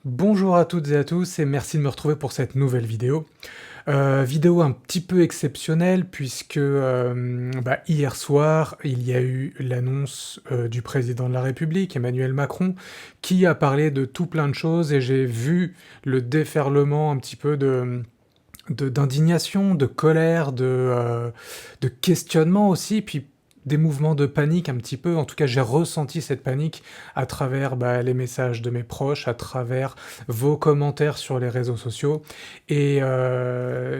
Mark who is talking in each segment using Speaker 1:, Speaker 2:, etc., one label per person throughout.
Speaker 1: Bonjour à toutes et à tous et merci de me retrouver pour cette nouvelle vidéo. Vidéo un petit peu exceptionnelle puisque, hier soir, il y a eu l'annonce, du président de la République, Emmanuel Macron, qui a parlé de tout plein de choses et j'ai vu le déferlement un petit peu d'indignation, de colère, de questionnement aussi, puis des mouvements de panique un petit peu. En tout cas, j'ai ressenti cette panique à travers, les messages de mes proches, à travers vos commentaires sur les réseaux sociaux et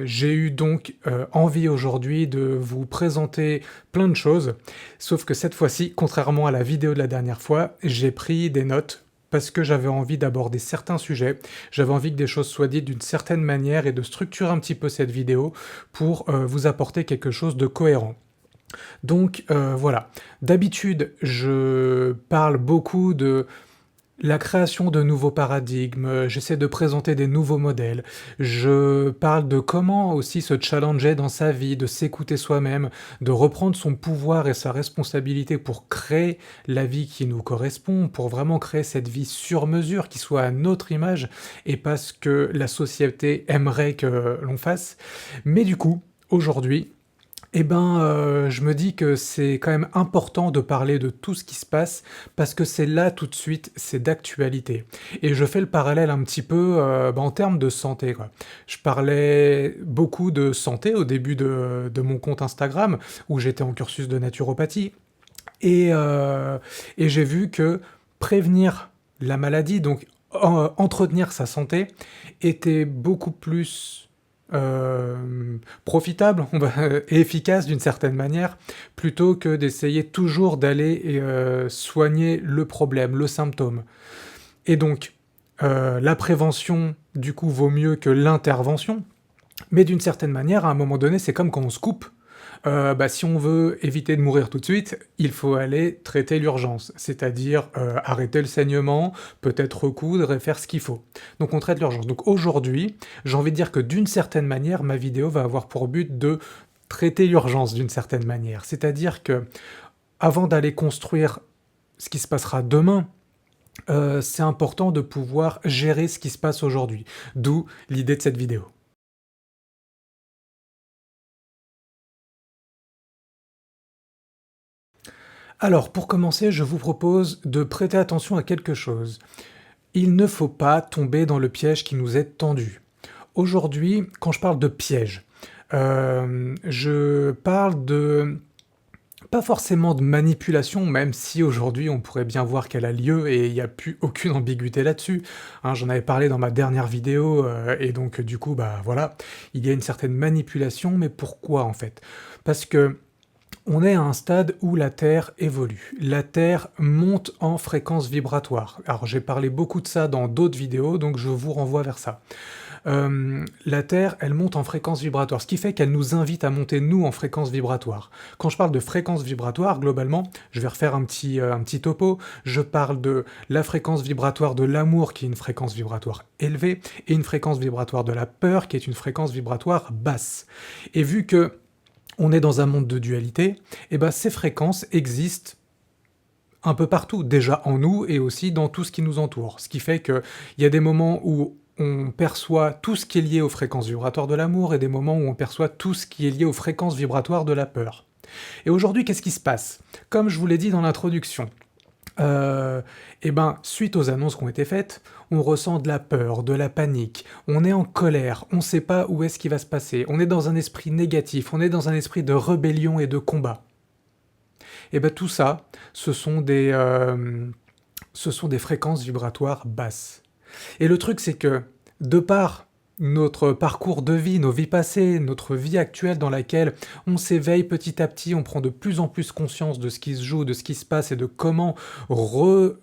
Speaker 1: j'ai eu donc, envie aujourd'hui de vous présenter plein de choses. Sauf que cette fois-ci, contrairement à la vidéo de la dernière fois, j'ai pris des notes parce que j'avais envie d'aborder certains sujets, j'avais envie que des choses soient dites d'une certaine manière et de structurer un petit peu cette vidéo pour, vous apporter quelque chose de cohérent. Donc voilà, d'habitude je parle beaucoup de la création de nouveaux paradigmes, j'essaie de présenter des nouveaux modèles, je parle de comment aussi se challenger dans sa vie, de s'écouter soi-même, de reprendre son pouvoir et sa responsabilité pour créer la vie qui nous correspond, pour vraiment créer cette vie sur mesure qui soit à notre image et pas ce que la société aimerait que l'on fasse. Mais du coup, aujourd'hui, je me dis que c'est quand même important de parler de tout ce qui se passe, parce que c'est là tout de suite, c'est d'actualité. Et je fais le parallèle un petit peu, en termes de santé, quoi. Je parlais beaucoup de santé au début de mon compte Instagram, où j'étais en cursus de naturopathie et j'ai vu que prévenir la maladie, donc entretenir sa santé, était beaucoup plus profitable et efficace d'une certaine manière, plutôt que d'essayer toujours d'aller soigner le problème, le symptôme. Et donc, la prévention, du coup, vaut mieux que l'intervention, mais d'une certaine manière, à un moment donné, c'est comme quand on se coupe. Si on veut éviter de mourir tout de suite, il faut aller traiter l'urgence, c'est-à-dire arrêter le saignement, peut-être recoudre et faire ce qu'il faut. Donc on traite l'urgence. Donc aujourd'hui, j'ai envie de dire que d'une certaine manière, ma vidéo va avoir pour but de traiter l'urgence d'une certaine manière. C'est-à-dire que avant d'aller construire ce qui se passera demain, c'est important de pouvoir gérer ce qui se passe aujourd'hui. D'où l'idée de cette vidéo. Alors, pour commencer, je vous propose de prêter attention à quelque chose. Il ne faut pas tomber dans le piège qui nous est tendu. Aujourd'hui, quand je parle de piège, je parle de pas forcément de manipulation, même si aujourd'hui on pourrait bien voir qu'elle a lieu et il n'y a plus aucune ambiguïté là-dessus. Hein, j'en avais parlé dans ma dernière vidéo, et donc du coup, voilà, il y a une certaine manipulation, mais pourquoi en fait? Parce que on est à un stade où la Terre évolue. La Terre monte en fréquence vibratoire. Alors j'ai parlé beaucoup de ça dans d'autres vidéos, donc je vous renvoie vers ça. La Terre, elle monte en fréquence vibratoire, ce qui fait qu'elle nous invite à monter, nous, en fréquence vibratoire. Quand je parle de fréquence vibratoire, globalement, je vais refaire un petit topo, je parle de la fréquence vibratoire de l'amour, qui est une fréquence vibratoire élevée, et une fréquence vibratoire de la peur, qui est une fréquence vibratoire basse. Et vu que on est dans un monde de dualité, et ces fréquences existent un peu partout, déjà en nous et aussi dans tout ce qui nous entoure. Ce qui fait qu'il y a des moments où on perçoit tout ce qui est lié aux fréquences vibratoires de l'amour et des moments où on perçoit tout ce qui est lié aux fréquences vibratoires de la peur. Et aujourd'hui, qu'est-ce qui se passe? Comme je vous l'ai dit dans l'introduction, suite aux annonces qui ont été faites, on ressent de la peur, de la panique, on est en colère, on ne sait pas où est-ce qu'il va se passer, on est dans un esprit négatif, on est dans un esprit de rébellion et de combat. Et tout ça, ce sont des fréquences vibratoires basses. Et le truc, c'est que, de par notre parcours de vie, nos vies passées, notre vie actuelle dans laquelle on s'éveille petit à petit, on prend de plus en plus conscience de ce qui se joue, de ce qui se passe et de comment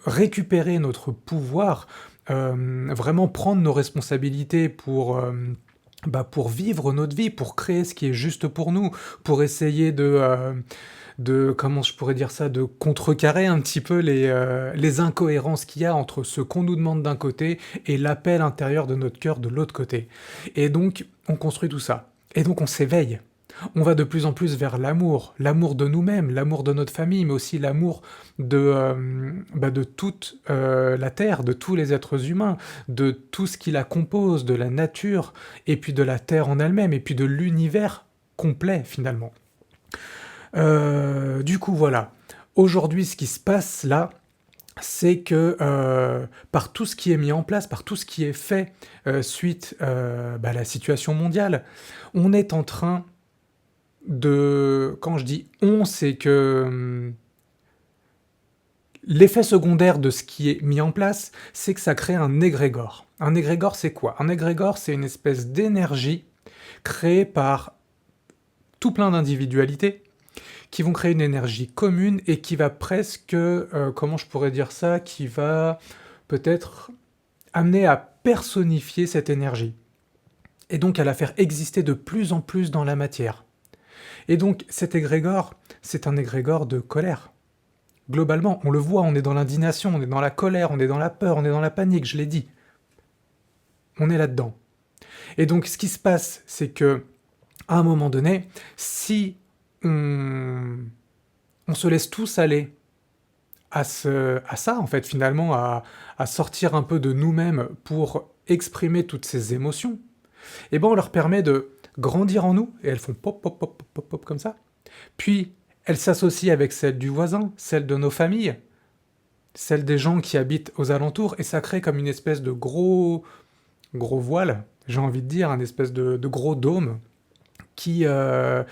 Speaker 1: récupérer notre pouvoir, vraiment prendre nos responsabilités pour vivre notre vie, pour créer ce qui est juste pour nous, pour essayer comment je pourrais dire ça, de contrecarrer un petit peu les incohérences qu'il y a entre ce qu'on nous demande d'un côté et l'appel intérieur de notre cœur de l'autre côté. Et donc, on construit tout ça. Et donc, on s'éveille. On va de plus en plus vers l'amour de nous-mêmes, l'amour de notre famille, mais aussi l'amour de toute la Terre, de tous les êtres humains, de tout ce qui la compose, de la nature, et puis de la Terre en elle-même, et puis de l'univers complet finalement. Du coup, voilà. Aujourd'hui, ce qui se passe là, c'est que par tout ce qui est mis en place, par tout ce qui est fait suite à la situation mondiale, on est en train de... Quand je dis on, c'est que l'effet secondaire de ce qui est mis en place, c'est que ça crée un égrégore. Un égrégore, c'est quoi? Un égrégore, c'est une espèce d'énergie créée par tout plein d'individualités qui vont créer une énergie commune et qui va presque, comment je pourrais dire ça, qui va peut-être amener à personnifier cette énergie. Et donc à la faire exister de plus en plus dans la matière. Et donc cet égrégore, c'est un égrégore de colère. Globalement, on le voit, on est dans l'indignation, on est dans la colère, on est dans la peur, on est dans la panique, je l'ai dit. On est là-dedans. Et donc ce qui se passe, c'est que à un moment donné, si on se laisse tous aller à ça, en fait, finalement, à sortir un peu de nous-mêmes pour exprimer toutes ces émotions, et ben on leur permet de grandir en nous, et elles font pop, pop, pop, pop, pop, comme ça. Puis, elles s'associent avec celles du voisin, celles de nos familles, celles des gens qui habitent aux alentours, et ça crée comme une espèce de gros voile, j'ai envie de dire, un espèce de gros dôme, qui va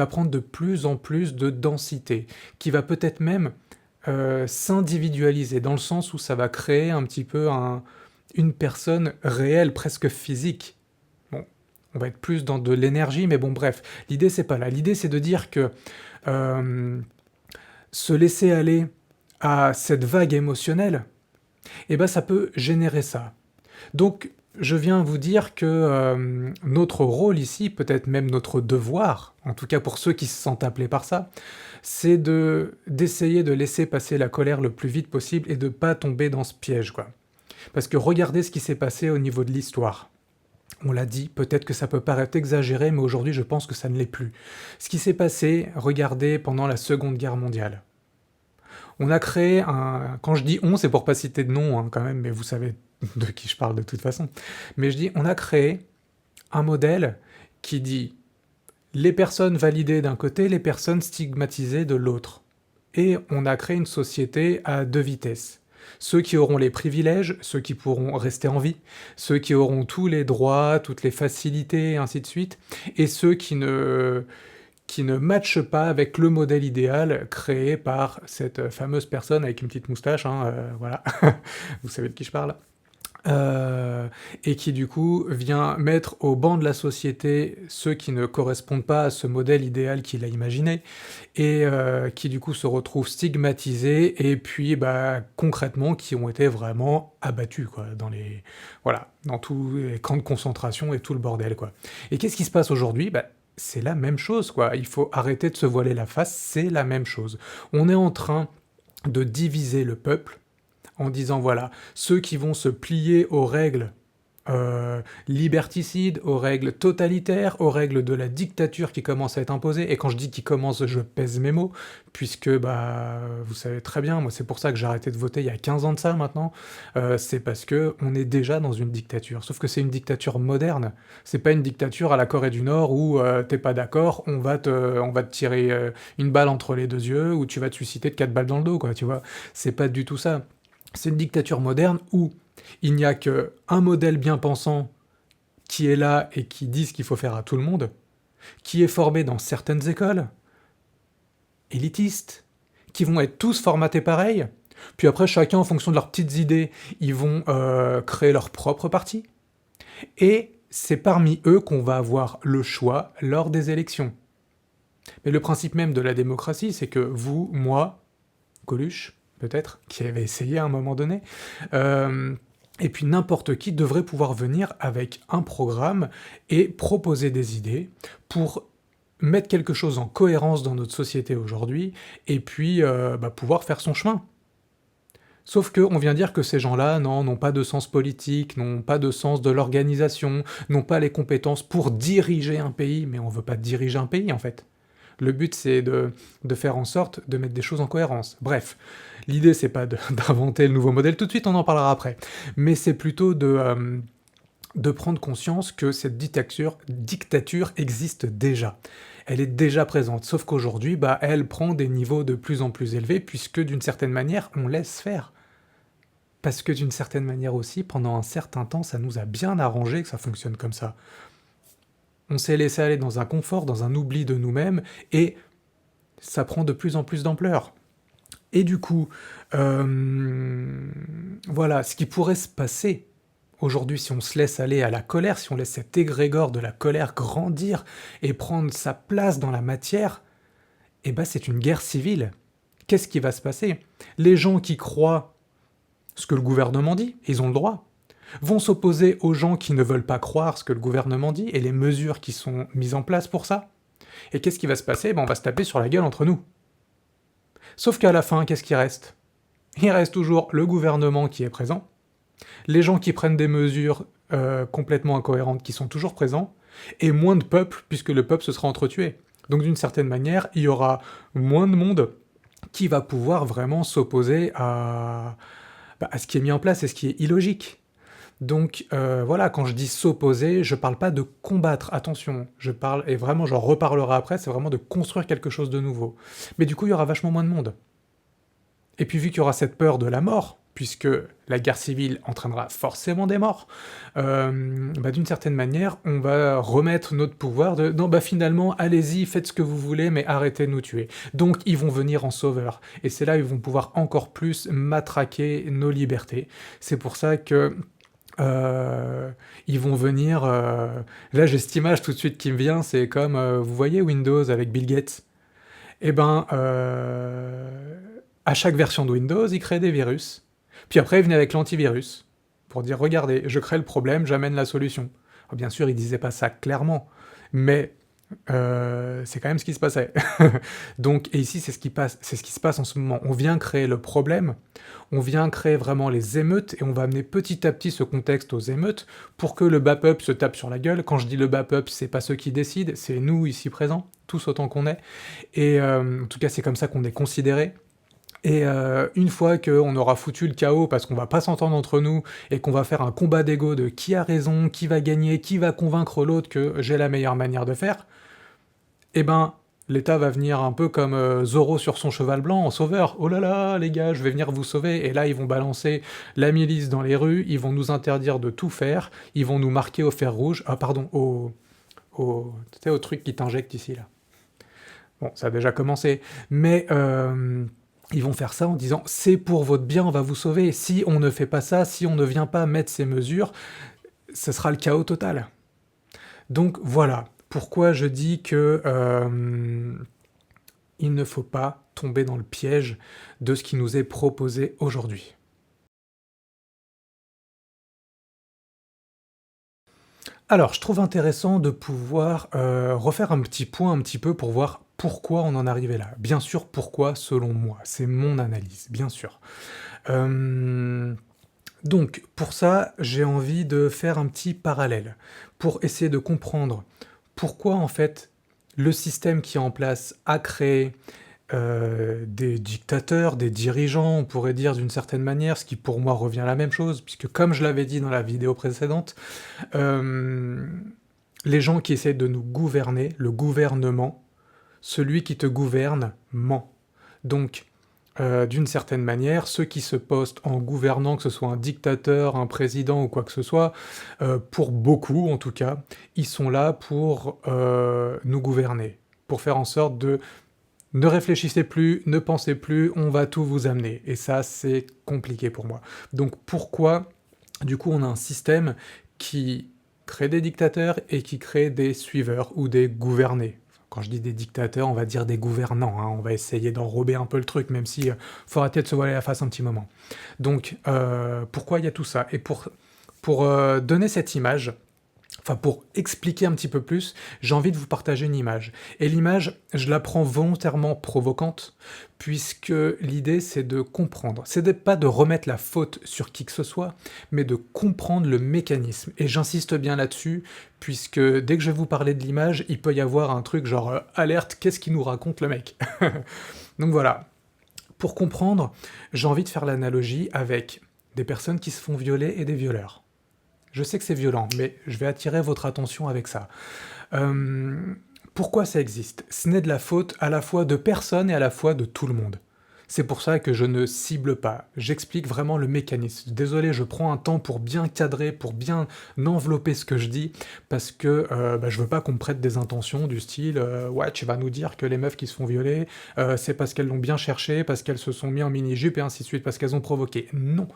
Speaker 1: prendre de plus en plus de densité, qui va peut-être même s'individualiser, dans le sens où ça va créer un petit peu une personne réelle, presque physique. Bon, on va être plus dans de l'énergie, mais bon, bref, l'idée c'est pas là. L'idée c'est de dire que se laisser aller à cette vague émotionnelle, eh ben ça peut générer ça. Donc, je viens vous dire que notre rôle ici, peut-être même notre devoir, en tout cas pour ceux qui se sentent appelés par ça, c'est d'essayer de laisser passer la colère le plus vite possible et de pas tomber dans ce piège, quoi. Parce que regardez ce qui s'est passé au niveau de l'histoire. On l'a dit, peut-être que ça peut paraître exagéré, mais aujourd'hui je pense que ça ne l'est plus. Ce qui s'est passé, regardez, pendant la Seconde Guerre mondiale. On a créé un... Quand je dis on, c'est pour pas citer de nom, hein, quand même, mais vous savez de qui je parle de toute façon. Mais je dis, on a créé un modèle qui dit les personnes validées d'un côté, les personnes stigmatisées de l'autre. Et on a créé une société à deux vitesses. Ceux qui auront les privilèges, ceux qui pourront rester en vie, ceux qui auront tous les droits, toutes les facilités, et ainsi de suite, et ceux qui ne matchent pas avec le modèle idéal créé par cette fameuse personne avec une petite moustache, hein, voilà, vous savez de qui je parle. Et qui du coup vient mettre au banc de la société ceux qui ne correspondent pas à ce modèle idéal qu'il a imaginé, et qui du coup se retrouvent stigmatisés, et puis concrètement qui ont été vraiment abattus, quoi, dans tous les camps de concentration et tout le bordel, quoi. Et qu'est-ce qui se passe aujourd'hui? C'est la même chose, quoi. Il faut arrêter de se voiler la face, c'est la même chose. On est en train de diviser le peuple, en disant voilà, ceux qui vont se plier aux règles liberticides, aux règles totalitaires, aux règles de la dictature qui commence à être imposée, et quand je dis qui commence, je pèse mes mots, puisque vous savez très bien, moi c'est pour ça que j'ai arrêté de voter il y a 15 ans de ça maintenant, c'est parce que on est déjà dans une dictature, sauf que c'est une dictature moderne, c'est pas une dictature à la Corée du Nord où t'es pas d'accord, on va te tirer une balle entre les deux yeux, ou tu vas te suicider de 4 balles dans le dos, quoi, tu vois, c'est pas du tout ça. C'est une dictature moderne où il n'y a qu'un modèle bien pensant qui est là et qui dit ce qu'il faut faire à tout le monde, qui est formé dans certaines écoles, élitistes, qui vont être tous formatés pareil, puis après chacun en fonction de leurs petites idées, ils vont créer leur propre parti, et c'est parmi eux qu'on va avoir le choix lors des élections. Mais le principe même de la démocratie, c'est que vous, moi, Coluche, peut-être, qui avait essayé à un moment donné, et puis n'importe qui devrait pouvoir venir avec un programme et proposer des idées pour mettre quelque chose en cohérence dans notre société aujourd'hui, et puis pouvoir faire son chemin. Sauf qu'on vient dire que ces gens-là, non, n'ont pas de sens politique, n'ont pas de sens de l'organisation, n'ont pas les compétences pour diriger un pays, mais on veut pas diriger un pays en fait. Le but c'est de faire en sorte de mettre des choses en cohérence. Bref, l'idée c'est pas d'inventer le nouveau modèle tout de suite, on en parlera après, mais c'est plutôt de prendre conscience que cette dictature existe déjà. Elle est déjà présente, sauf qu'aujourd'hui, bah, elle prend des niveaux de plus en plus élevés, puisque d'une certaine manière, on laisse faire. Parce que d'une certaine manière aussi, pendant un certain temps, ça nous a bien arrangé que ça fonctionne comme ça. On s'est laissé aller dans un confort, dans un oubli de nous-mêmes, et ça prend de plus en plus d'ampleur. Et du coup, voilà, ce qui pourrait se passer aujourd'hui, si on se laisse aller à la colère, si on laisse cet égrégore de la colère grandir et prendre sa place dans la matière, eh ben c'est une guerre civile. Qu'est-ce qui va se passer? Les gens qui croient ce que le gouvernement dit, ils ont le droit, vont s'opposer aux gens qui ne veulent pas croire ce que le gouvernement dit et les mesures qui sont mises en place pour ça. Et qu'est-ce qui va se passer? Ben on va se taper sur la gueule entre nous. Sauf qu'à la fin, qu'est-ce qui reste? Il reste toujours le gouvernement qui est présent, les gens qui prennent des mesures complètement incohérentes qui sont toujours présents, et moins de peuple, puisque le peuple se sera entretué. Donc d'une certaine manière, il y aura moins de monde qui va pouvoir vraiment s'opposer à ce qui est mis en place et ce qui est illogique. Donc voilà, quand je dis s'opposer, je parle pas de combattre, attention, je parle, et vraiment j'en reparlerai après, c'est vraiment de construire quelque chose de nouveau. Mais du coup, il y aura vachement moins de monde. Et puis vu qu'il y aura cette peur de la mort, puisque la guerre civile entraînera forcément des morts, d'une certaine manière, on va remettre notre pouvoir de « non, finalement, allez-y, faites ce que vous voulez, mais arrêtez de nous tuer ». Donc ils vont venir en sauveur, et c'est là où ils vont pouvoir encore plus matraquer nos libertés. C'est pour ça que ils vont venir... Là, j'ai cette image tout de suite qui me vient, c'est comme, vous voyez Windows avec Bill Gates? Eh ben, à chaque version de Windows, il crée des virus. Puis après, il venait avec l'antivirus, pour dire, regardez, je crée le problème, j'amène la solution. Alors, bien sûr, il disait pas ça clairement, mais c'est quand même ce qui se passait. Donc, et ici, c'est ce qui se passe en ce moment. On vient créer le problème, on vient créer vraiment les émeutes, et on va amener petit à petit ce contexte aux émeutes, pour que le bas peuple se tape sur la gueule. Quand je dis le bas peuple, c'est pas ceux qui décident, c'est nous ici présents, tous autant qu'on est, et en tout cas, c'est comme ça qu'on est considérés. Et une fois qu'on aura foutu le chaos parce qu'on va pas s'entendre entre nous et qu'on va faire un combat d'ego de qui a raison, qui va gagner, qui va convaincre l'autre que j'ai la meilleure manière de faire, eh ben l'État va venir un peu comme Zorro sur son cheval blanc en sauveur. Oh là là, les gars, je vais venir vous sauver. Et là, ils vont balancer la milice dans les rues, ils vont nous interdire de tout faire, ils vont nous marquer au fer rouge, tu sais, au truc qui t'injecte ici, là. Bon, ça a déjà commencé, mais... ils vont faire ça en disant « c'est pour votre bien, on va vous sauver, si on ne fait pas ça, si on ne vient pas mettre ces mesures, ce sera le chaos total ». Donc voilà, pourquoi je dis que il ne faut pas tomber dans le piège de ce qui nous est proposé aujourd'hui. Alors, je trouve intéressant de pouvoir refaire un petit point un petit peu pour voir pourquoi on en est arrivé là. Bien sûr, pourquoi selon moi, c'est mon analyse, bien sûr. Donc, pour ça, j'ai envie de faire un petit parallèle, pour essayer de comprendre pourquoi en fait le système qui est en place a créé des dictateurs, des dirigeants, on pourrait dire d'une certaine manière, ce qui pour moi revient à la même chose, puisque comme je l'avais dit dans la vidéo précédente, les gens qui essaient de nous gouverner, le gouvernement, celui qui te gouverne ment. Donc, d'une certaine manière, ceux qui se postent en gouvernant, que ce soit un dictateur, un président ou quoi que ce soit, pour beaucoup en tout cas, ils sont là pour nous gouverner, pour faire en sorte de ne réfléchissez plus, ne pensez plus, on va tout vous amener. Et ça, c'est compliqué pour moi. Donc pourquoi, du coup, on a un système qui crée des dictateurs et qui crée des suiveurs ou des gouvernés? Quand je dis des dictateurs, on va dire des gouvernants, hein. On va essayer d'enrober un peu le truc, même si faut arrêter de se voiler la face un petit moment. Donc, pourquoi il y a tout ça? Et pour donner cette image, Enfin, pour expliquer un petit peu plus, j'ai envie de vous partager une image. Et l'image, je la prends volontairement provocante, puisque l'idée, c'est de comprendre. Pas de remettre la faute sur qui que ce soit, mais de comprendre le mécanisme. Et j'insiste bien là-dessus, puisque dès que je vais vous parler de l'image, il peut y avoir un truc genre alerte, qu'est-ce qu'il nous raconte le mec? Donc voilà. Pour comprendre, j'ai envie de faire l'analogie avec des personnes qui se font violer et des violeurs. Je sais que c'est violent, mais je vais attirer votre attention avec ça. Pourquoi ça existe? Ce n'est de la faute à la fois de personne et à la fois de tout le monde. C'est pour ça que je ne cible pas, j'explique vraiment le mécanisme. Désolé, je prends un temps pour bien cadrer, pour bien envelopper ce que je dis, parce que je veux pas qu'on me prête des intentions du style ouais, tu vas nous dire que les meufs qui se font violer, c'est parce qu'elles l'ont bien cherché, parce qu'elles se sont mis en mini-jupe et ainsi de suite, parce qu'elles ont provoqué. Non,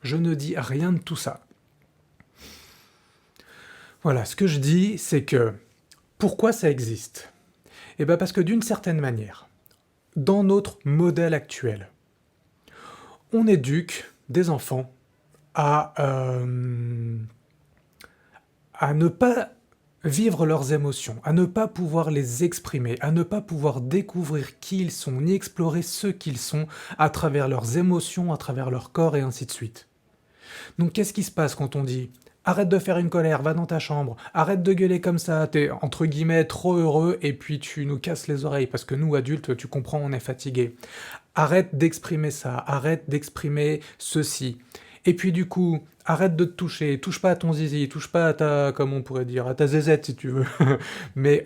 Speaker 1: je ne dis rien de tout ça. Voilà, ce que je dis, c'est que pourquoi ça existe? Eh bien parce que d'une certaine manière, dans notre modèle actuel, on éduque des enfants à ne pas vivre leurs émotions, à ne pas pouvoir les exprimer, à ne pas pouvoir découvrir qui ils sont, ni explorer ce qu'ils sont à travers leurs émotions, à travers leur corps et ainsi de suite. Donc qu'est-ce qui se passe quand on dit arrête de faire une colère, va dans ta chambre, arrête de gueuler comme ça, t'es entre guillemets trop heureux et puis tu nous casses les oreilles parce que nous adultes, tu comprends, on est fatigués. Arrête d'exprimer ça, arrête d'exprimer ceci. Et puis du coup, arrête de te toucher, touche pas à ton zizi, touche pas à ta, comme on pourrait dire, à ta zézette si tu veux. Mais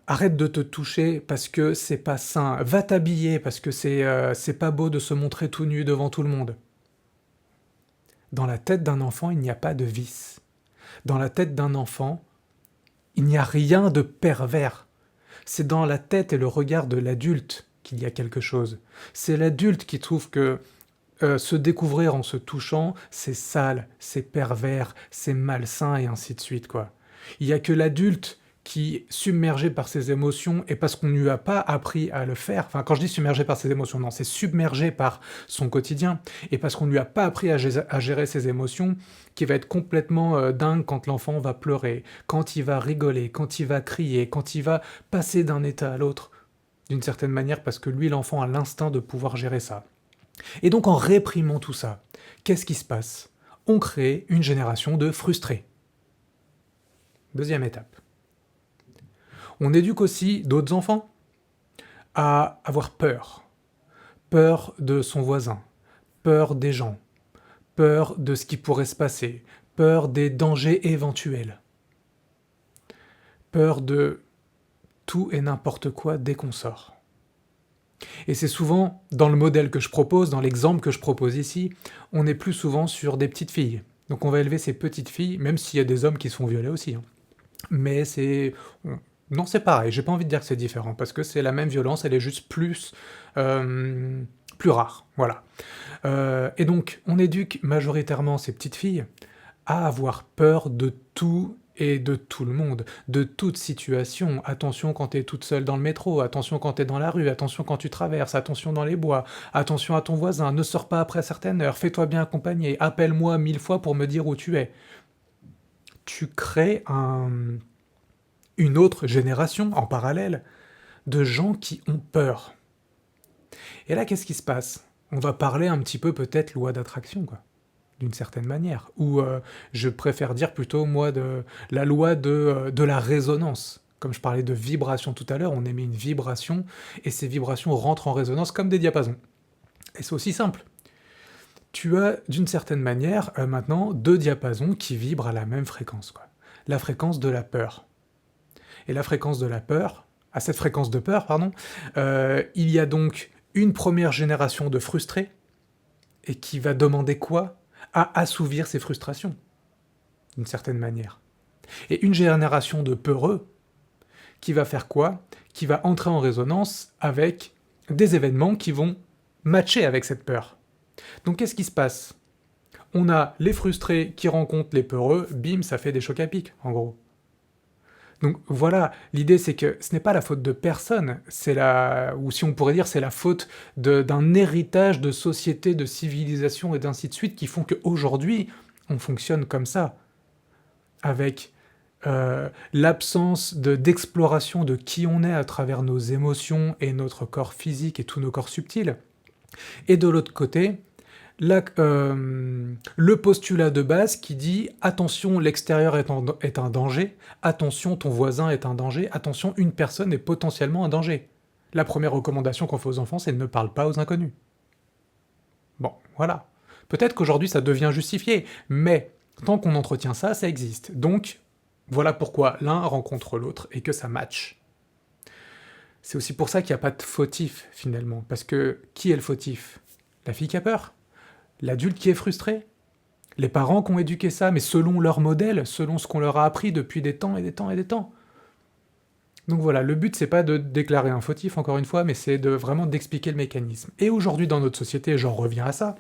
Speaker 1: arrête de te toucher parce que c'est pas sain. Va t'habiller parce que c'est pas beau de se montrer tout nu devant tout le monde. Dans la tête d'un enfant, il n'y a pas de vice. Dans la tête d'un enfant, il n'y a rien de pervers. C'est dans la tête et le regard de l'adulte qu'il y a quelque chose. C'est l'adulte qui trouve que se découvrir en se touchant, c'est sale, c'est pervers, c'est malsain et ainsi de suite, quoi. Il n'y a que l'adulte qui, submergé par ses émotions, et parce qu'on ne lui a pas appris à le faire, enfin quand je dis submergé par ses émotions, non, c'est submergé par son quotidien, et parce qu'on ne lui a pas appris à gérer ses émotions, qui va être complètement dingue quand l'enfant va pleurer, quand il va rigoler, quand il va crier, quand il va passer d'un état à l'autre, d'une certaine manière, parce que lui, l'enfant, a l'instinct de pouvoir gérer ça. Et donc en réprimant tout ça, qu'est-ce qui se passe? On crée une génération de frustrés. Deuxième étape. On éduque aussi d'autres enfants à avoir peur. Peur de son voisin, peur des gens, peur de ce qui pourrait se passer, peur des dangers éventuels, peur de tout et n'importe quoi dès qu'on sort. Et c'est souvent, dans le modèle que je propose, dans l'exemple que je propose ici, on est plus souvent sur des petites filles. Donc on va élever ces petites filles, même s'il y a des hommes qui se font violer aussi. Mais c'est... Non, c'est pareil, j'ai pas envie de dire que c'est différent, parce que c'est la même violence, elle est juste plus rare, voilà. Et donc, on éduque majoritairement ces petites filles à avoir peur de tout et de tout le monde, de toute situation. Attention quand t'es toute seule dans le métro, attention quand t'es dans la rue, attention quand tu traverses, attention dans les bois, attention à ton voisin, ne sors pas après certaines heures, fais-toi bien accompagner, appelle-moi 1000 fois pour me dire où tu es. Tu crées une autre génération en parallèle de gens qui ont peur. Et là, qu'est-ce qui se passe? On va parler un petit peu peut-être loi d'attraction, quoi, d'une certaine manière. Ou je préfère dire plutôt, moi, de la loi de la résonance. Comme je parlais de vibration tout à l'heure, on émet une vibration, et ces vibrations rentrent en résonance comme des diapasons. Et c'est aussi simple. Tu as, d'une certaine manière, maintenant, deux diapasons qui vibrent à la même fréquence, quoi. La fréquence de la peur. Et la fréquence de la peur, à cette fréquence de peur, pardon, il y a donc une première génération de frustrés, et qui va demander quoi? À assouvir ses frustrations, d'une certaine manière. Et une génération de peureux, qui va faire quoi? Qui va entrer en résonance avec des événements qui vont matcher avec cette peur. Donc qu'est-ce qui se passe? On a les frustrés qui rencontrent les peureux, bim, ça fait des chocs à pic, en gros. Donc voilà, l'idée c'est que ce n'est pas la faute de personne, ou si on pourrait dire c'est la faute d'un héritage de société, de civilisation et d'ainsi de suite qui font qu'aujourd'hui, on fonctionne comme ça, avec l'absence d'exploration de qui on est à travers nos émotions et notre corps physique et tous nos corps subtils. Et de l'autre côté, le postulat de base qui dit « attention, l'extérieur est un danger, attention, ton voisin est un danger, attention, une personne est potentiellement un danger ». La première recommandation qu'on fait aux enfants, c'est « ne parle pas aux inconnus ». Bon, voilà. Peut-être qu'aujourd'hui ça devient justifié, mais tant qu'on entretient ça, ça existe. Donc, voilà pourquoi l'un rencontre l'autre et que ça match. C'est aussi pour ça qu'il n'y a pas de fautif, finalement. Parce que, qui est le fautif? La fille qui a peur? L'adulte qui est frustré? Les parents qui ont éduqué ça, mais selon leur modèle, selon ce qu'on leur a appris depuis des temps et des temps et des temps. Donc voilà, le but c'est pas de déclarer un fautif, encore une fois, mais c'est vraiment d'expliquer le mécanisme. Et aujourd'hui dans notre société, j'en reviens à ça,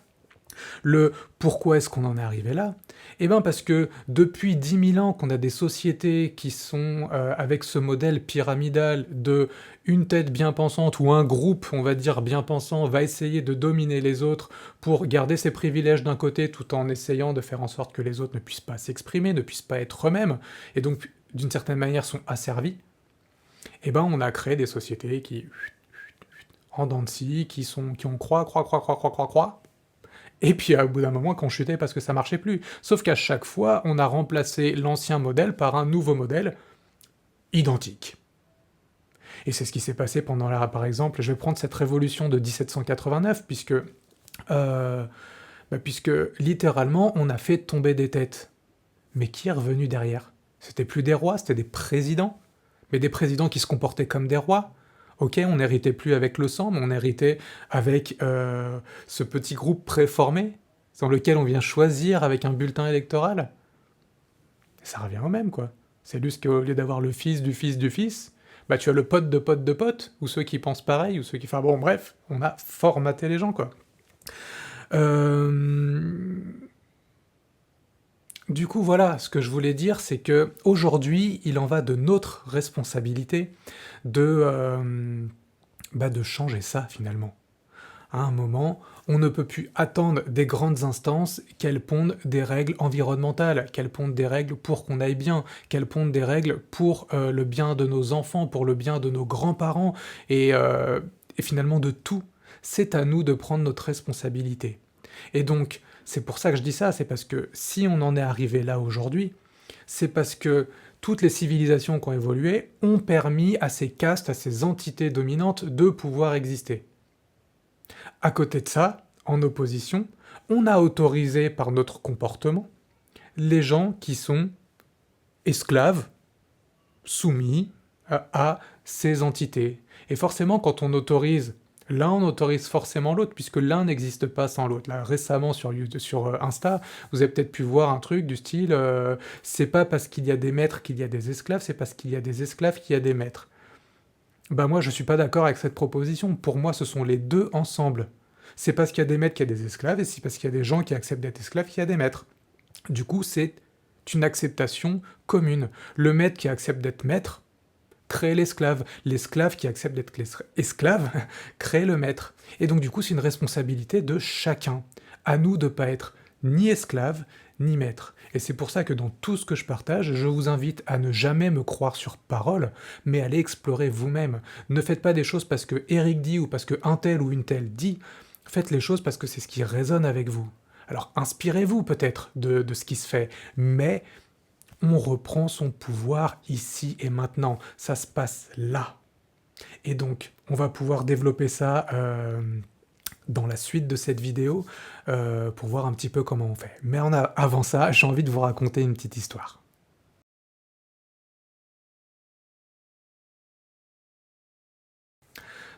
Speaker 1: le pourquoi est-ce qu'on en est arrivé là? Eh bien parce que depuis 10 000 ans qu'on a des sociétés qui sont avec ce modèle pyramidal de une tête bien pensante ou un groupe, on va dire, bien pensant va essayer de dominer les autres pour garder ses privilèges d'un côté tout en essayant de faire en sorte que les autres ne puissent pas s'exprimer, ne puissent pas être eux-mêmes, et donc d'une certaine manière sont asservis, eh ben on a créé des sociétés qui, en dents de scie, qui ont croix, et puis au bout d'un moment, qu'on chutait parce que ça marchait plus. Sauf qu'à chaque fois, on a remplacé l'ancien modèle par un nouveau modèle identique. Et c'est ce qui s'est passé pendant par exemple, je vais prendre cette révolution de 1789, puisque littéralement, on a fait tomber des têtes. Mais qui est revenu derrière? C'était plus des rois, c'était des présidents. Mais des présidents qui se comportaient comme des rois. Ok, on n'héritait plus avec le sang, mais on héritait avec ce petit groupe préformé, dans lequel on vient choisir avec un bulletin électoral. Ça revient au même, quoi. C'est juste qu'au lieu d'avoir le fils du fils du fils, bah tu as le pote de pote de pote, ou ceux qui pensent pareil, ou ceux qui... Enfin bon, bref, on a formaté les gens, quoi. Du coup, voilà, ce que je voulais dire, c'est que aujourd'hui, il en va de notre responsabilité de changer ça, finalement. À un moment, on ne peut plus attendre des grandes instances qu'elles pondent des règles environnementales, qu'elles pondent des règles pour qu'on aille bien, qu'elles pondent des règles pour le bien de nos enfants, pour le bien de nos grands-parents, et finalement de tout. C'est à nous de prendre notre responsabilité. Et donc, c'est pour ça que je dis ça, c'est parce que si on en est arrivé là aujourd'hui, c'est parce que toutes les civilisations qui ont évolué ont permis à ces castes, à ces entités dominantes de pouvoir exister. À côté de ça, en opposition, on a autorisé par notre comportement les gens qui sont esclaves, soumis à ces entités. Et forcément, quand on autorise l'un, on autorise forcément l'autre, puisque l'un n'existe pas sans l'autre. Là, récemment, sur Insta, vous avez peut-être pu voir un truc du style c'est pas parce qu'il y a des maîtres qu'il y a des esclaves, c'est parce qu'il y a des esclaves qu'il y a des maîtres. Bah moi, je suis pas d'accord avec cette proposition. Pour moi, ce sont les deux ensemble. C'est parce qu'il y a des maîtres qu'il y a des esclaves, et c'est parce qu'il y a des gens qui acceptent d'être esclaves qu'il y a des maîtres. Du coup, c'est une acceptation commune. Le maître qui accepte d'être maître crée l'esclave. L'esclave qui accepte d'être esclave crée le maître. Et donc du coup, c'est une responsabilité de chacun. À nous de ne pas être ni esclave, ni maître. Et c'est pour ça que dans tout ce que je partage, je vous invite à ne jamais me croire sur parole, mais à aller explorer vous-même. Ne faites pas des choses parce que Eric dit ou parce que un tel ou une telle dit. Faites les choses parce que c'est ce qui résonne avec vous. Alors inspirez-vous peut-être de ce qui se fait, mais on reprend son pouvoir ici et maintenant. Ça se passe là. Et donc, on va pouvoir développer ça dans la suite de cette vidéo pour voir un petit peu comment on fait. Mais avant ça, j'ai envie de vous raconter une petite histoire.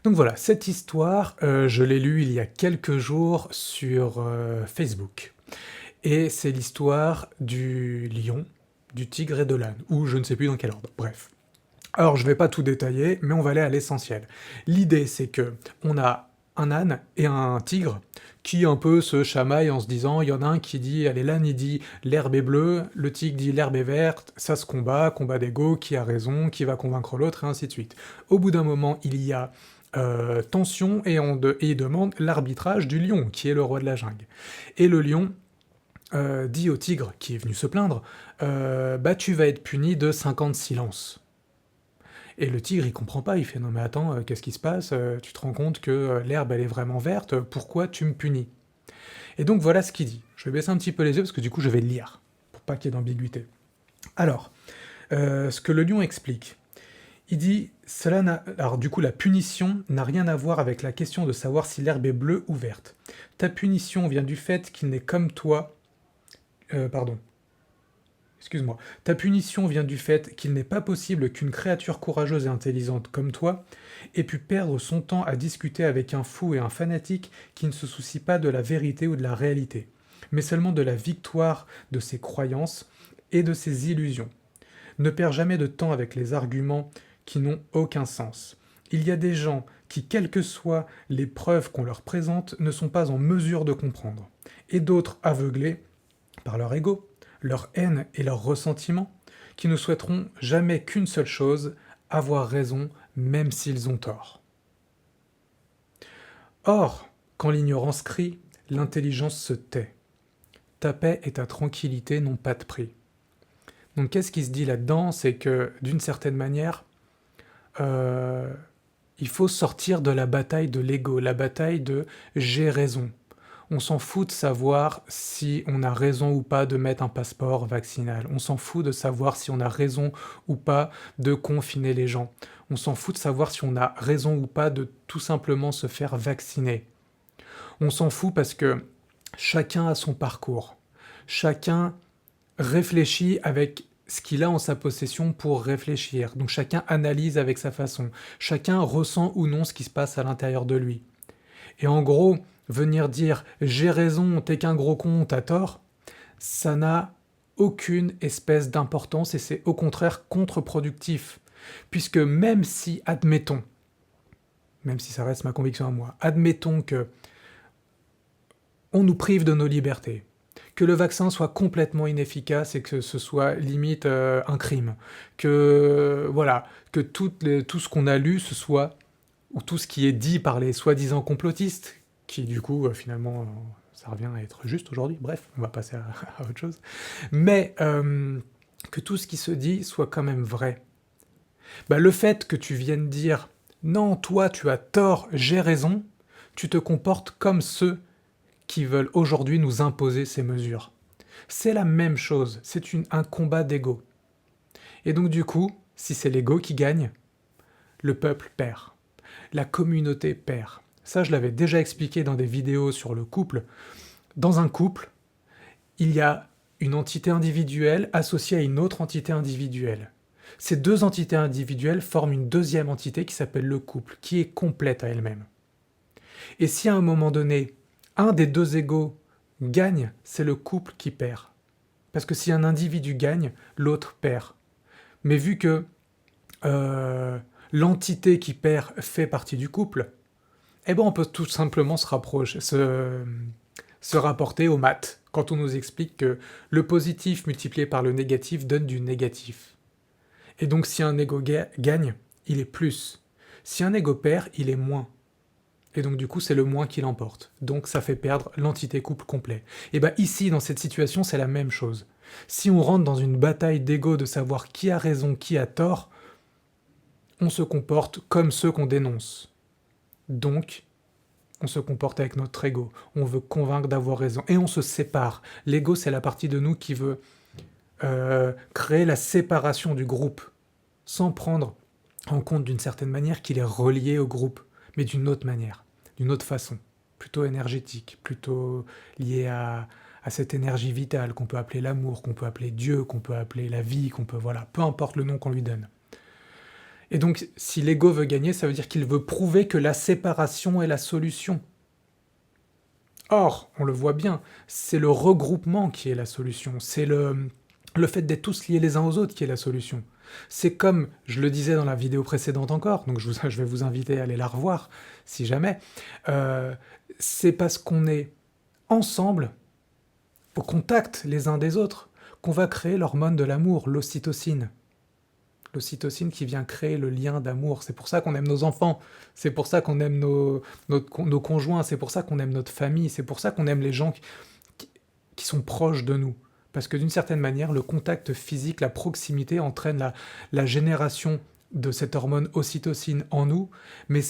Speaker 1: Donc voilà, cette histoire, je l'ai lue il y a quelques jours sur Facebook. Et c'est l'histoire du lion, du tigre et de l'âne, ou je ne sais plus dans quel ordre, bref. Alors je vais pas tout détailler, mais on va aller à l'essentiel. L'idée c'est que on a un âne et un tigre qui un peu se chamaillent en se disant, il y en a un qui dit, allez l'âne il dit l'herbe est bleue, le tigre dit l'herbe est verte, ça se combat d'ego, qui a raison, qui va convaincre l'autre, et ainsi de suite. Au bout d'un moment, il y a tension et il demande l'arbitrage du lion, qui est le roi de la jungle. Et le lion dit au tigre qui est venu se plaindre, bah tu vas être puni de 50 silences. Et le tigre, il comprend pas, il fait non mais attends, qu'est-ce qui se passe? Tu te rends compte que l'herbe elle est vraiment verte, pourquoi tu me punis? Et donc voilà ce qu'il dit. Je vais baisser un petit peu les yeux parce que du coup je vais le lire, pour pas qu'il y ait d'ambiguïté. Alors, ce que le lion explique, il dit, alors du coup la punition n'a rien à voir avec la question de savoir si l'herbe est bleue ou verte. Ta punition vient du fait qu'il n'est comme toi, pardon, excuse-moi, ta punition vient du fait qu'il n'est pas possible qu'une créature courageuse et intelligente comme toi ait pu perdre son temps à discuter avec un fou et un fanatique qui ne se soucie pas de la vérité ou de la réalité, mais seulement de la victoire de ses croyances et de ses illusions. Ne perds jamais de temps avec les arguments qui n'ont aucun sens. Il y a des gens qui, quelles que soient les preuves qu'on leur présente, ne sont pas en mesure de comprendre, et d'autres aveuglés par leur ego, leur haine et leur ressentiment, qui ne souhaiteront jamais qu'une seule chose, avoir raison même s'ils ont tort. Or, quand l'ignorance crie, l'intelligence se tait. Ta paix et ta tranquillité n'ont pas de prix. Donc qu'est-ce qui se dit là-dedans? C'est que, d'une certaine manière, il faut sortir de la bataille de l'ego, la bataille de j'ai raison. On s'en fout de savoir si on a raison ou pas de mettre un passeport vaccinal. On s'en fout de savoir si on a raison ou pas de confiner les gens. On s'en fout de savoir si on a raison ou pas de tout simplement se faire vacciner. On s'en fout parce que chacun a son parcours. Chacun réfléchit avec ce qu'il a en sa possession pour réfléchir. Donc chacun analyse avec sa façon. Chacun ressent ou non ce qui se passe à l'intérieur de lui. Et en gros, venir dire « j'ai raison, t'es qu'un gros con, t'as tort », ça n'a aucune espèce d'importance et c'est au contraire contre-productif. Puisque même si, admettons, même si ça reste ma conviction à moi, admettons que on nous prive de nos libertés, que le vaccin soit complètement inefficace et que ce soit limite un crime, que voilà, que tout ce qu'on a lu, ce soit, ou tout ce qui est dit par les soi-disant complotistes, qui du coup finalement ça revient à être juste aujourd'hui, bref, on va passer à autre chose, mais que tout ce qui se dit soit quand même vrai. Bah, le fait que tu viennes dire « non, toi tu as tort, j'ai raison », tu te comportes comme ceux qui veulent aujourd'hui nous imposer ces mesures. C'est la même chose, c'est un combat d'ego. Et donc du coup, si c'est l'ego qui gagne, le peuple perd. La communauté perd. Ça, je l'avais déjà expliqué dans des vidéos sur le couple. Dans un couple, il y a une entité individuelle associée à une autre entité individuelle. Ces deux entités individuelles forment une deuxième entité qui s'appelle le couple, qui est complète à elle-même. Et si à un moment donné, un des deux égos gagne, c'est le couple qui perd. Parce que si un individu gagne, l'autre perd. Mais vu que l'entité qui perd fait partie du couple, eh ben on peut tout simplement se rapporter aux maths, quand on nous explique que le positif multiplié par le négatif donne du négatif. Et donc si un ego gagne, il est plus. Si un ego perd, il est moins. Et donc du coup, c'est le moins qui l'emporte. Donc ça fait perdre l'entité couple complet. Et bien ici, dans cette situation, c'est la même chose. Si on rentre dans une bataille d'ego de savoir qui a raison, qui a tort, on se comporte comme ceux qu'on dénonce. Donc, on se comporte avec notre ego. On veut convaincre d'avoir raison. Et on se sépare. L'ego, c'est la partie de nous qui veut créer la séparation du groupe, sans prendre en compte d'une certaine manière qu'il est relié au groupe, mais d'une autre manière, d'une autre façon, plutôt énergétique, plutôt liée à cette énergie vitale qu'on peut appeler l'amour, qu'on peut appeler Dieu, qu'on peut appeler la vie, qu'on peut, voilà, peu importe le nom qu'on lui donne. Et donc, si l'ego veut gagner, ça veut dire qu'il veut prouver que la séparation est la solution. Or, on le voit bien, c'est le regroupement qui est la solution, c'est le fait d'être tous liés les uns aux autres qui est la solution. C'est comme, je le disais dans la vidéo précédente encore, donc je vais vous inviter à aller la revoir, si jamais, c'est parce qu'on est ensemble, au contact les uns des autres, qu'on va créer l'hormone de l'amour, l'ocytocine. L'ocytocine qui vient créer le lien d'amour. C'est pour ça qu'on aime nos enfants, c'est pour ça qu'on aime nos conjoints, c'est pour ça qu'on aime notre famille, c'est pour ça qu'on aime les gens qui qui sont proches de nous. Parce que d'une certaine manière, le contact physique, la proximité entraîne la génération de cette hormone ocytocine en nous, mais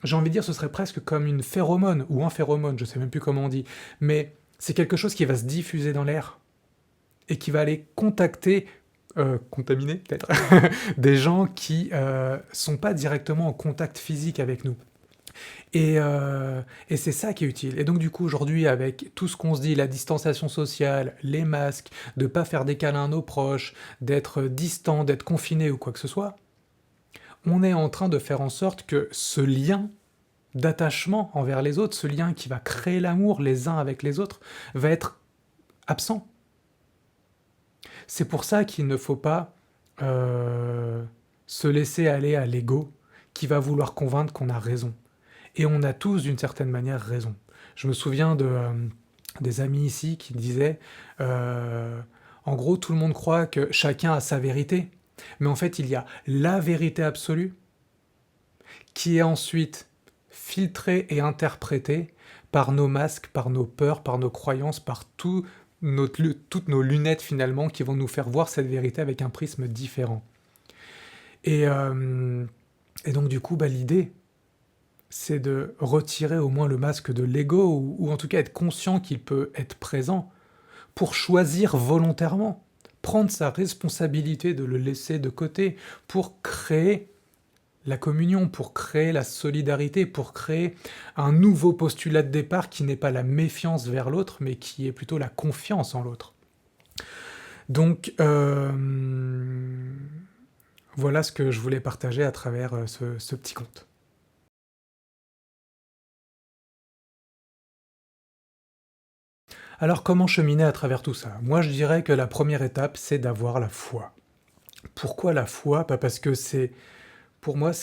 Speaker 1: j'ai envie de dire ce serait presque comme une phéromone, ou un phéromone, je ne sais même plus comment on dit, mais c'est quelque chose qui va se diffuser dans l'air, et qui va aller contaminer peut-être, des gens qui sont pas directement en contact physique avec nous. Et c'est ça qui est utile. Et donc du coup aujourd'hui avec tout ce qu'on se dit, la distanciation sociale, les masques, de pas faire des câlins à nos proches, d'être distant, d'être confiné ou quoi que ce soit, on est en train de faire en sorte que ce lien d'attachement envers les autres, ce lien qui va créer l'amour les uns avec les autres, va être absent. C'est pour ça qu'il ne faut pas se laisser aller à l'ego qui va vouloir convaincre qu'on a raison. Et on a tous d'une certaine manière raison. Je me souviens des amis ici qui disaient en gros tout le monde croit que chacun a sa vérité, mais en fait il y a la vérité absolue qui est ensuite filtrée et interprétée par nos masques, par nos peurs, par nos croyances, par toutes nos lunettes finalement qui vont nous faire voir cette vérité avec un prisme différent. Et donc du coup l'idée c'est de retirer au moins le masque de l'ego, ou en tout cas être conscient qu'il peut être présent, pour choisir volontairement, prendre sa responsabilité de le laisser de côté, pour créer la communion, pour créer la solidarité, pour créer un nouveau postulat de départ qui n'est pas la méfiance vers l'autre, mais qui est plutôt la confiance en l'autre. Donc, voilà ce que je voulais partager à travers ce petit conte. Alors comment cheminer à travers tout ça? Moi je dirais que la première étape c'est d'avoir la foi. Pourquoi la foi? Parce que c'est pour moi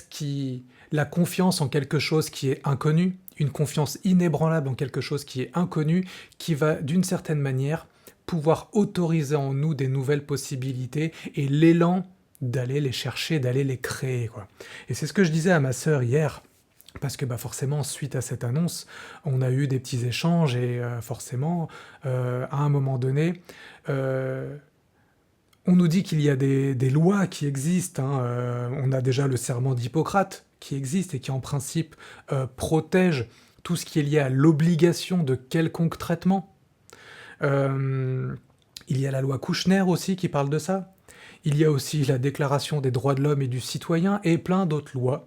Speaker 1: la confiance en quelque chose qui est inconnu, une confiance inébranlable en quelque chose qui est inconnu, qui va d'une certaine manière pouvoir autoriser en nous des nouvelles possibilités et l'élan d'aller les chercher, d'aller les créer, quoi. Et c'est ce que je disais à ma sœur hier. Parce que forcément, suite à cette annonce, on a eu des petits échanges et forcément, à un moment donné, on nous dit qu'il y a des lois qui existent, hein, on a déjà le serment d'Hippocrate qui existe et qui en principe protège tout ce qui est lié à l'obligation de quelconque traitement. Il y a la loi Kouchner aussi qui parle de ça. Il y a aussi la Déclaration des droits de l'homme et du citoyen et plein d'autres lois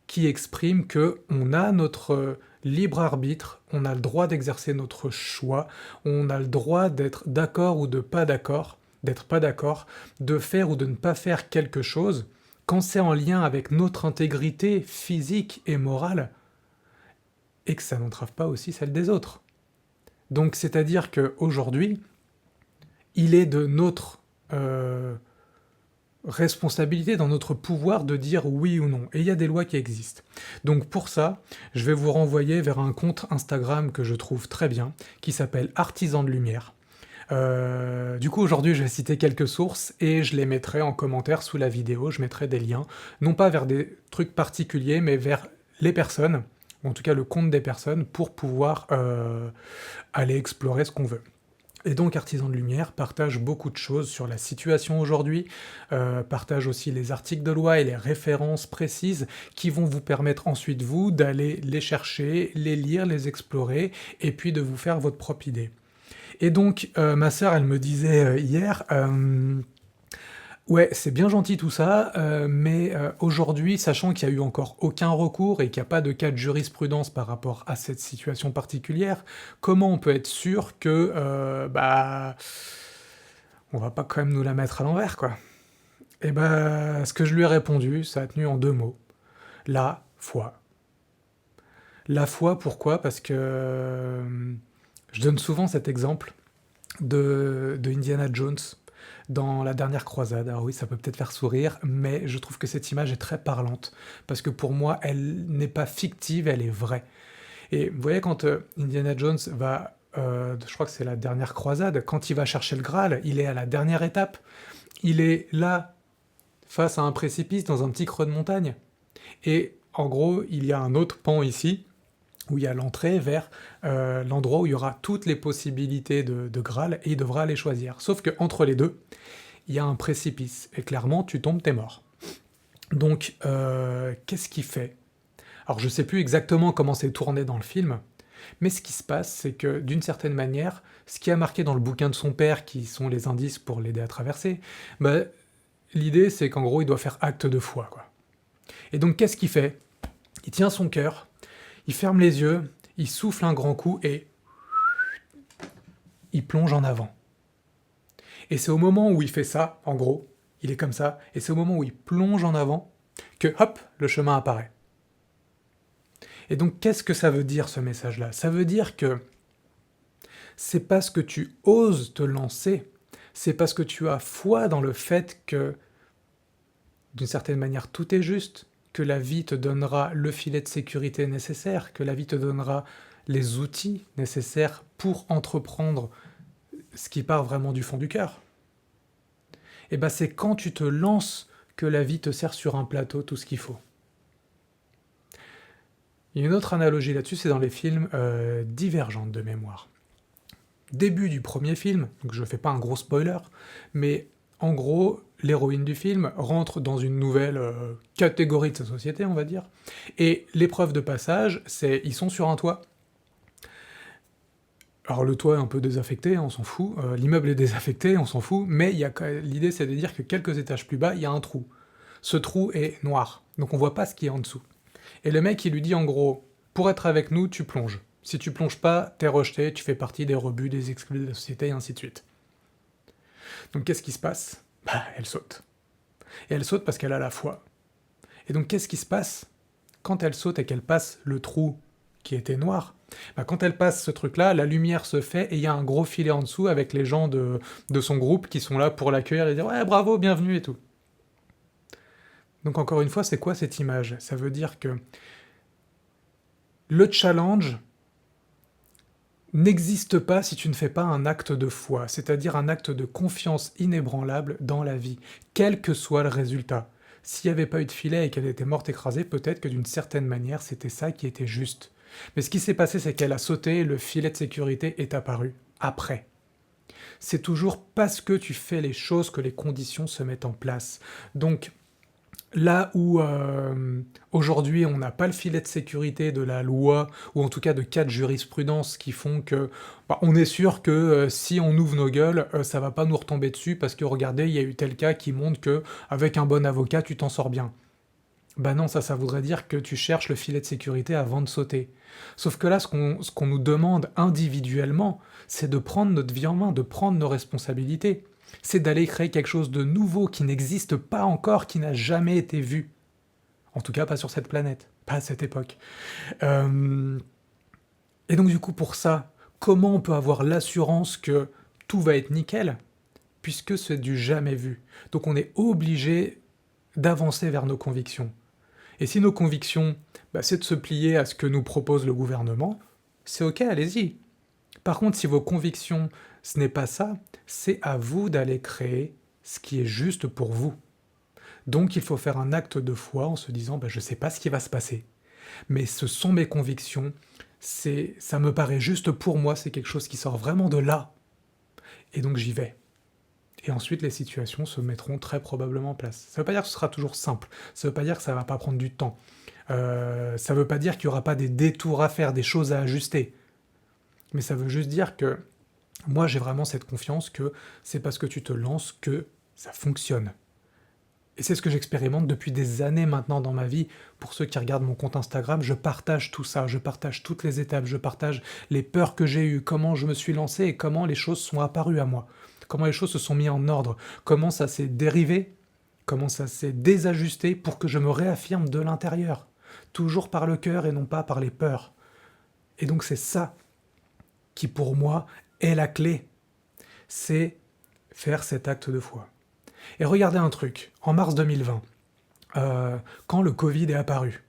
Speaker 1: qui exprime qu'on a notre libre arbitre, on a le droit d'exercer notre choix, on a le droit d'être d'accord ou de pas d'accord, d'être pas d'accord, de faire ou de ne pas faire quelque chose, quand c'est en lien avec notre intégrité physique et morale, et que ça n'entrave pas aussi celle des autres. Donc c'est-à-dire qu'aujourd'hui, il est de notre responsabilité, dans notre pouvoir de dire oui ou non. Et il y a des lois qui existent. Donc pour ça, je vais vous renvoyer vers un compte Instagram que je trouve très bien, qui s'appelle Artisan de Lumière. Du coup, aujourd'hui, je vais citer quelques sources et je les mettrai en commentaire sous la vidéo. Je mettrai des liens, non pas vers des trucs particuliers, mais vers les personnes, ou en tout cas le compte des personnes, pour pouvoir aller explorer ce qu'on veut. Et donc Artisan de Lumière partage beaucoup de choses sur la situation aujourd'hui, partage aussi les articles de loi et les références précises qui vont vous permettre ensuite, vous, d'aller les chercher, les lire, les explorer, et puis de vous faire votre propre idée. Et donc, ma sœur, elle me disait hier, ouais, c'est bien gentil tout ça, mais aujourd'hui, sachant qu'il n'y a eu encore aucun recours et qu'il n'y a pas de cas de jurisprudence par rapport à cette situation particulière, comment on peut être sûr que, on va pas quand même nous la mettre à l'envers, quoi? Et ce que je lui ai répondu, ça a tenu en 2 mots. La foi. La foi, pourquoi? Parce que je donne souvent cet exemple de Indiana Jones dans la dernière croisade. Alors oui, ça peut peut-être faire sourire, mais je trouve que cette image est très parlante, parce que pour moi, elle n'est pas fictive, elle est vraie. Et vous voyez, quand Indiana Jones va, je crois que c'est la dernière croisade, quand il va chercher le Graal, il est à la dernière étape, il est là, face à un précipice, dans un petit creux de montagne, et en gros, il y a un autre pan ici, où il y a l'entrée vers l'endroit où il y aura toutes les possibilités de Graal, et il devra les choisir. Sauf que entre les deux, il y a un précipice, et clairement, tu tombes, t'es mort. Donc, qu'est-ce qu'il fait? Alors, je sais plus exactement comment c'est tourné dans le film, mais ce qui se passe, c'est que, d'une certaine manière, ce qui a marqué dans le bouquin de son père, qui sont les indices pour l'aider à traverser, bah, l'idée, c'est qu'en gros, il doit faire acte de foi, quoi. Et donc, qu'est-ce qu'il fait? Il tient son cœur, il ferme les yeux, il souffle un grand coup, et il plonge en avant. Et c'est au moment où il fait ça, en gros, il est comme ça, et c'est au moment où il plonge en avant, que hop, le chemin apparaît. Et donc, qu'est-ce que ça veut dire, ce message-là? Ça veut dire que c'est parce que tu oses te lancer, c'est parce que tu as foi dans le fait que, d'une certaine manière, tout est juste, que la vie te donnera le filet de sécurité nécessaire, que la vie te donnera les outils nécessaires pour entreprendre ce qui part vraiment du fond du cœur. Et ben c'est quand tu te lances que la vie te sert sur un plateau tout ce qu'il faut. Il y a une autre analogie là-dessus, c'est dans les films Divergentes de mémoire. Début du premier film, donc je fais pas un gros spoiler, mais en gros, l'héroïne du film rentre dans une nouvelle catégorie de sa société, on va dire, et l'épreuve de passage, c'est ils sont sur un toit. Alors le toit est un peu désaffecté, on s'en fout, l'immeuble est désaffecté, on s'en fout, mais l'idée c'est de dire que quelques étages plus bas, il y a un trou. Ce trou est noir, donc on voit pas ce qui est en dessous. Et le mec, il lui dit en gros, pour être avec nous, tu plonges. Si tu plonges pas, t'es rejeté, tu fais partie des rebuts, des exclus de la société, et ainsi de suite. Donc qu'est-ce qui se passe? Bah, elle saute. Et elle saute parce qu'elle a la foi. Et donc qu'est-ce qui se passe quand elle saute et qu'elle passe le trou qui était noir? Bah, quand elle passe ce truc-là, la lumière se fait et il y a un gros filet en dessous avec les gens de son groupe qui sont là pour l'accueillir et dire ouais bravo, bienvenue et tout. Donc encore une fois, c'est quoi cette image? Ça veut dire que le challenge n'existe pas si tu ne fais pas un acte de foi, c'est-à-dire un acte de confiance inébranlable dans la vie, quel que soit le résultat. S'il n'y avait pas eu de filet et qu'elle était morte écrasée, peut-être que d'une certaine manière, c'était ça qui était juste. Mais ce qui s'est passé, c'est qu'elle a sauté et le filet de sécurité est apparu après. C'est toujours parce que tu fais les choses que les conditions se mettent en place. Donc, là où aujourd'hui on n'a pas le filet de sécurité de la loi, ou en tout cas de cas de jurisprudence qui font que on est sûr que si on ouvre nos gueules, ça va pas nous retomber dessus parce que regardez, il y a eu tel cas qui montre que avec un bon avocat tu t'en sors bien. Bah non, ça voudrait dire que tu cherches le filet de sécurité avant de sauter. Sauf que là, ce qu'on nous demande individuellement, c'est de prendre notre vie en main, de prendre nos responsabilités. C'est d'aller créer quelque chose de nouveau qui n'existe pas encore, qui n'a jamais été vu. En tout cas, pas sur cette planète, pas à cette époque. Et donc du coup, pour ça, comment on peut avoir l'assurance que tout va être nickel, puisque c'est du jamais vu. Donc on est obligé d'avancer vers nos convictions. Et si nos convictions, c'est de se plier à ce que nous propose le gouvernement, c'est ok, allez-y. Par contre, si vos convictions, ce n'est pas ça, c'est à vous d'aller créer ce qui est juste pour vous. Donc il faut faire un acte de foi en se disant je ne sais pas ce qui va se passer, mais ce sont mes convictions, ça me paraît juste pour moi, c'est quelque chose qui sort vraiment de là, et donc j'y vais. Et ensuite, les situations se mettront très probablement en place. Ça ne veut pas dire que ce sera toujours simple, ça ne veut pas dire que ça ne va pas prendre du temps, ça ne veut pas dire qu'il n'y aura pas des détours à faire, des choses à ajuster, mais ça veut juste dire que moi j'ai vraiment cette confiance que c'est parce que tu te lances que ça fonctionne. Et c'est ce que j'expérimente depuis des années maintenant dans ma vie. Pour ceux qui regardent mon compte Instagram, je partage tout ça, je partage toutes les étapes, je partage les peurs que j'ai eues, comment je me suis lancé et comment les choses sont apparues à moi. Comment les choses se sont mises en ordre, comment ça s'est dérivé, comment ça s'est désajusté pour que je me réaffirme de l'intérieur. Toujours par le cœur et non pas par les peurs. Et donc c'est ça qui pour moi est la clé. C'est faire cet acte de foi. Et regardez un truc, en mars 2020, quand le Covid est apparu,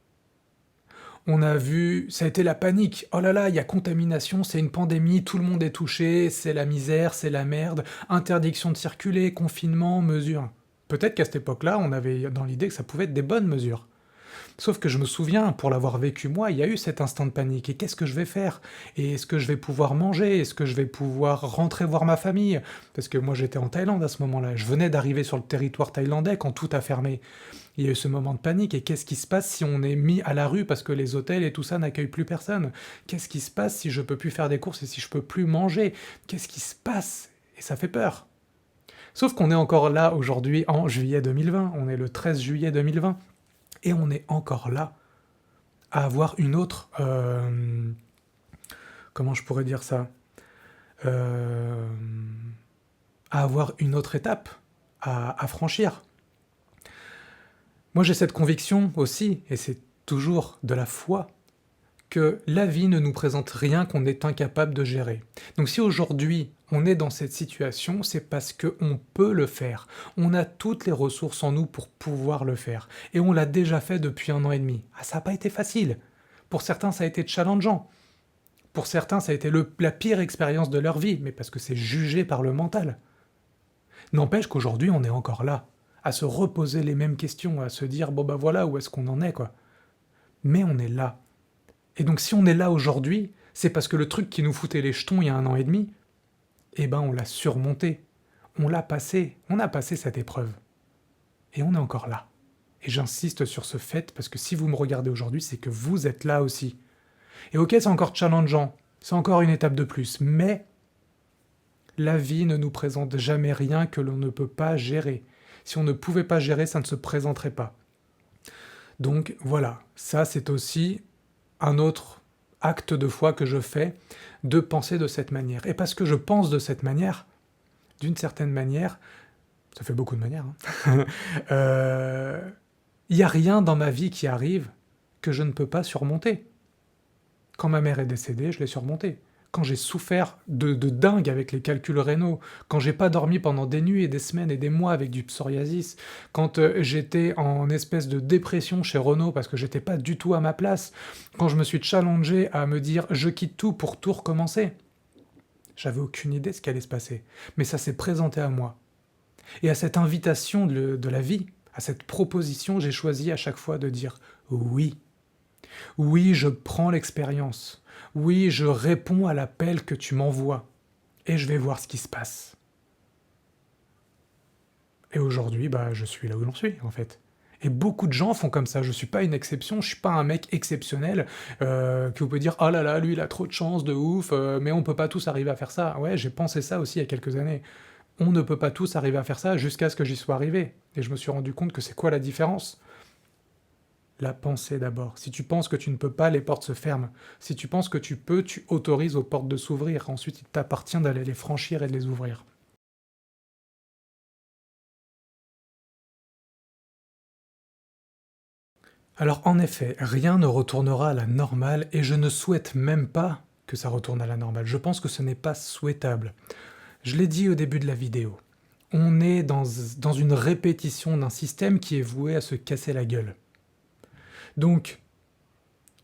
Speaker 1: on a vu, ça a été la panique. Oh là là, il y a contamination, c'est une pandémie, tout le monde est touché, c'est la misère, c'est la merde, interdiction de circuler, confinement, mesures. Peut-être qu'à cette époque-là, on avait dans l'idée que ça pouvait être des bonnes mesures. Sauf que je me souviens, pour l'avoir vécu moi, il y a eu cet instant de panique. Et qu'est-ce que je vais faire? Et est-ce que je vais pouvoir manger? Est-ce que je vais pouvoir rentrer voir ma famille? Parce que moi j'étais en Thaïlande à ce moment-là. Je venais d'arriver sur le territoire thaïlandais quand tout a fermé. Il y a eu ce moment de panique. Et qu'est-ce qui se passe si on est mis à la rue parce que les hôtels et tout ça n'accueillent plus personne? Qu'est-ce qui se passe si je peux plus faire des courses et si je peux plus manger? Qu'est-ce qui se passe? Et ça fait peur. Sauf qu'on est encore là aujourd'hui en juillet 2020. On est le 13 juillet 2020. Et on est encore là à avoir une autre... comment je pourrais dire ça? Euh, à avoir une autre étape à franchir. Moi j'ai cette conviction aussi, et c'est toujours de la foi, que la vie ne nous présente rien qu'on est incapable de gérer. Donc si aujourd'hui on est dans cette situation, c'est parce qu'on peut le faire. On a toutes les ressources en nous pour pouvoir le faire. Et on l'a déjà fait depuis 1 an et demi. Ah, ça n'a pas été facile. Pour certains, ça a été challengeant. Pour certains, ça a été la pire expérience de leur vie, mais parce que c'est jugé par le mental. N'empêche qu'aujourd'hui, on est encore là, à se reposer les mêmes questions, à se dire, bon bah voilà, où est-ce qu'on en est, quoi. Mais on est là. Et donc si on est là aujourd'hui, c'est parce que le truc qui nous foutait les jetons il y a 1 an et demi, eh ben on l'a surmonté. On l'a passé. On a passé cette épreuve. Et on est encore là. Et j'insiste sur ce fait parce que si vous me regardez aujourd'hui, c'est que vous êtes là aussi. Et ok, c'est encore challengeant. C'est encore une étape de plus. Mais la vie ne nous présente jamais rien que l'on ne peut pas gérer. Si on ne pouvait pas gérer, ça ne se présenterait pas. Donc voilà, ça c'est aussi un autre acte de foi que je fais, de penser de cette manière. Et parce que je pense de cette manière, d'une certaine manière, ça fait beaucoup de manières, hein, il n'y a rien dans ma vie qui arrive que je ne peux pas surmonter. Quand ma mère est décédée, je l'ai surmonté. Quand j'ai souffert de dingue avec les calculs rénaux, quand j'ai pas dormi pendant des nuits et des semaines et des mois avec du psoriasis, quand j'étais en espèce de dépression chez Renault parce que j'étais pas du tout à ma place, quand je me suis challengé à me dire je quitte tout pour tout recommencer, j'avais aucune idée de ce qui allait se passer. Mais ça s'est présenté à moi. Et à cette invitation de la vie, à cette proposition, j'ai choisi à chaque fois de dire oui. Oui, je prends l'expérience. Oui, je réponds à l'appel que tu m'envoies. Et je vais voir ce qui se passe. Et aujourd'hui, bah, je suis là où j'en suis, en fait. Et beaucoup de gens font comme ça. Je ne suis pas une exception, je ne suis pas un mec exceptionnel que vous pouvez dire « Ah là là, lui, il a trop de chance, de ouf, mais on ne peut pas tous arriver à faire ça. » Ouais, j'ai pensé ça aussi il y a quelques années. On ne peut pas tous arriver à faire ça jusqu'à ce que j'y sois arrivé. Et je me suis rendu compte que c'est quoi la différence? La pensée d'abord. Si tu penses que tu ne peux pas, les portes se ferment. Si tu penses que tu peux, tu autorises aux portes de s'ouvrir. Ensuite, il t'appartient d'aller les franchir et de les ouvrir. Alors en effet, rien ne retournera à la normale et je ne souhaite même pas que ça retourne à la normale. Je pense que ce n'est pas souhaitable. Je l'ai dit au début de la vidéo. On est dans une répétition d'un système qui est voué à se casser la gueule. Donc,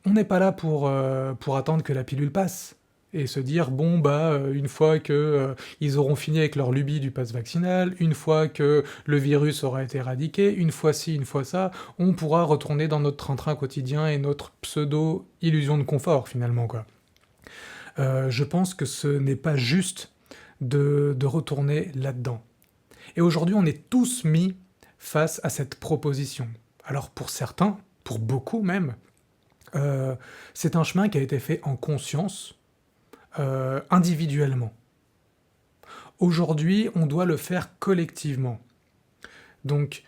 Speaker 1: on n'est pas là pour attendre que la pilule passe et se dire bon bah une fois que ils auront fini avec leur lubie du pass vaccinal, une fois que le virus aura été éradiqué, une fois ci, une fois ça, on pourra retourner dans notre train-train quotidien et notre pseudo illusion de confort finalement quoi. Je pense que ce n'est pas juste de retourner là-dedans. Et aujourd'hui on est tous mis face à cette proposition. Alors pour certains, pour beaucoup même, c'est un chemin qui a été fait en conscience, individuellement. Aujourd'hui, on doit le faire collectivement. Donc,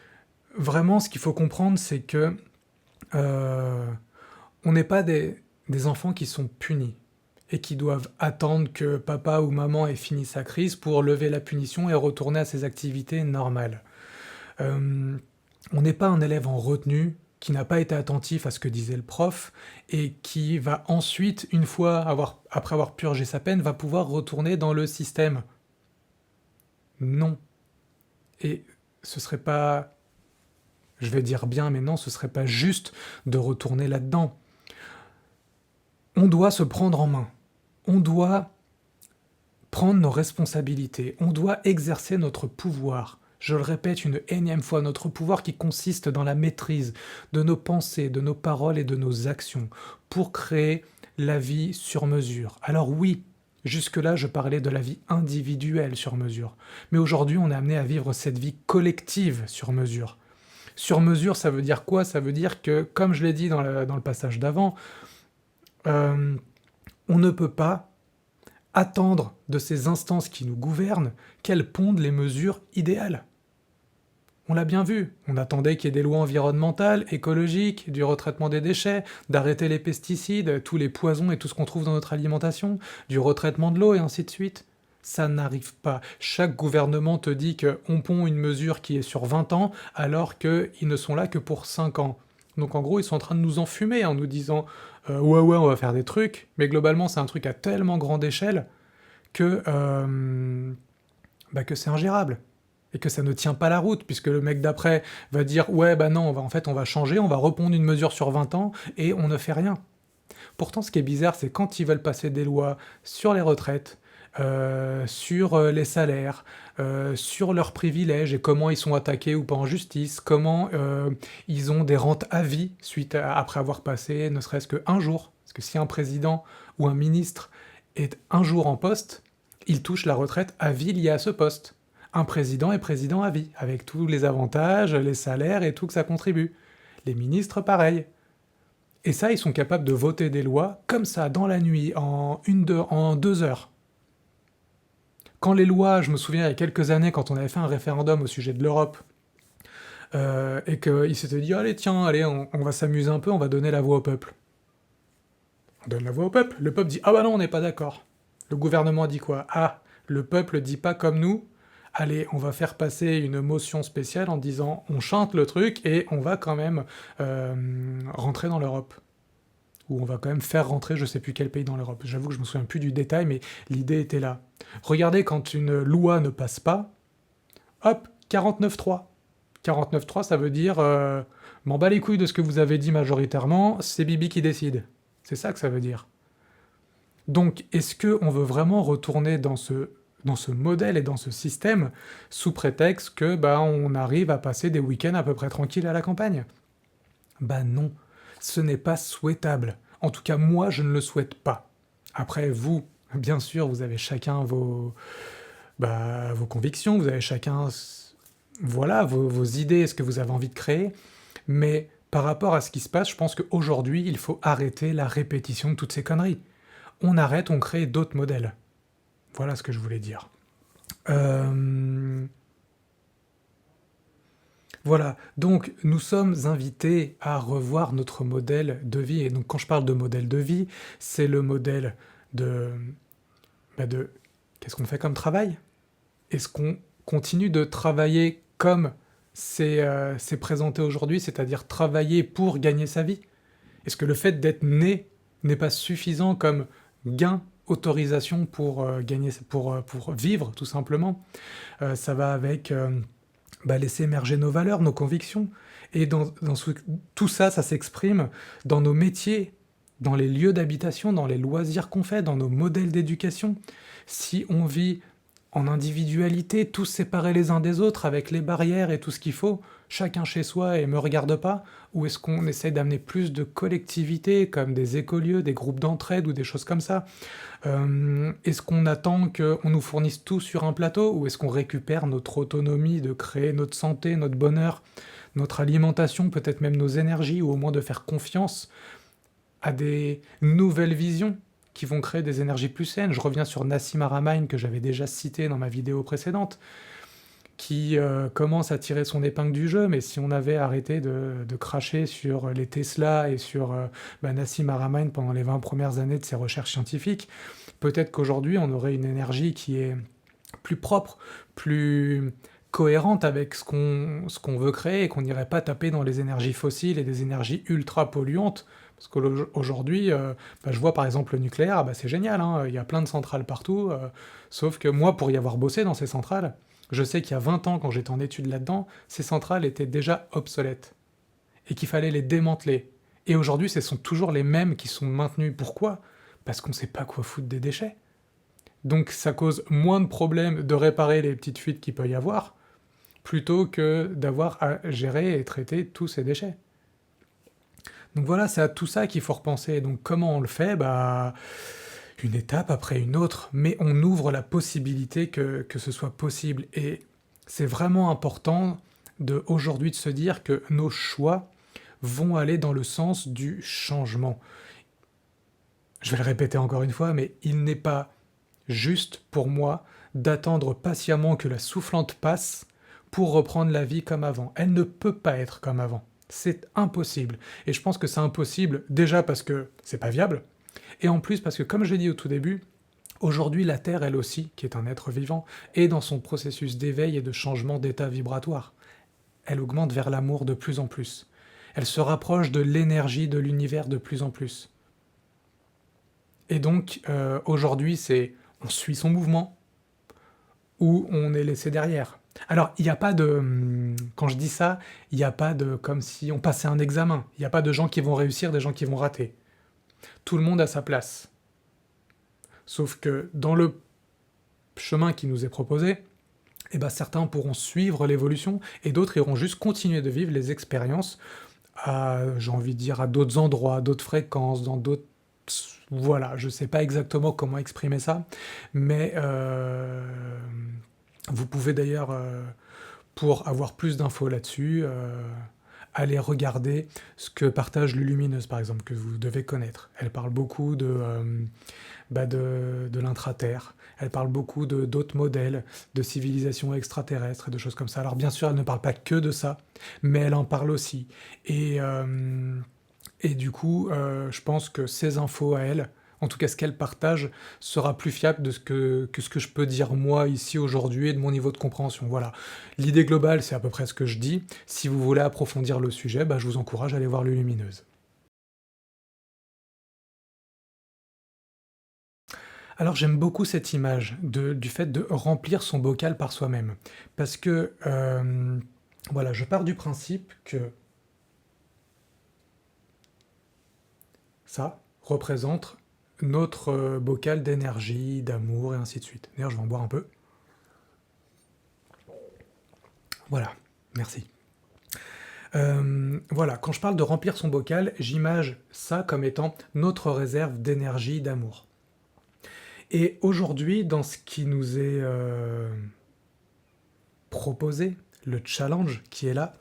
Speaker 1: vraiment, ce qu'il faut comprendre, c'est que on n'est pas des enfants qui sont punis et qui doivent attendre que papa ou maman ait fini sa crise pour lever la punition et retourner à ses activités normales. On n'est pas un élève en retenue qui n'a pas été attentif à ce que disait le prof et qui va ensuite, après avoir purgé sa peine, va pouvoir retourner dans le système. Non. Et ce serait pas, je vais dire bien, mais non, ce serait pas juste de retourner là-dedans. On doit se prendre en main. On doit prendre nos responsabilités. On doit exercer notre pouvoir. Je le répète une énième fois, notre pouvoir qui consiste dans la maîtrise de nos pensées, de nos paroles et de nos actions pour créer la vie sur mesure. Alors oui, jusque-là je parlais de la vie individuelle sur mesure, mais aujourd'hui on est amené à vivre cette vie collective sur mesure. Sur mesure, ça veut dire quoi? Ça veut dire que, comme je l'ai dit dans le passage d'avant, euh, on ne peut pas attendre de ces instances qui nous gouvernent qu'elles pondent les mesures idéales. On l'a bien vu, on attendait qu'il y ait des lois environnementales, écologiques, du retraitement des déchets, d'arrêter les pesticides, tous les poisons et tout ce qu'on trouve dans notre alimentation, du retraitement de l'eau et ainsi de suite. Ça n'arrive pas. Chaque gouvernement te dit qu'on pond une mesure qui est sur 20 ans, alors qu'ils ne sont là que pour 5 ans. Donc en gros, ils sont en train de nous enfumer en nous disant ouais, ouais, on va faire des trucs, mais globalement, c'est un truc à tellement grande échelle que, que c'est ingérable et que ça ne tient pas la route, puisque le mec d'après va dire ouais bah non, on va changer, on va repondre une mesure sur 20 ans, et on ne fait rien. Pourtant, ce qui est bizarre, c'est quand ils veulent passer des lois sur les retraites, sur les salaires, sur leurs privilèges et comment ils sont attaqués ou pas en justice, comment ils ont des rentes à vie après avoir passé ne serait-ce qu'un jour. Parce que si un président ou un ministre est un jour en poste, il touche la retraite à vie liée à ce poste. Un président est président à vie, avec tous les avantages, les salaires et tout que ça contribue. Les ministres, pareil. Et ça, ils sont capables de voter des lois comme ça, dans la nuit, en 2 heures. Quand les lois, je me souviens il y a quelques années, quand on avait fait un référendum au sujet de l'Europe, et qu'ils s'étaient dit, allez, tiens, allez, on va s'amuser un peu, on va donner la voix au peuple. On donne la voix au peuple. Le peuple dit, ah bah non, on n'est pas d'accord. Le gouvernement dit quoi? Ah, le peuple dit pas comme nous. Allez, on va faire passer une motion spéciale en disant, on chante le truc et on va quand même rentrer dans l'Europe. Ou on va quand même faire rentrer je sais plus quel pays dans l'Europe. J'avoue que je me souviens plus du détail, mais l'idée était là. Regardez, quand une loi ne passe pas, hop, 49.3. 49.3, ça veut dire m'en bats les couilles de ce que vous avez dit majoritairement, c'est Bibi qui décide. C'est ça que ça veut dire. Donc, est-ce qu'on veut vraiment retourner dans ce modèle et dans ce système sous prétexte que on arrive à passer des week-ends à peu près tranquilles à la campagne? Bah non, ce n'est pas souhaitable. En tout cas, moi, je ne le souhaite pas. Après, vous, bien sûr, vous avez chacun vos convictions, vous avez chacun voilà, vos idées, ce que vous avez envie de créer, mais par rapport à ce qui se passe, je pense qu'aujourd'hui, il faut arrêter la répétition de toutes ces conneries. On arrête, on crée d'autres modèles. Voilà ce que je voulais dire. Voilà, donc nous sommes invités à revoir notre modèle de vie. Et donc quand je parle de modèle de vie, c'est le modèle de, de qu'est-ce qu'on fait comme travail? Est-ce qu'on continue de travailler comme c'est présenté aujourd'hui, c'est-à-dire travailler pour gagner sa vie? Est-ce que le fait d'être né n'est pas suffisant comme gain, autorisation pour gagner, pour vivre tout simplement? Ça va avec laisser émerger nos valeurs, nos convictions. Et tout ça, ça s'exprime dans nos métiers, dans les lieux d'habitation, dans les loisirs qu'on fait, dans nos modèles d'éducation. Si on vit en individualité, tous séparés les uns des autres, avec les barrières et tout ce qu'il faut, chacun chez soi et me regarde pas, ou est-ce qu'on essaie d'amener plus de collectivité, comme des écolieux, des groupes d'entraide ou des choses comme ça? Est-ce qu'on attend qu'on nous fournisse tout sur un plateau, ou est-ce qu'on récupère notre autonomie de créer notre santé, notre bonheur, notre alimentation, peut-être même nos énergies, ou au moins de faire confiance à des nouvelles visions qui vont créer des énergies plus saines? Je reviens sur Nassim Haramein, que j'avais déjà cité dans ma vidéo précédente, qui commence à tirer son épingle du jeu, mais si on avait arrêté de cracher sur les Tesla et sur Nassim Haramein pendant les 20 premières années de ses recherches scientifiques, peut-être qu'aujourd'hui on aurait une énergie qui est plus propre, plus cohérente avec ce qu'on veut créer, et qu'on n'irait pas taper dans les énergies fossiles et des énergies ultra polluantes. Parce qu'aujourd'hui, je vois par exemple le nucléaire, c'est génial, hein, il y a plein de centrales partout, sauf que moi, pour y avoir bossé dans ces centrales, je sais qu'il y a 20 ans, quand j'étais en études là-dedans, ces centrales étaient déjà obsolètes, et qu'il fallait les démanteler. Et aujourd'hui, ce sont toujours les mêmes qui sont maintenus. Pourquoi? Parce qu'on sait pas quoi foutre des déchets. Donc ça cause moins de problèmes de réparer les petites fuites qu'il peut y avoir, plutôt que d'avoir à gérer et traiter tous ces déchets. Donc voilà, c'est à tout ça qu'il faut repenser. Donc comment on le fait? Bah, une étape après une autre, mais on ouvre la possibilité que ce soit possible. Et c'est vraiment important aujourd'hui de se dire que nos choix vont aller dans le sens du changement. Je vais le répéter encore une fois, mais il n'est pas juste pour moi d'attendre patiemment que la soufflante passe pour reprendre la vie comme avant. Elle ne peut pas être comme avant. C'est impossible. Et je pense que c'est impossible déjà parce que c'est pas viable, et en plus parce que, comme je l'ai dit au tout début, aujourd'hui la Terre, elle aussi, qui est un être vivant, est dans son processus d'éveil et de changement d'état vibratoire. Elle augmente vers l'amour de plus en plus. Elle se rapproche de l'énergie de l'univers de plus en plus. Et donc, aujourd'hui, c'est on suit son mouvement ou on est laissé derrière. Alors, il n'y a pas de... Quand je dis ça, il n'y a pas de... comme si on passait un examen. Il n'y a pas de gens qui vont réussir, des gens qui vont rater. Tout le monde a sa place. Sauf que dans le chemin qui nous est proposé, eh ben, certains pourront suivre l'évolution et d'autres iront juste continuer de vivre les expériences à, j'ai envie de dire, à d'autres endroits, d'autres fréquences, dans d'autres... Voilà, je ne sais pas exactement comment exprimer ça, mais vous pouvez d'ailleurs, pour avoir plus d'infos là-dessus, aller regarder ce que partage Lulumineuse, par exemple, que vous devez connaître. Elle parle beaucoup de l'intra-terre, elle parle beaucoup d'autres modèles, de civilisations extraterrestres et de choses comme ça. Alors bien sûr, elle ne parle pas que de ça, mais elle en parle aussi. Et du coup, je pense que ces infos à elle, en tout cas ce qu'elle partage, sera plus fiable de ce que je peux dire moi ici aujourd'hui et de mon niveau de compréhension. Voilà. L'idée globale, c'est à peu près ce que je dis. Si vous voulez approfondir le sujet, bah, je vous encourage à aller voir Lulumineuse. Alors j'aime beaucoup cette image du fait de remplir son bocal par soi-même. Parce que, voilà, je pars du principe que ça représente notre bocal d'énergie, d'amour et ainsi de suite. D'ailleurs, je vais en boire un peu. Voilà, merci. Voilà, quand je parle de remplir son bocal, j'image ça comme étant notre réserve d'énergie, d'amour. Et aujourd'hui, dans ce qui nous est proposé, le challenge qui est là,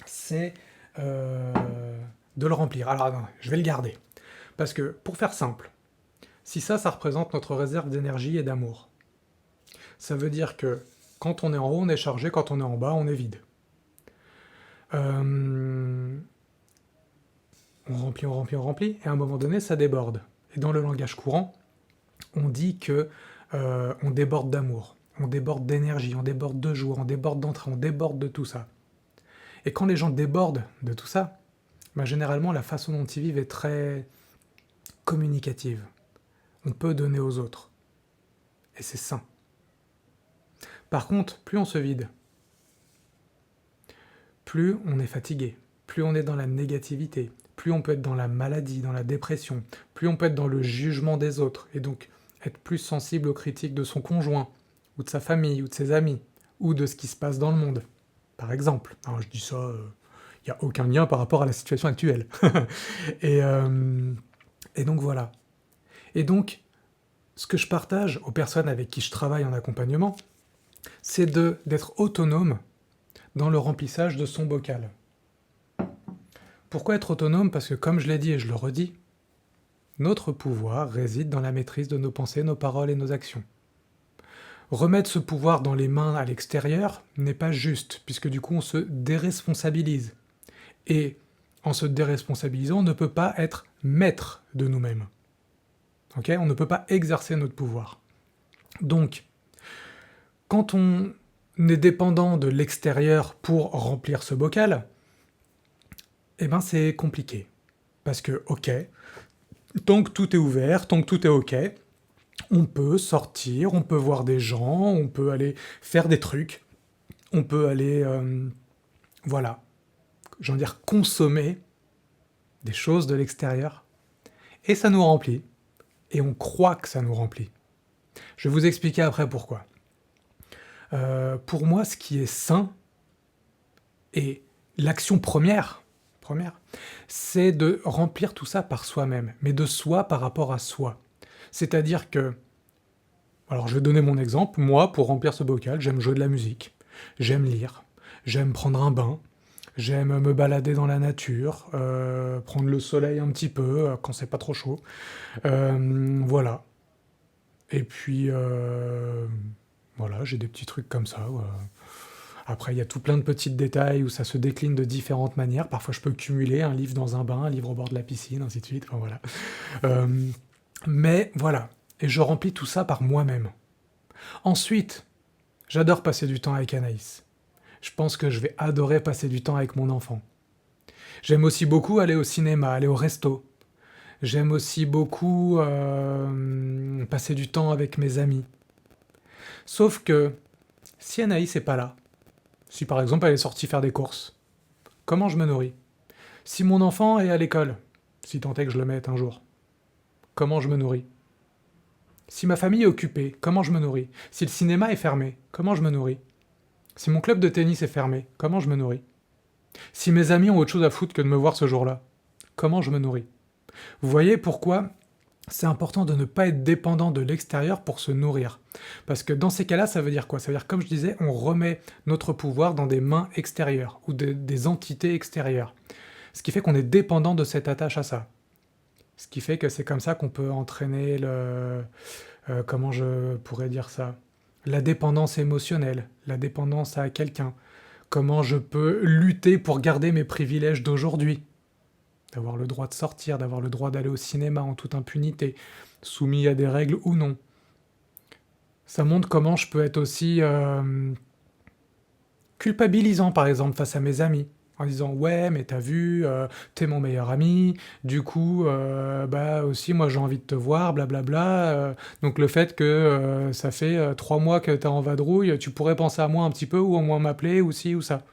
Speaker 1: c'est euh, de le remplir. Alors non, je vais le garder. Parce que, pour faire simple, si ça représente notre réserve d'énergie et d'amour, ça veut dire que quand on est en haut, on est chargé, quand on est en bas, on est vide. Euh, on remplit, on remplit, on remplit, et à un moment donné, ça déborde. Et dans le langage courant, on dit que on déborde d'amour, on déborde d'énergie, on déborde de joie, on déborde d'entrain, on déborde de tout ça. Et quand les gens débordent de tout ça, bah, généralement, la façon dont ils vivent est très communicative. On peut donner aux autres. Et c'est sain. Par contre, plus on se vide, plus on est fatigué, plus on est dans la négativité, plus on peut être dans la maladie, dans la dépression, plus on peut être dans le jugement des autres, et donc être plus sensible aux critiques de son conjoint, ou de sa famille, ou de ses amis, ou de ce qui se passe dans le monde, par exemple. Alors je dis ça, il n'y a aucun lien par rapport à la situation actuelle. et, euh, et donc voilà. Et donc, ce que je partage aux personnes avec qui je travaille en accompagnement, c'est d'être autonome dans le remplissage de son bocal. Pourquoi être autonome? Parce que, comme je l'ai dit et je le redis, notre pouvoir réside dans la maîtrise de nos pensées, nos paroles et nos actions. Remettre ce pouvoir dans les mains à l'extérieur n'est pas juste, puisque du coup on se déresponsabilise. Et en se déresponsabilisant, on ne peut pas être maître de nous-mêmes. Okay, on ne peut pas exercer notre pouvoir. Donc, quand on est dépendant de l'extérieur pour remplir ce bocal, eh ben c'est compliqué. Parce que, ok, tant que tout est ouvert, tant que tout est ok, on peut sortir, on peut voir des gens, on peut aller faire des trucs, on peut aller, voilà, j'ai envie de dire consommer des choses de l'extérieur. Et ça nous remplit. Et on croit que ça nous remplit. Je vais vous expliquer après pourquoi. Pour moi, ce qui est sain, Et l'action première, c'est de remplir tout ça par soi-même, mais de soi par rapport à soi. C'est-à-dire que, alors je vais donner mon exemple, moi, pour remplir ce bocal, j'aime jouer de la musique, j'aime lire, j'aime prendre un bain, j'aime me balader dans la nature, prendre le soleil un petit peu quand c'est pas trop chaud. Voilà. Et puis, voilà, j'ai des petits trucs comme ça. Après, il y a tout plein de petits détails où ça se décline de différentes manières. Parfois, je peux cumuler un livre dans un bain, un livre au bord de la piscine, ainsi de suite. Enfin, voilà. Euh, mais voilà. Et je remplis tout ça par moi-même. Ensuite, j'adore passer du temps avec Anaïs. Je pense que je vais adorer passer du temps avec mon enfant. J'aime aussi beaucoup aller au cinéma, aller au resto. J'aime aussi beaucoup passer du temps avec mes amis. Sauf que si Anaïs n'est pas là, si par exemple elle est sortie faire des courses, comment je me nourris? Si mon enfant est à l'école, si tant est que je le mette un jour, comment je me nourris? Si ma famille est occupée, comment je me nourris? Si le cinéma est fermé, comment je me nourris? Si mon club de tennis est fermé, comment je me nourris? Si mes amis ont autre chose à foutre que de me voir ce jour-là, comment je me nourris? Vous voyez pourquoi c'est important de ne pas être dépendant de l'extérieur pour se nourrir. Parce que dans ces cas-là, ça veut dire quoi? Ça veut dire, comme je disais, on remet notre pouvoir dans des mains extérieures ou des entités extérieures. Ce qui fait qu'on est dépendant de cette attache à ça. Ce qui fait que c'est comme ça qu'on peut entraîner comment je pourrais dire ça? La dépendance émotionnelle, la dépendance à quelqu'un. Comment je peux lutter pour garder mes privilèges d'aujourd'hui? D'avoir le droit de sortir, d'avoir le droit d'aller au cinéma en toute impunité, soumis à des règles ou non. Ça montre comment je peux être aussi culpabilisant, par exemple, face à mes amis. En disant, ouais, mais t'as vu, t'es mon meilleur ami, du coup, bah aussi, moi j'ai envie de te voir, blablabla. Donc le fait que ça fait 3 mois que t'es en vadrouille, tu pourrais penser à moi un petit peu, ou au moins m'appeler, ou ci, ou ça.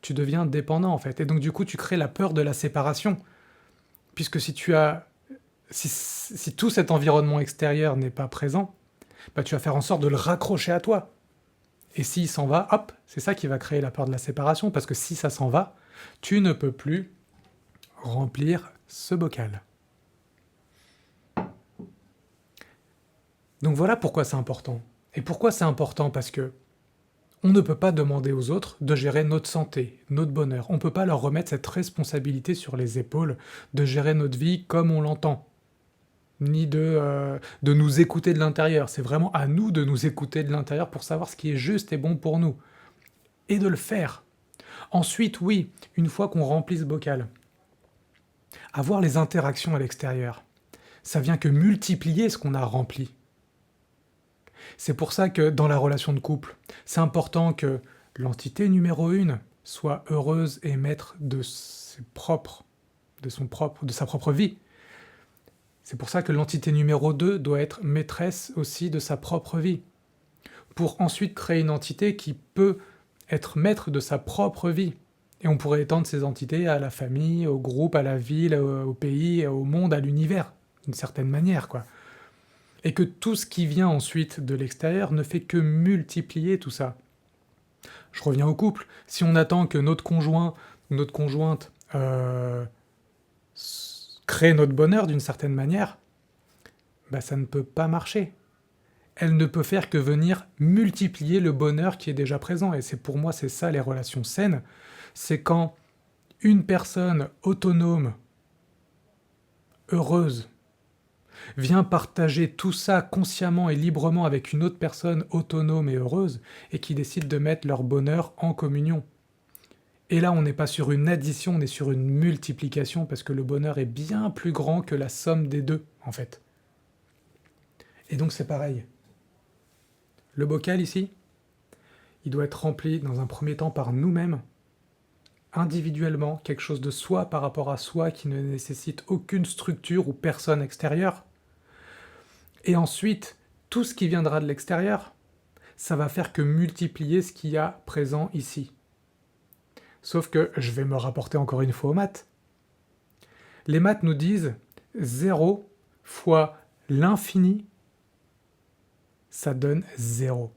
Speaker 1: Tu deviens dépendant, en fait. Et donc du coup, tu crées la peur de la séparation. Puisque si tout cet environnement extérieur n'est pas présent, bah, tu vas faire en sorte de le raccrocher à toi. Et s'il s'en va, hop, c'est ça qui va créer la peur de la séparation, parce que si ça s'en va, tu ne peux plus remplir ce bocal. Donc voilà pourquoi c'est important. Et pourquoi c'est important? Parce que on ne peut pas demander aux autres de gérer notre santé, notre bonheur. On ne peut pas leur remettre cette responsabilité sur les épaules de gérer notre vie comme on l'entend, ni de nous écouter de l'intérieur. C'est vraiment à nous de nous écouter de l'intérieur pour savoir ce qui est juste et bon pour nous. Et de le faire. Ensuite, oui, une fois qu'on remplit ce bocal, avoir les interactions à l'extérieur, ça vient que multiplier ce qu'on a rempli. C'est pour ça que dans la relation de couple, c'est important que l'entité numéro 1 soit heureuse et maître de sa propre vie. C'est pour ça que l'entité numéro 2 doit être maîtresse aussi de sa propre vie. Pour ensuite créer une entité qui peut être maître de sa propre vie. Et on pourrait étendre ces entités à la famille, au groupe, à la ville, au pays, au monde, à l'univers, d'une certaine manière, quoi. Et que tout ce qui vient ensuite de l'extérieur ne fait que multiplier tout ça. Je reviens au couple. Si on attend que notre conjoint ou notre conjointe crée notre bonheur d'une certaine manière, bah ça ne peut pas marcher. Elle ne peut faire que venir multiplier le bonheur qui est déjà présent. Et c'est pour moi, c'est ça les relations saines. C'est quand une personne autonome, heureuse, vient partager tout ça consciemment et librement avec une autre personne autonome et heureuse, et qui décide de mettre leur bonheur en communion. Et là, on n'est pas sur une addition, on est sur une multiplication, parce que le bonheur est bien plus grand que la somme des deux, en fait. Et donc c'est pareil. Le bocal ici, il doit être rempli dans un premier temps par nous-mêmes, individuellement, quelque chose de soi par rapport à soi qui ne nécessite aucune structure ou personne extérieure. Et ensuite, tout ce qui viendra de l'extérieur, ça va faire que multiplier ce qu'il y a présent ici. Sauf que je vais me rapporter encore une fois aux maths. Les maths nous disent 0 fois l'infini, ça donne 0.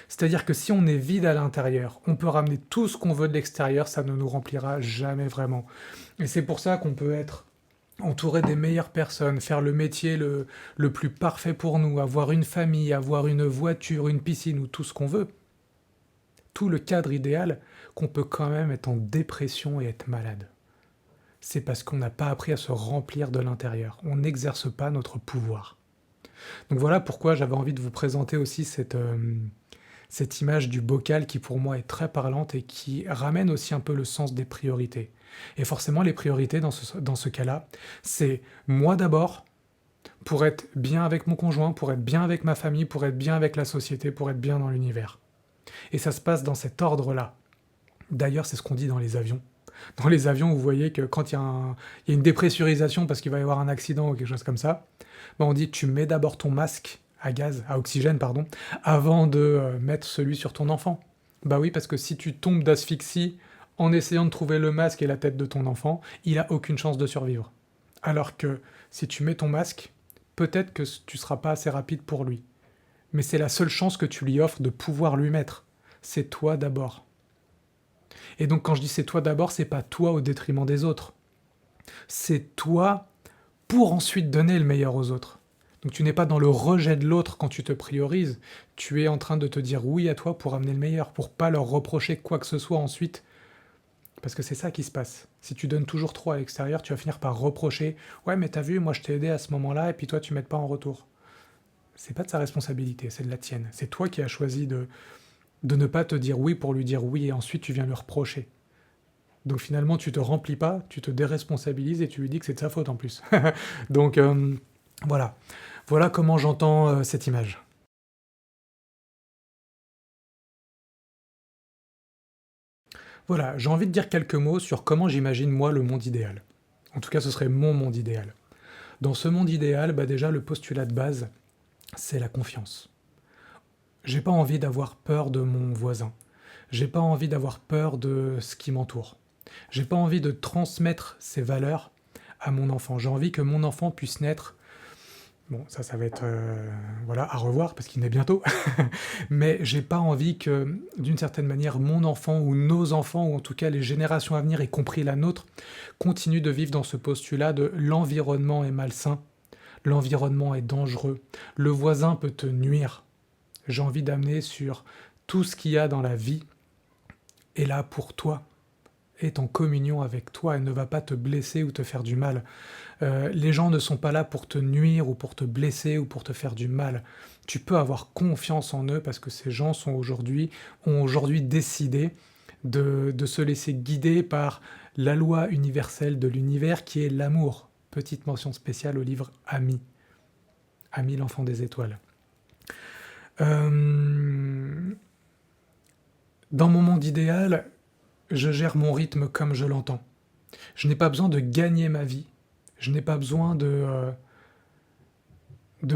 Speaker 1: C'est-à-dire que si on est vide à l'intérieur, on peut ramener tout ce qu'on veut de l'extérieur, ça ne nous remplira jamais vraiment. Et c'est pour ça qu'on peut être entouré des meilleures personnes, faire le métier le plus parfait pour nous, avoir une famille, avoir une voiture, une piscine ou tout ce qu'on veut, tout le cadre idéal, qu'on peut quand même être en dépression et être malade. C'est parce qu'on n'a pas appris à se remplir de l'intérieur. On n'exerce pas notre pouvoir. Donc voilà pourquoi j'avais envie de vous présenter aussi cette image du bocal qui pour moi est très parlante et qui ramène aussi un peu le sens des priorités. Et forcément, les priorités dans ce cas-là, c'est moi d'abord, pour être bien avec mon conjoint, pour être bien avec ma famille, pour être bien avec la société, pour être bien dans l'univers. Et ça se passe dans cet ordre-là. D'ailleurs, c'est ce qu'on dit dans les avions. Dans les avions, vous voyez que quand il y a une dépressurisation parce qu'il va y avoir un accident ou quelque chose comme ça, ben on dit tu mets d'abord ton masque à oxygène, pardon, avant de mettre celui sur ton enfant. Bah oui, parce que si tu tombes d'asphyxie en essayant de trouver le masque et la tête de ton enfant, il a aucune chance de survivre. Alors que si tu mets ton masque, peut-être que tu seras pas assez rapide pour lui. Mais c'est la seule chance que tu lui offres de pouvoir lui mettre. C'est toi d'abord. Et donc quand je dis c'est toi d'abord, c'est pas toi au détriment des autres. C'est toi pour ensuite donner le meilleur aux autres. Donc tu n'es pas dans le rejet de l'autre quand tu te priorises, tu es en train de te dire oui à toi pour amener le meilleur, pour pas leur reprocher quoi que ce soit ensuite. Parce que c'est ça qui se passe. Si tu donnes toujours trop à l'extérieur, tu vas finir par reprocher ouais mais t'as vu, moi je t'ai aidé à ce moment-là et puis toi tu m'aides pas en retour. C'est pas de sa responsabilité, c'est de la tienne. C'est toi qui as choisi de ne pas te dire oui pour lui dire oui et ensuite tu viens le reprocher. Donc finalement, tu te remplis pas, tu te déresponsabilises et tu lui dis que c'est de sa faute en plus. Donc voilà. Voilà comment j'entends cette image. Voilà, j'ai envie de dire quelques mots sur comment j'imagine moi le monde idéal. En tout cas, ce serait mon monde idéal. Dans ce monde idéal, bah déjà le postulat de base, c'est la confiance. J'ai pas envie d'avoir peur de mon voisin. J'ai pas envie d'avoir peur de ce qui m'entoure. J'ai pas envie de transmettre ces valeurs à mon enfant. J'ai envie que mon enfant puisse naître. Bon, ça va être voilà à revoir parce qu'il naît bientôt. Mais j'ai pas envie que, d'une certaine manière, mon enfant ou nos enfants, ou en tout cas les générations à venir, y compris la nôtre, continuent de vivre dans ce postulat de l'environnement est malsain, l'environnement est dangereux, le voisin peut te nuire. J'ai envie d'amener sur tout ce qu'il y a dans la vie est là pour toi, est en communion avec toi et ne va pas te blesser ou te faire du mal. Les gens ne sont pas là pour te nuire ou pour te blesser ou pour te faire du mal. Tu peux avoir confiance en eux parce que ces gens ont aujourd'hui décidé de se laisser guider par la loi universelle de l'univers qui est l'amour. Petite mention spéciale au livre Ami. Ami l'enfant des étoiles. Dans mon monde idéal, je gère mon rythme comme je l'entends. Je n'ai pas besoin de gagner ma vie. Je n'ai pas besoin de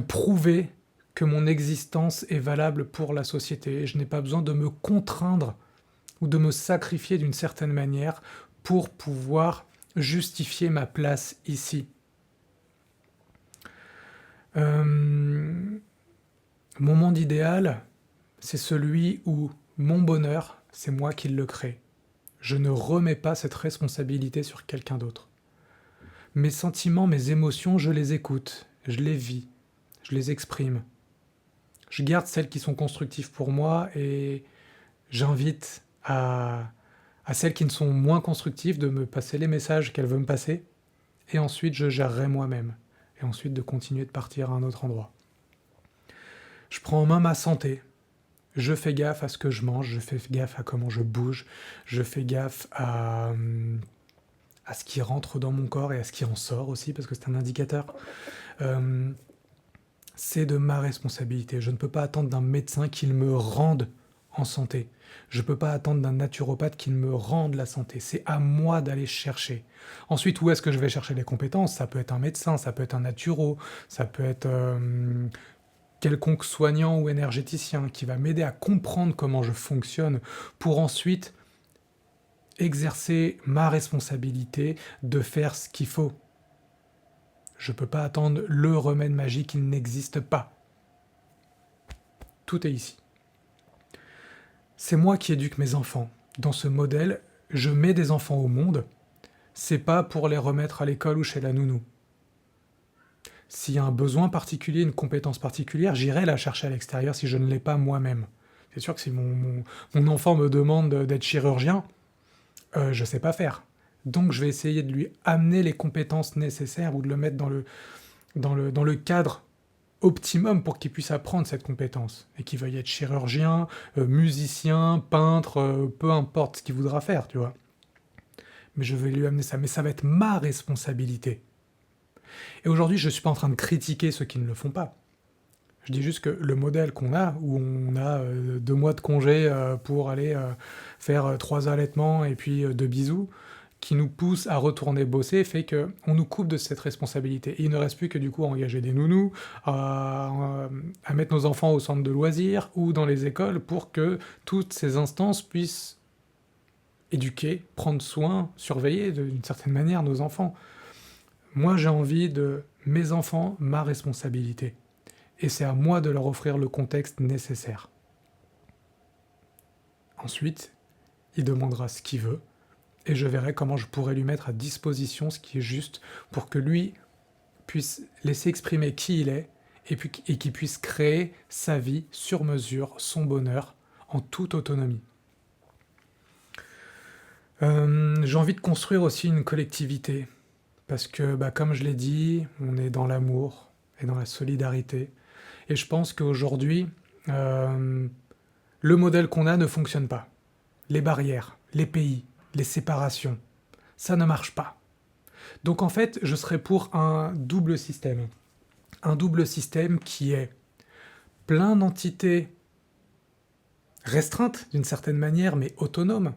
Speaker 1: prouver que mon existence est valable pour la société. Je n'ai pas besoin de me contraindre ou de me sacrifier d'une certaine manière pour pouvoir justifier ma place ici. Mon monde idéal, c'est celui où mon bonheur, c'est moi qui le crée. Je ne remets pas cette responsabilité sur quelqu'un d'autre. Mes sentiments, mes émotions, je les écoute, je les vis, je les exprime. Je garde celles qui sont constructives pour moi et j'invite à celles qui ne sont moins constructives de me passer les messages qu'elles veulent me passer et ensuite je gérerai moi-même et ensuite de continuer de partir à un autre endroit. Je prends en main ma santé. Je fais gaffe à ce que je mange, je fais gaffe à comment je bouge, je fais gaffe à ce qui rentre dans mon corps et à ce qui en sort aussi, parce que c'est un indicateur. C'est de ma responsabilité. Je ne peux pas attendre d'un médecin qu'il me rende en santé. Je ne peux pas attendre d'un naturopathe qu'il me rende la santé. C'est à moi d'aller chercher. Ensuite, où est-ce que je vais chercher les compétences? Ça peut être un médecin, ça peut être un naturo, ça peut être quelconque soignant ou énergéticien qui va m'aider à comprendre comment je fonctionne pour ensuite exercer ma responsabilité de faire ce qu'il faut. Je ne peux pas attendre le remède magique, il n'existe pas. Tout est ici. c'est moi qui éduque mes enfants. Dans ce modèle, je mets des enfants au monde, c'est pas pour les remettre à l'école ou chez la nounou. S'il y a un besoin particulier, une compétence particulière, j'irai la chercher à l'extérieur si je ne l'ai pas moi-même. C'est sûr que si mon enfant me demande d'être chirurgien, je sais pas faire. Donc je vais essayer de lui amener les compétences nécessaires ou de le mettre dans le cadre optimum pour qu'il puisse apprendre cette compétence et qu'il veuille être chirurgien, musicien, peintre, peu importe ce qu'il voudra faire, tu vois. Mais je vais lui amener ça, mais ça va être ma responsabilité. Et aujourd'hui, je ne suis pas en train de critiquer ceux qui ne le font pas. Je dis juste que le modèle qu'on a, où on a 2 mois de congé pour aller faire 3 allaitements et puis 2 bisous, qui nous pousse à retourner bosser, fait qu'on nous coupe de cette responsabilité. Et il ne reste plus que du coup à engager des nounous, à mettre nos enfants au centre de loisirs ou dans les écoles pour que toutes ces instances puissent éduquer, prendre soin, surveiller d'une certaine manière nos enfants. Moi, j'ai envie de mes enfants, ma responsabilité. Et c'est à moi de leur offrir le contexte nécessaire. Ensuite, il demandera ce qu'il veut, et je verrai comment je pourrais lui mettre à disposition ce qui est juste pour que lui puisse laisser exprimer qui il est, et qu'il puisse créer sa vie sur mesure, son bonheur, en toute autonomie. J'ai envie de construire aussi une collectivité, parce que, comme je l'ai dit, on est dans l'amour et dans la solidarité. Et je pense qu'aujourd'hui, le modèle qu'on a ne fonctionne pas. Les barrières, les pays, les séparations, ça ne marche pas. Donc en fait, je serais pour un double système. Un double système qui est plein d'entités restreintes d'une certaine manière, mais autonomes,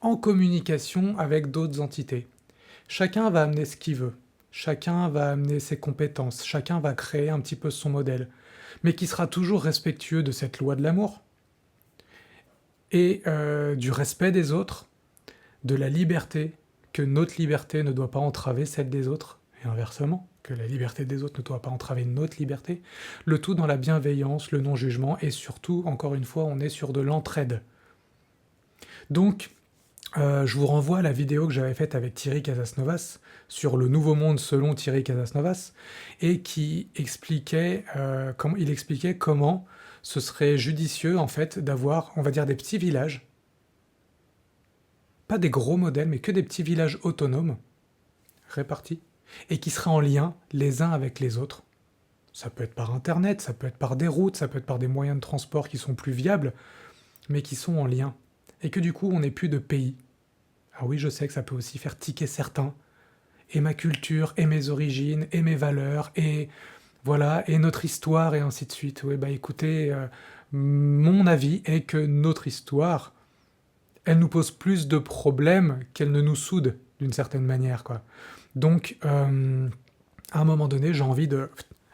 Speaker 1: en communication avec d'autres entités. Chacun va amener ce qu'il veut, chacun va amener ses compétences, chacun va créer un petit peu son modèle, mais qui sera toujours respectueux de cette loi de l'amour et du respect des autres, de la liberté, que notre liberté ne doit pas entraver celle des autres, et inversement, que la liberté des autres ne doit pas entraver notre liberté, le tout dans la bienveillance, le non-jugement, et surtout, encore une fois, on est sur de l'entraide. Donc, je vous renvoie à la vidéo que j'avais faite avec Thierry Casasnovas sur le nouveau monde selon Thierry Casasnovas et qui expliquait, il expliquait comment ce serait judicieux en fait d'avoir, on va dire, des petits villages, pas des gros modèles, mais que des petits villages autonomes répartis et qui seraient en lien les uns avec les autres. Ça peut être par internet, ça peut être par des routes, ça peut être par des moyens de transport qui sont plus viables, mais qui sont en lien. Et que du coup, on n'ait plus de pays. Ah oui, je sais que ça peut aussi faire tiquer certains. Et ma culture, et mes origines, et mes valeurs, et voilà, et notre histoire, et ainsi de suite. Oui, écoutez, mon avis est que notre histoire, elle nous pose plus de problèmes qu'elle ne nous soude, d'une certaine manière, quoi. Donc, à un moment donné, j'ai envie de...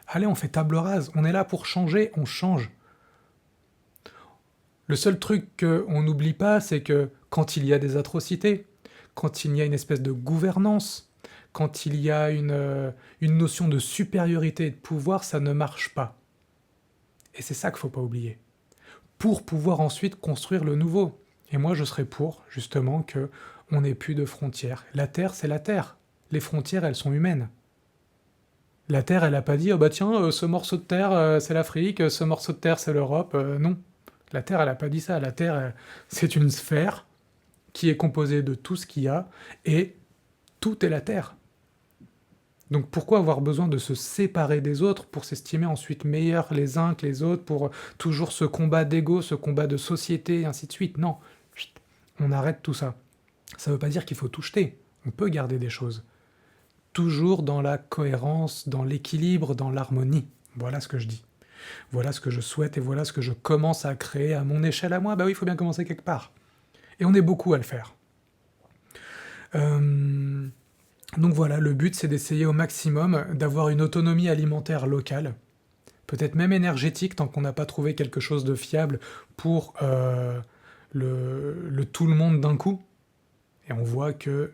Speaker 1: Allez, on fait table rase, on est là pour changer, on change. Le seul truc qu'on n'oublie pas, c'est que quand il y a des atrocités, quand il y a une espèce de gouvernance, quand il y a une notion de supériorité et de pouvoir, ça ne marche pas. Et c'est ça qu'il ne faut pas oublier. Pour pouvoir ensuite construire le nouveau. Et moi, je serais pour, justement, qu'on n'ait plus de frontières. La Terre, c'est la Terre. Les frontières, elles sont humaines. La Terre, elle n'a pas dit, oh tiens, ce morceau de terre, c'est l'Afrique, ce morceau de terre, c'est l'Europe. Non. La Terre, elle n'a pas dit ça. La Terre, c'est une sphère qui est composée de tout ce qu'il y a, et tout est la Terre. Donc pourquoi avoir besoin de se séparer des autres pour s'estimer ensuite meilleurs les uns que les autres, pour toujours ce combat d'ego, ce combat de société, et ainsi de suite? Non, on arrête tout ça. Ça ne veut pas dire qu'il faut tout jeter. On peut garder des choses. Toujours dans la cohérence, dans l'équilibre, dans l'harmonie. Voilà ce que je dis. Voilà ce que je souhaite et voilà ce que je commence à créer à mon échelle à moi. Oui, il faut bien commencer quelque part. Et on est beaucoup à le faire. Donc voilà, le but c'est d'essayer au maximum d'avoir une autonomie alimentaire locale, peut-être même énergétique tant qu'on n'a pas trouvé quelque chose de fiable pour le tout le monde d'un coup. Et on voit que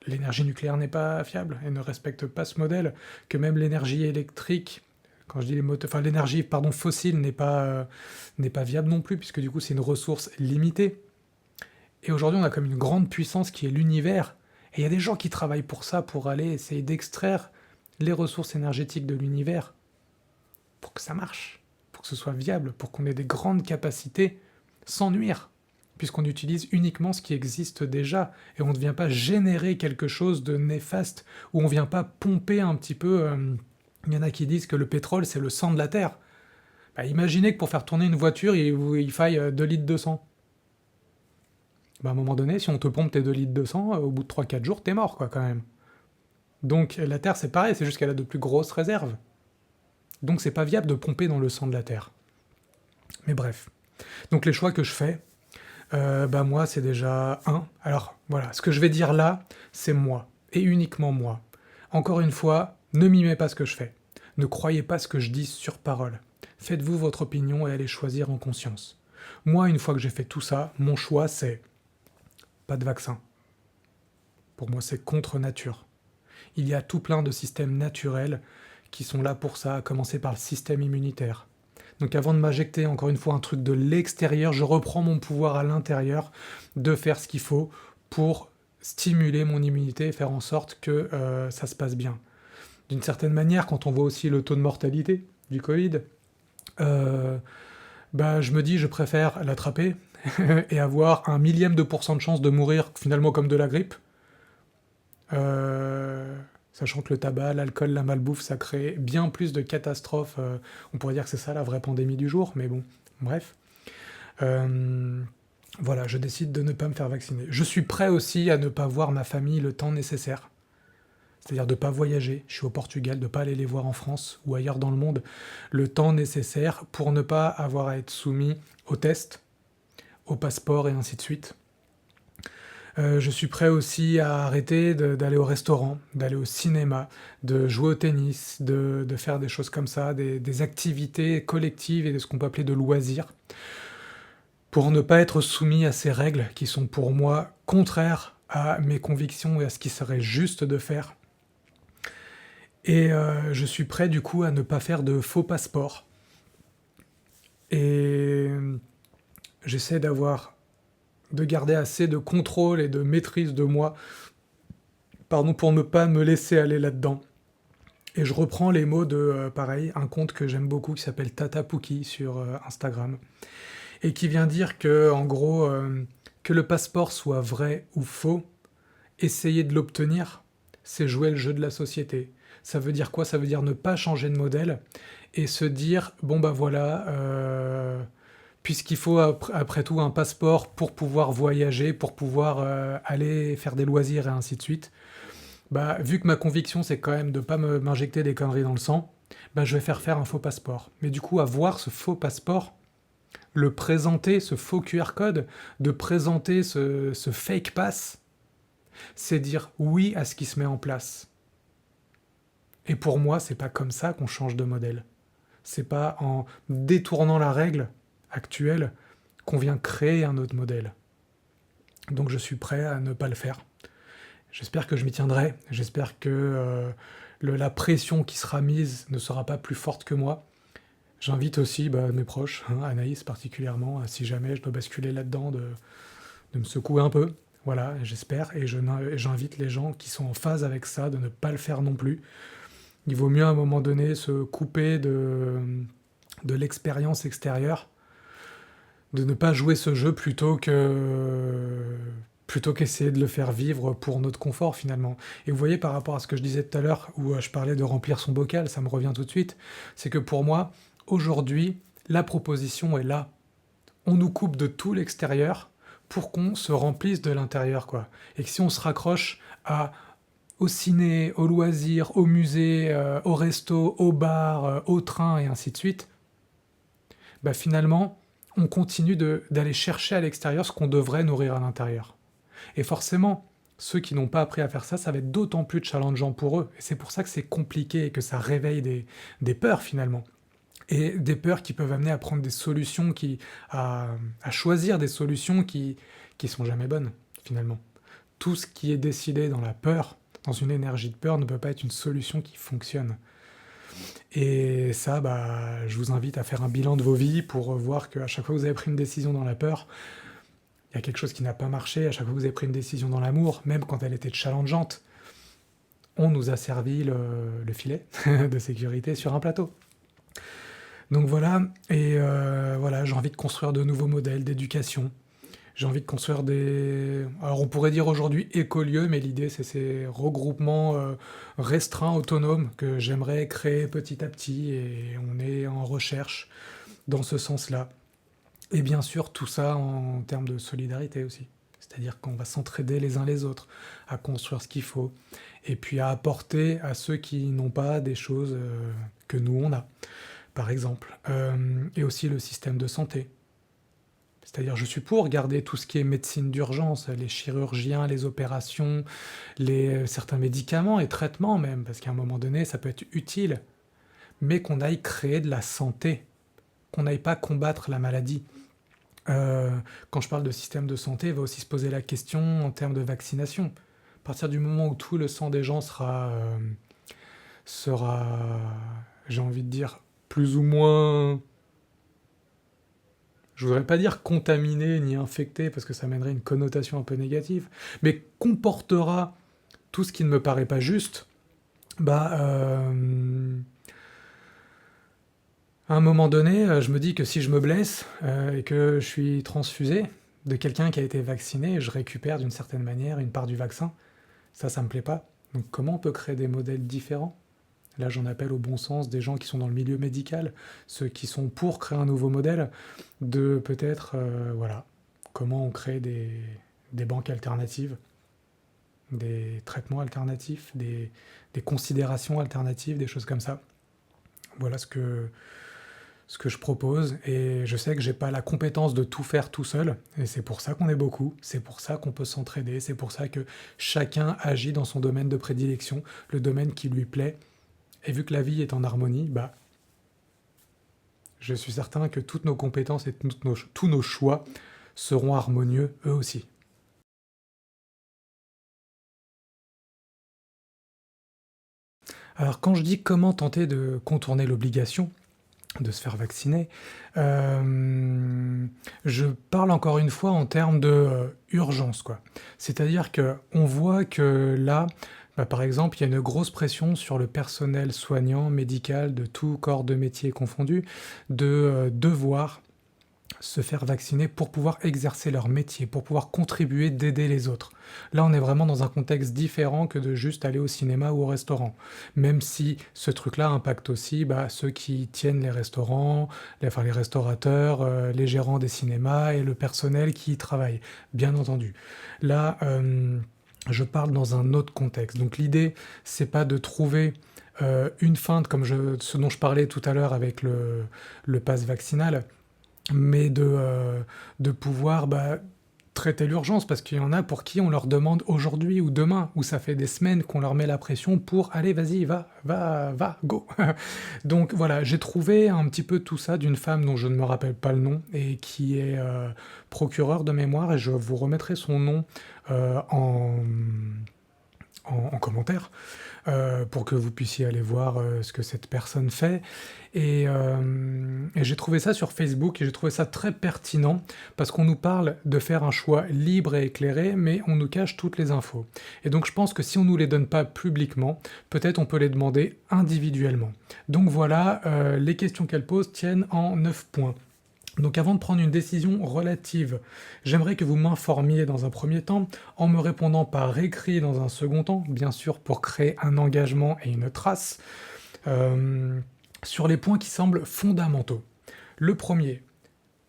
Speaker 1: l'énergie nucléaire n'est pas fiable et ne respecte pas ce modèle, que même l'énergie électrique, Quand je dis les moteurs, enfin l'énergie, pardon, fossile n'est pas viable non plus, puisque du coup c'est une ressource limitée. Et aujourd'hui, on a comme une grande puissance qui est l'univers. Et il y a des gens qui travaillent pour ça, pour aller essayer d'extraire les ressources énergétiques de l'univers, pour que ça marche, pour que ce soit viable, pour qu'on ait des grandes capacités sans nuire, puisqu'on utilise uniquement ce qui existe déjà, et on ne vient pas générer quelque chose de néfaste, ou on ne vient pas pomper un petit peu... il y en a qui disent que le pétrole, c'est le sang de la Terre. Bah, imaginez que pour faire tourner une voiture, il faille 2 litres de sang. Bah, à un moment donné, si on te pompe tes 2 litres de sang, au bout de 3-4 jours, t'es mort, quoi, quand même. Donc la Terre, c'est pareil, c'est juste qu'elle a de plus grosses réserves. Donc c'est pas viable de pomper dans le sang de la Terre. Mais bref. Donc les choix que je fais, bah moi, c'est déjà un. Alors voilà, ce que je vais dire là, c'est moi, et uniquement moi. Encore une fois, ne mimez pas ce que je fais. Ne croyez pas ce que je dis sur parole. Faites-vous votre opinion et allez choisir en conscience. Moi, une fois que j'ai fait tout ça, mon choix, c'est pas de vaccin. Pour moi, c'est contre nature. Il y a tout plein de systèmes naturels qui sont là pour ça, à commencer par le système immunitaire. Donc avant de m'injecter encore une fois un truc de l'extérieur, je reprends mon pouvoir à l'intérieur de faire ce qu'il faut pour stimuler mon immunité et faire en sorte que ça se passe bien. D'une certaine manière, quand on voit aussi le taux de mortalité du Covid, bah, je me dis je préfère l'attraper et avoir 1 millième de % de chance de mourir finalement comme de la grippe, sachant que le tabac, l'alcool, la malbouffe, ça crée bien plus de catastrophes. On pourrait dire que c'est ça la vraie pandémie du jour, mais bon, bref. Voilà, je décide de ne pas me faire vacciner. Je suis prêt aussi à ne pas voir ma famille le temps nécessaire. C'est-à-dire de ne pas voyager, je suis au Portugal, de ne pas aller les voir en France ou ailleurs dans le monde, le temps nécessaire pour ne pas avoir à être soumis aux tests, au passeport et ainsi de suite. Je suis prêt aussi à arrêter d'aller au restaurant, d'aller au cinéma, de jouer au tennis, de faire des choses comme ça, des activités collectives et de ce qu'on peut appeler de loisirs, pour ne pas être soumis à ces règles qui sont pour moi contraires à mes convictions et à ce qui serait juste de faire. Et je suis prêt du coup à ne pas faire de faux passeports. Et j'essaie de garder assez de contrôle et de maîtrise de moi, pardon, pour ne pas me laisser aller là-dedans. Et je reprends les mots de, pareil, un compte que j'aime beaucoup qui s'appelle Tata Pookie sur Instagram, et qui vient dire que, en gros, que le passeport soit vrai ou faux, essayer de l'obtenir, c'est jouer le jeu de la société. Ça veut dire quoi? Ça veut dire ne pas changer de modèle et se dire, bon bah voilà, puisqu'il faut après tout un passeport pour pouvoir voyager, pour pouvoir aller faire des loisirs et ainsi de suite, bah vu que ma conviction c'est quand même de pas m'injecter des conneries dans le sang, bah je vais faire un faux passeport. Mais du coup, avoir ce faux passeport, le présenter, ce faux QR code, de présenter ce fake pass, c'est dire oui à ce qui se met en place. Et pour moi, c'est pas comme ça qu'on change de modèle. C'est pas en détournant la règle actuelle qu'on vient créer un autre modèle. Donc je suis prêt à ne pas le faire. J'espère que je m'y tiendrai. J'espère que la pression qui sera mise ne sera pas plus forte que moi. J'invite aussi mes proches, hein, Anaïs particulièrement, si jamais je dois basculer là-dedans, de me secouer un peu. Voilà, j'espère. Et j'invite les gens qui sont en phase avec ça de ne pas le faire non plus. Il vaut mieux à un moment donné se couper de l'expérience extérieure, de ne pas jouer ce jeu plutôt qu'essayer de le faire vivre pour notre confort finalement. Et vous voyez par rapport à ce que je disais tout à l'heure, où je parlais de remplir son bocal, ça me revient tout de suite, c'est que pour moi, aujourd'hui, la proposition est là. On nous coupe de tout l'extérieur pour qu'on se remplisse de l'intérieur, quoi. Et que si on se raccroche au ciné, au loisir, au musée, au resto, au bar, au train et ainsi de suite, bah finalement, on continue d'aller chercher à l'extérieur ce qu'on devrait nourrir à l'intérieur. Et forcément, ceux qui n'ont pas appris à faire ça, ça va être d'autant plus challengeant pour eux. Et c'est pour ça que c'est compliqué et que ça réveille des peurs finalement. Et des peurs qui peuvent amener à prendre des solutions, à choisir des solutions qui sont jamais bonnes finalement. Tout ce qui est décidé dans la peur, dans une énergie de peur, ne peut pas être une solution qui fonctionne. Et ça, je vous invite à faire un bilan de vos vies pour voir qu'à chaque fois que vous avez pris une décision dans la peur, il y a quelque chose qui n'a pas marché. À chaque fois que vous avez pris une décision dans l'amour, même quand elle était challengeante, on nous a servi le filet de sécurité sur un plateau. Donc voilà, et voilà, j'ai envie de construire de nouveaux modèles d'éducation. J'ai envie de construire des... Alors on pourrait dire aujourd'hui écolieux, mais l'idée c'est ces regroupements restreints, autonomes, que j'aimerais créer petit à petit, et on est en recherche dans ce sens-là. Et bien sûr, tout ça en termes de solidarité aussi. C'est-à-dire qu'on va s'entraider les uns les autres, à construire ce qu'il faut, et puis à apporter à ceux qui n'ont pas des choses que nous on a, par exemple. Et aussi le système de santé. C'est-à-dire, je suis pour garder tout ce qui est médecine d'urgence, les chirurgiens, les opérations, certains médicaments et traitements même, parce qu'à un moment donné, ça peut être utile, mais qu'on aille créer de la santé, qu'on n'aille pas combattre la maladie. Euh, Quand je parle de système de santé, il va aussi se poser la question en termes de vaccination. À partir du moment où tout le sang des gens sera, j'ai envie de dire, plus ou moins, je voudrais pas dire contaminé ni infecté, parce que ça mènerait une connotation un peu négative, mais comportera tout ce qui ne me paraît pas juste, bah, à un moment donné, je me dis que si je me blesse et que je suis transfusé de quelqu'un qui a été vacciné, je récupère d'une certaine manière une part du vaccin. Ça me plaît pas. Donc comment on peut créer des modèles différents? Là, j'en appelle au bon sens des gens qui sont dans le milieu médical, ceux qui sont pour créer un nouveau modèle, de peut-être, voilà, comment on crée des banques alternatives, des traitements alternatifs, des considérations alternatives, des choses comme ça. Voilà ce que je propose, et je sais que j'ai pas la compétence de tout faire tout seul, et c'est pour ça qu'on est beaucoup, c'est pour ça qu'on peut s'entraider, c'est pour ça que chacun agit dans son domaine de prédilection, le domaine qui lui plaît, et vu que la vie est en harmonie, je suis certain que toutes nos compétences et tous nos choix seront harmonieux eux aussi. Alors quand je dis comment tenter de contourner l'obligation de se faire vacciner, je parle encore une fois en termes de urgence, quoi. C'est-à-dire que on voit que là, par exemple, il y a une grosse pression sur le personnel soignant, médical, de tout corps de métier confondu, de devoir se faire vacciner pour pouvoir exercer leur métier, pour pouvoir contribuer, d'aider les autres. Là, on est vraiment dans un contexte différent que de juste aller au cinéma ou au restaurant. Même si ce truc-là impacte aussi ceux qui tiennent les restaurants, enfin les restaurateurs, les gérants des cinémas et le personnel qui y travaille, bien entendu. Là, je parle dans un autre contexte. Donc l'idée, c'est pas de trouver une feinte comme ce dont je parlais tout à l'heure avec le pass vaccinal, mais de pouvoir traiter l'urgence, parce qu'il y en a pour qui on leur demande aujourd'hui ou demain, ou ça fait des semaines qu'on leur met la pression pour allez, vas-y, va, go. Donc voilà, j'ai trouvé un petit peu tout ça d'une femme dont je ne me rappelle pas le nom et qui est procureure de mémoire, et je vous remettrai son nom en commentaire pour que vous puissiez aller voir ce que cette personne fait. Et j'ai trouvé ça sur Facebook et j'ai trouvé ça très pertinent parce qu'on nous parle de faire un choix libre et éclairé, mais on nous cache toutes les infos. Et donc je pense que si on ne nous les donne pas publiquement, peut-être on peut les demander individuellement. Donc voilà, les questions qu'elle pose tiennent en 9 points. Donc avant de prendre une décision relative, j'aimerais que vous m'informiez dans un premier temps, en me répondant par écrit dans un second temps, bien sûr pour créer un engagement et une trace, sur les points qui semblent fondamentaux. Le premier,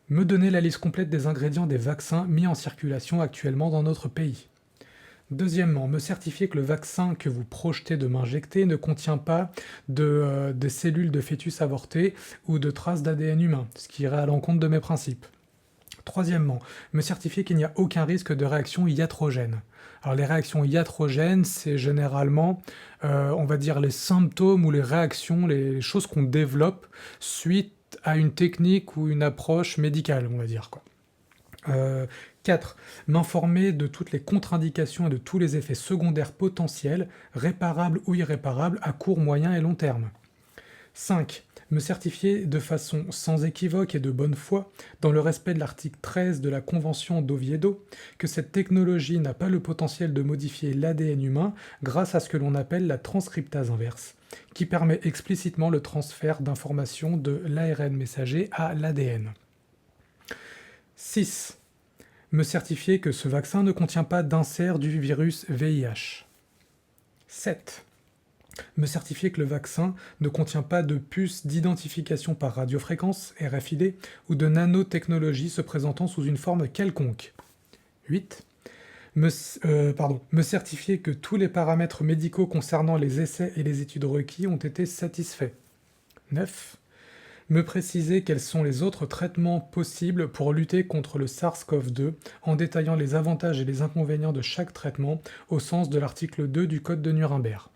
Speaker 1: me donner la liste complète des ingrédients des vaccins mis en circulation actuellement dans notre pays. Deuxièmement, me certifier que le vaccin que vous projetez de m'injecter ne contient pas de cellules de fœtus avortés ou de traces d'ADN humain, ce qui irait à l'encontre de mes principes. Troisièmement, me certifier qu'il n'y a aucun risque de réaction iatrogène. Alors les réactions iatrogènes, c'est généralement, on va dire, les symptômes ou les réactions, les choses qu'on développe suite à une technique ou une approche médicale, on va dire, quoi. 4. M'informer de toutes les contre-indications et de tous les effets secondaires potentiels, réparables ou irréparables, à court, moyen et long terme. 5. Me certifier de façon sans équivoque et de bonne foi, dans le respect de l'article 13 de la Convention d'Oviedo, que cette technologie n'a pas le potentiel de modifier l'ADN humain grâce à ce que l'on appelle la transcriptase inverse, qui permet explicitement le transfert d'informations de l'ARN messager à l'ADN. 6. Me certifier que ce vaccin ne contient pas d'insert du virus VIH. 7. Me certifier que le vaccin ne contient pas de puce d'identification par radiofréquence, RFID, ou de nanotechnologie se présentant sous une forme quelconque. 8. Me certifier que tous les paramètres médicaux concernant les essais et les études requis ont été satisfaits. 9. Me préciser quels sont les autres traitements possibles pour lutter contre le SARS-CoV-2 en détaillant les avantages et les inconvénients de chaque traitement au sens de l'article 2 du Code de Nuremberg.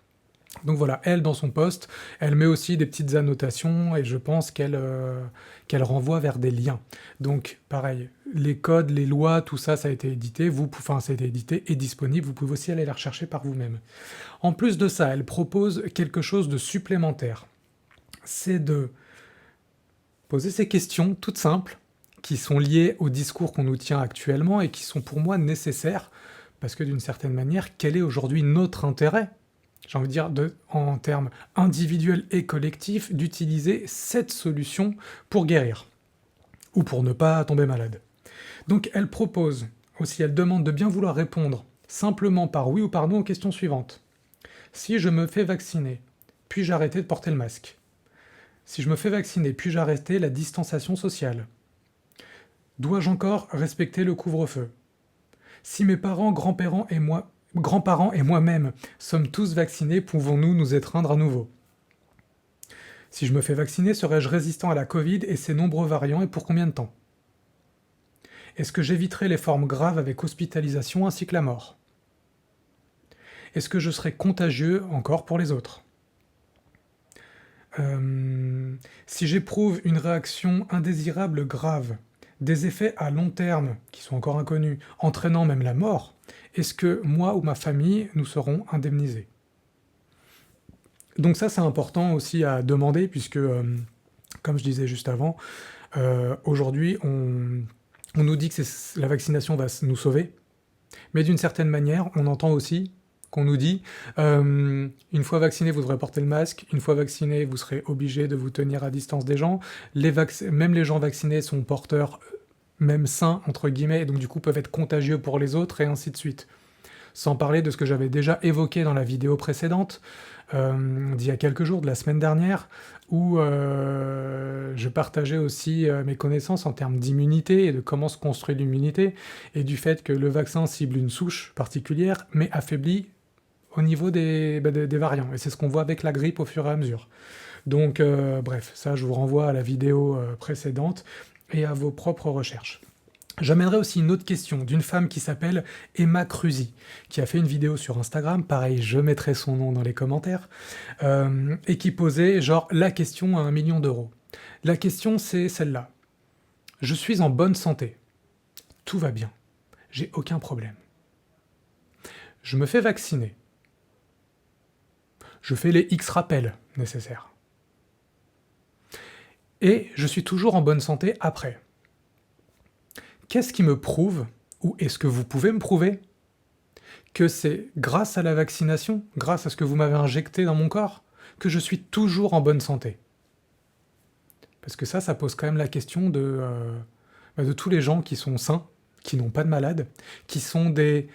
Speaker 1: Donc voilà, elle, dans son post, elle met aussi des petites annotations et je pense qu'elle renvoie vers des liens. Donc pareil, les codes, les lois, tout ça, ça a été édité, ça a été édité et disponible, vous pouvez aussi aller la rechercher par vous-même. En plus de ça, elle propose quelque chose de supplémentaire. C'est de poser ces questions toutes simples, qui sont liées au discours qu'on nous tient actuellement et qui sont pour moi nécessaires, parce que d'une certaine manière, quel est aujourd'hui notre intérêt ? J'ai envie de dire, en termes individuels et collectifs, d'utiliser cette solution pour guérir, ou pour ne pas tomber malade. Donc elle propose, aussi elle demande de bien vouloir répondre simplement par oui ou par non aux questions suivantes. Si je me fais vacciner, puis-je arrêter de porter le masque ? Si je me fais vacciner, puis-je arrêter la distanciation sociale ? Dois-je encore respecter le couvre-feu ? Si mes parents, grands-parents et moi-même sommes tous vaccinés, pouvons-nous nous étreindre à nouveau ? Si je me fais vacciner, serais-je résistant à la Covid et ses nombreux variants et pour combien de temps ? Est-ce que j'éviterai les formes graves avec hospitalisation ainsi que la mort ? Est-ce que je serai contagieux encore pour les autres ? Si j'éprouve une réaction indésirable grave, des effets à long terme, qui sont encore inconnus, entraînant même la mort, est-ce que moi ou ma famille, nous serons indemnisés ? Donc ça, c'est important aussi à demander, puisque, comme je disais juste avant, aujourd'hui, on nous dit que la vaccination va nous sauver, mais d'une certaine manière, on entend aussi qu'on nous dit une fois vacciné, vous devrez porter le masque, une fois vacciné, vous serez obligé de vous tenir à distance des gens, même les gens vaccinés sont porteurs, même sains, entre guillemets, et donc du coup peuvent être contagieux pour les autres, et ainsi de suite. Sans parler de ce que j'avais déjà évoqué dans la vidéo précédente, d'il y a quelques jours, de la semaine dernière, où je partageais aussi mes connaissances en termes d'immunité et de comment se construit l'immunité, et du fait que le vaccin cible une souche particulière, mais affaiblit au niveau des variants. Et c'est ce qu'on voit avec la grippe au fur et à mesure. Donc bref, ça je vous renvoie à la vidéo précédente et à vos propres recherches. J'amènerai aussi une autre question d'une femme qui s'appelle Emma Cruzy, qui a fait une vidéo sur Instagram, pareil, je mettrai son nom dans les commentaires, et qui posait genre la question à 1 million d'euros. La question c'est celle-là. Je suis en bonne santé. Tout va bien. J'ai aucun problème. Je me fais vacciner. Je fais les X rappels nécessaires. Et je suis toujours en bonne santé après. Qu'est-ce qui me prouve, ou est-ce que vous pouvez me prouver, que c'est grâce à la vaccination, grâce à ce que vous m'avez injecté dans mon corps, que je suis toujours en bonne santé ? Parce que ça pose quand même la question de tous les gens qui sont sains, qui n'ont pas de malade, qui sont des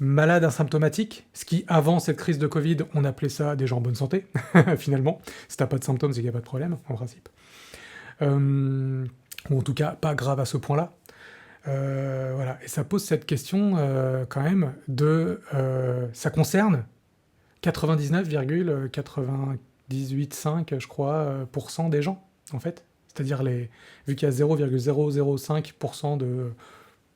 Speaker 1: malades asymptomatiques, ce qui, avant cette crise de Covid, on appelait ça des gens en bonne santé, finalement. Si t'as pas de symptômes, c'est qu'il n'y a pas de problème, en principe. Ou en tout cas, pas grave à ce point-là. Voilà. Et ça pose cette question, quand même, ça concerne 99,985, je crois, % des gens, en fait. C'est-à-dire, vu qu'il y a 0,005% de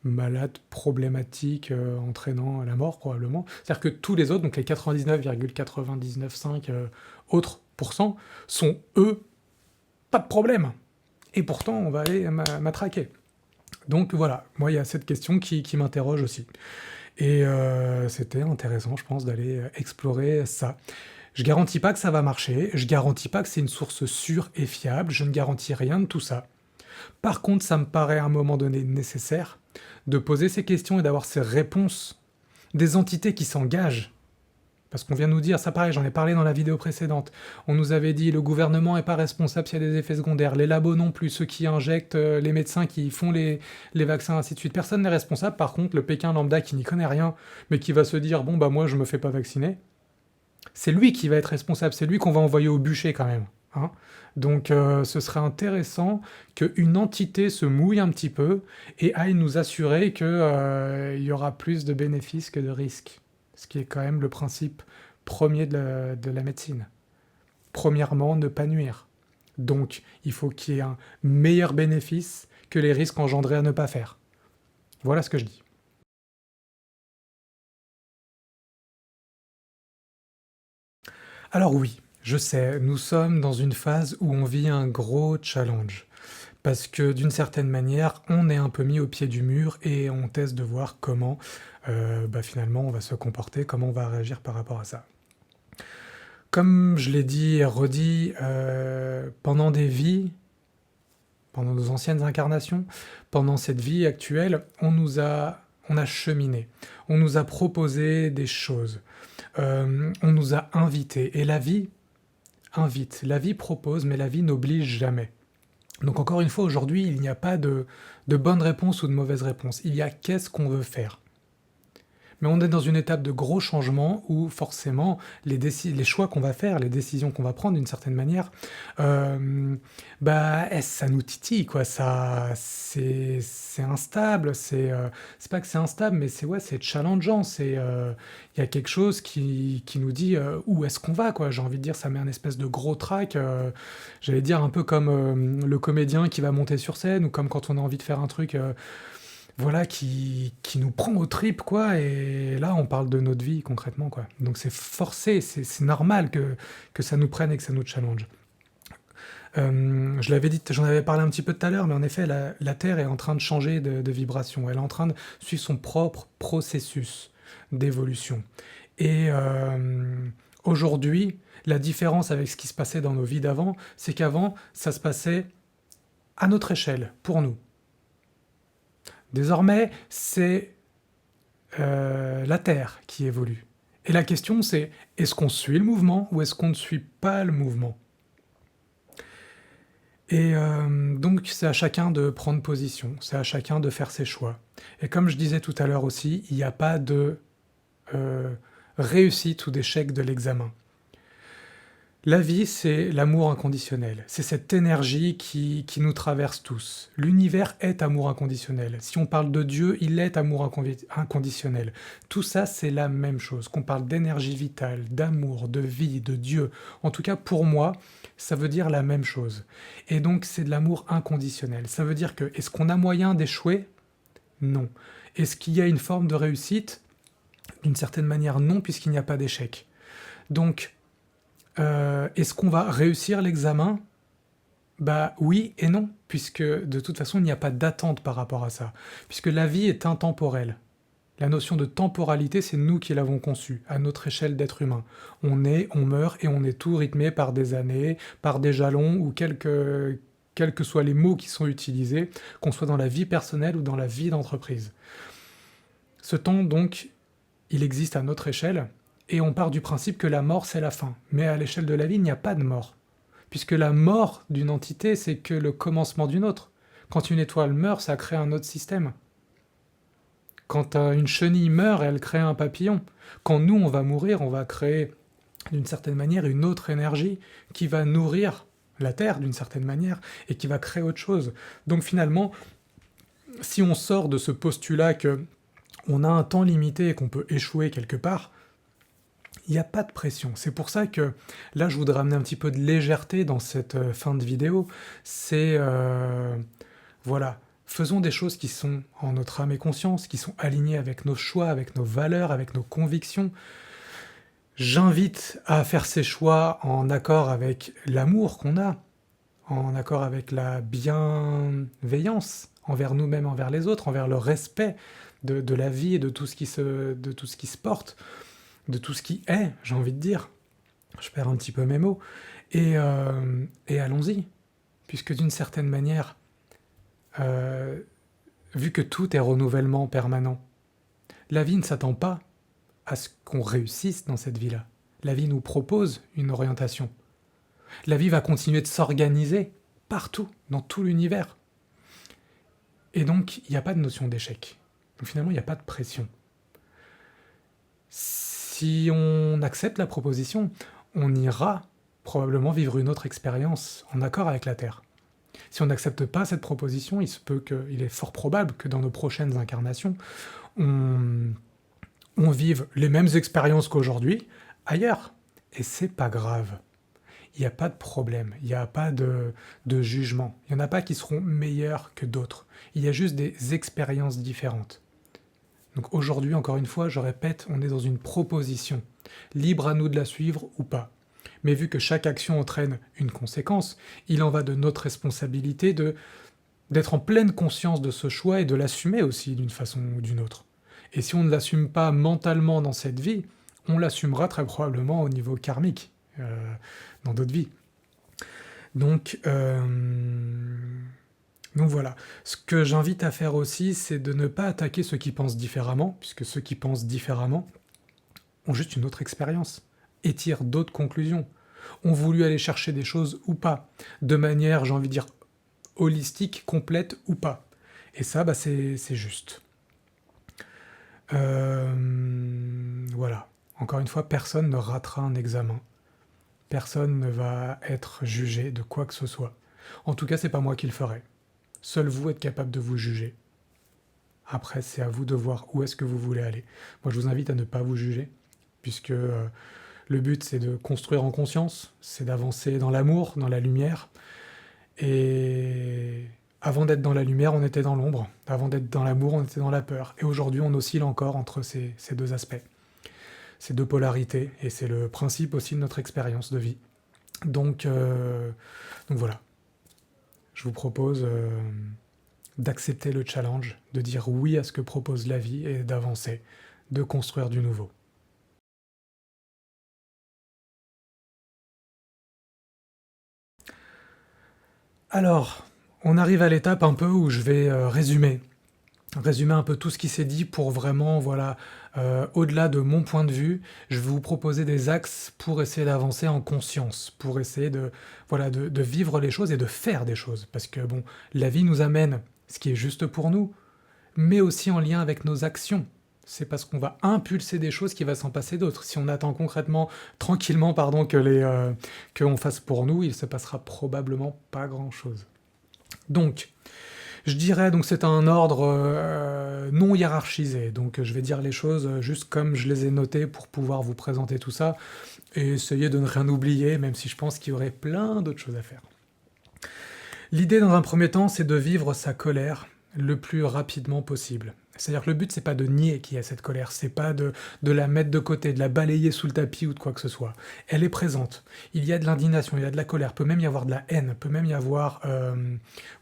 Speaker 1: malades problématiques entraînant la mort, probablement. C'est-à-dire que tous les autres, donc les 99,995 autres pourcents, sont, eux, pas de problème. Et pourtant, on va aller matraquer. Donc voilà, moi, il y a cette question qui m'interroge aussi. Et c'était intéressant, je pense, d'aller explorer ça. Je garantis pas que ça va marcher, je garantis pas que c'est une source sûre et fiable, je ne garantis rien de tout ça. Par contre, ça me paraît à un moment donné nécessaire de poser ces questions et d'avoir ces réponses des entités qui s'engagent. Parce qu'on vient nous dire, ça pareil, j'en ai parlé dans la vidéo précédente, on nous avait dit le gouvernement n'est pas responsable s'il y a des effets secondaires, les labos non plus, ceux qui injectent, les médecins qui font les vaccins, ainsi de suite. Personne n'est responsable, par contre, le Pékin lambda qui n'y connaît rien, mais qui va se dire, bon bah moi je me fais pas vacciner, c'est lui qui va être responsable, c'est lui qu'on va envoyer au bûcher quand même. Hein. Donc ce serait intéressant qu'une entité se mouille un petit peu et aille nous assurer qu'il y aura plus de bénéfices que de risques. Ce qui est quand même le principe premier de la médecine. Premièrement, ne pas nuire. Donc il faut qu'il y ait un meilleur bénéfice que les risques engendrés à ne pas faire. Voilà ce que je dis. Alors oui, je sais, nous sommes dans une phase où on vit un gros challenge. Parce que d'une certaine manière, on est un peu mis au pied du mur et on teste de voir comment finalement on va se comporter, comment on va réagir par rapport à ça. Comme je l'ai dit et redit, pendant des vies, pendant nos anciennes incarnations, pendant cette vie actuelle, on a cheminé, on nous a proposé des choses, on nous a invités, et la vie invite, la vie propose, mais la vie n'oblige jamais. Donc encore une fois, aujourd'hui, il n'y a pas de bonne réponse ou de mauvaise réponse, il y a qu'est-ce qu'on veut faire. Mais on est dans une étape de gros changements où forcément les choix qu'on va faire, les décisions qu'on va prendre d'une certaine manière, ça nous titille quoi. Ça, c'est instable. C'est pas que c'est instable, mais c'est challengeant. Il y a quelque chose qui nous dit où est-ce qu'on va quoi. J'ai envie de dire, ça met un espèce de gros trac. J'allais dire un peu comme le comédien qui va monter sur scène ou comme quand on a envie de faire un truc. Voilà, qui nous prend aux tripes, quoi, et là, on parle de notre vie, concrètement, quoi. Donc c'est forcé, c'est normal que ça nous prenne et que ça nous challenge. Je l'avais dit, j'en avais parlé un petit peu tout à l'heure, mais en effet, la Terre est en train de changer de vibration. Elle est en train de suivre son propre processus d'évolution. Et aujourd'hui, la différence avec ce qui se passait dans nos vies d'avant, c'est qu'avant, ça se passait à notre échelle, pour nous. Désormais, c'est la Terre qui évolue. Et la question c'est, est-ce qu'on suit le mouvement ou est-ce qu'on ne suit pas le mouvement? Et donc c'est à chacun de prendre position, c'est à chacun de faire ses choix. Et comme je disais tout à l'heure aussi, il n'y a pas de réussite ou d'échec de l'examen. La vie, c'est l'amour inconditionnel. C'est cette énergie qui nous traverse tous. L'univers est amour inconditionnel. Si on parle de Dieu, il est amour inconditionnel. Tout ça, c'est la même chose. Qu'on parle d'énergie vitale, d'amour, de vie, de Dieu. En tout cas, pour moi, ça veut dire la même chose. Et donc, c'est de l'amour inconditionnel. Ça veut dire que, est-ce qu'on a moyen d'échouer? Non. Est-ce qu'il y a une forme de réussite? D'une certaine manière, non, puisqu'il n'y a pas d'échec. Donc, est-ce qu'on va réussir l'examen? Bah oui et non, puisque de toute façon il n'y a pas d'attente par rapport à ça, puisque la vie est intemporelle. La notion de temporalité, c'est nous qui l'avons conçue, à notre échelle d'être humain. On naît, on meurt et on est tout rythmé par des années, par des jalons ou quels que soient les mots qui sont utilisés, qu'on soit dans la vie personnelle ou dans la vie d'entreprise. Ce temps donc, il existe à notre échelle, et on part du principe que la mort, c'est la fin. Mais à l'échelle de la vie, il n'y a pas de mort. Puisque la mort d'une entité, c'est que le commencement d'une autre. Quand une étoile meurt, ça crée un autre système. Quand une chenille meurt, elle crée un papillon. Quand nous, on va mourir, on va créer d'une certaine manière une autre énergie qui va nourrir la Terre d'une certaine manière et qui va créer autre chose. Donc finalement, si on sort de ce postulat que on a un temps limité et qu'on peut échouer quelque part, il n'y a pas de pression. C'est pour ça que là, je voudrais amener un petit peu de légèreté dans cette fin de vidéo. C'est, voilà, faisons des choses qui sont en notre âme et conscience, qui sont alignées avec nos choix, avec nos valeurs, avec nos convictions. J'invite à faire ces choix en accord avec l'amour qu'on a, en accord avec la bienveillance envers nous-mêmes, envers les autres, envers le respect de la vie et de tout ce qui se porte, de tout ce qui est, j'ai envie de dire. je perds un petit peu mes mots, et allons-y, puisque d'une certaine manière, heu, vu que tout est renouvellement permanent, la vie ne s'attend pas à ce qu'on réussisse dans cette vie-là. La vie nous propose une orientation. La vie va continuer de s'organiser partout, dans tout l'univers. Et donc, il n'y a pas de notion d'échec. Donc finalement, il n'y a pas de pression. Si on accepte la proposition, on ira probablement vivre une autre expérience en accord avec la Terre. Si on n'accepte pas cette proposition, il est fort probable que dans nos prochaines incarnations, on, on vive les mêmes expériences qu'aujourd'hui, ailleurs. Et c'est pas grave. Il n'y a pas de problème, il n'y a pas de jugement. Il n'y en a pas qui seront meilleurs que d'autres. Il y a juste des expériences différentes. Donc aujourd'hui, encore une fois, je répète, on est dans une proposition. Libre à nous de la suivre ou pas. Mais vu que chaque action entraîne une conséquence, il en va de notre responsabilité d'être en pleine conscience de ce choix et de l'assumer aussi d'une façon ou d'une autre. Et si on ne l'assume pas mentalement dans cette vie, on l'assumera très probablement au niveau karmique, dans d'autres vies. Donc, donc voilà. Ce que j'invite à faire aussi, c'est de ne pas attaquer ceux qui pensent différemment, puisque ceux qui pensent différemment ont juste une autre expérience et tirent d'autres conclusions, ont voulu aller chercher des choses ou pas, de manière, j'ai envie de dire, holistique, complète ou pas. Et ça, bah, c'est juste. Voilà. Encore une fois, personne ne ratera un examen. Personne ne va être jugé de quoi que ce soit. En tout cas, c'est pas moi qui le ferai. Seul vous êtes capable de vous juger. Après, c'est à vous de voir où est-ce que vous voulez aller. Moi, je vous invite à ne pas vous juger, puisque le but, c'est de construire en conscience, c'est d'avancer dans l'amour, dans la lumière. Et avant d'être dans la lumière, on était dans l'ombre. Avant d'être dans l'amour, on était dans la peur. Et aujourd'hui, on oscille encore entre ces deux aspects, ces deux polarités. Et c'est le principe aussi de notre expérience de vie. Donc voilà. Je vous propose d'accepter le challenge, de dire oui à ce que propose la vie et d'avancer, de construire du nouveau. Alors, on arrive à l'étape un peu où je vais résumer un peu tout ce qui s'est dit pour vraiment, voilà, au-delà de mon point de vue, je vais vous proposer des axes pour essayer d'avancer en conscience, pour essayer voilà, de vivre les choses et de faire des choses. Parce que, bon, la vie nous amène ce qui est juste pour nous, mais aussi en lien avec nos actions. C'est parce qu'on va impulser des choses qu'il va s'en passer d'autres. Si on attend concrètement, tranquillement, pardon, qu'on fasse pour nous, il se passera probablement pas grand-chose. Donc, je dirais, donc c'est un ordre non hiérarchisé, donc je vais dire les choses juste comme je les ai notées pour pouvoir vous présenter tout ça, et essayer de ne rien oublier, même si je pense qu'il y aurait plein d'autres choses à faire. L'idée dans un premier temps, c'est de vivre sa colère le plus rapidement possible. C'est-à-dire que le but, c'est pas de nier qu'il y a cette colère, c'est pas de la mettre de côté, de la balayer sous le tapis ou de quoi que ce soit. Elle est présente. Il y a de l'indignation, il y a de la colère, peut même y avoir de la haine, peut même y avoir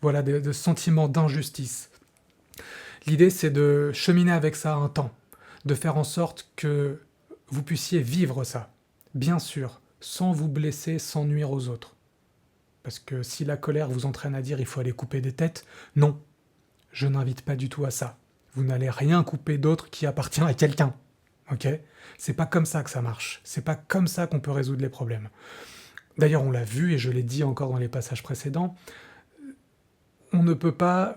Speaker 1: voilà, de sentiments d'injustice. L'idée, c'est de cheminer avec ça un temps, de faire en sorte que vous puissiez vivre ça, bien sûr, sans vous blesser, sans nuire aux autres. Parce que si la colère vous entraîne à dire il faut aller couper des têtes, non, je n'invite pas du tout à ça. Vous n'allez rien couper d'autre qui appartient à quelqu'un. Ok? C'est pas comme ça que ça marche. C'est pas comme ça qu'on peut résoudre les problèmes. D'ailleurs, on l'a vu et je l'ai dit encore dans les passages précédents. On ne peut pas.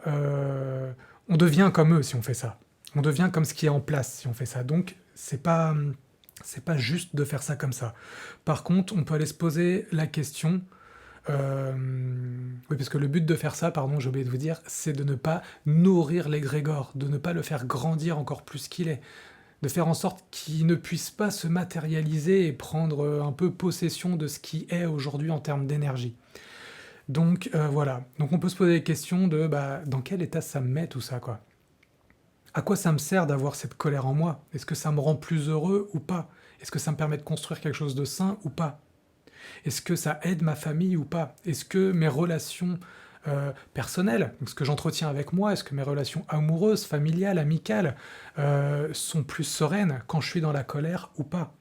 Speaker 1: On devient comme eux si on fait ça. On devient comme ce qui est en place si on fait ça. Donc, c'est pas juste de faire ça comme ça. Par contre, on peut aller se poser la question. Oui, parce que le but de faire ça, pardon, j'ai oublié de vous dire, c'est de ne pas nourrir l'égrégore, de ne pas le faire grandir encore plus qu'il est, de faire en sorte qu'il ne puisse pas se matérialiser et prendre un peu possession de ce qui est aujourd'hui en termes d'énergie. Donc voilà, donc on peut se poser des questions de dans quel état ça me met tout ça, quoi. À quoi ça me sert d'avoir cette colère en moi? Est-ce que ça me rend plus heureux ou pas? Est-ce que ça me permet de construire quelque chose de sain ou pas? Est-ce que ça aide ma famille ou pas? Est-ce que mes relations personnelles, donc ce que j'entretiens avec moi, est-ce que mes relations amoureuses, familiales, amicales sont plus sereines quand je suis dans la colère ou pas?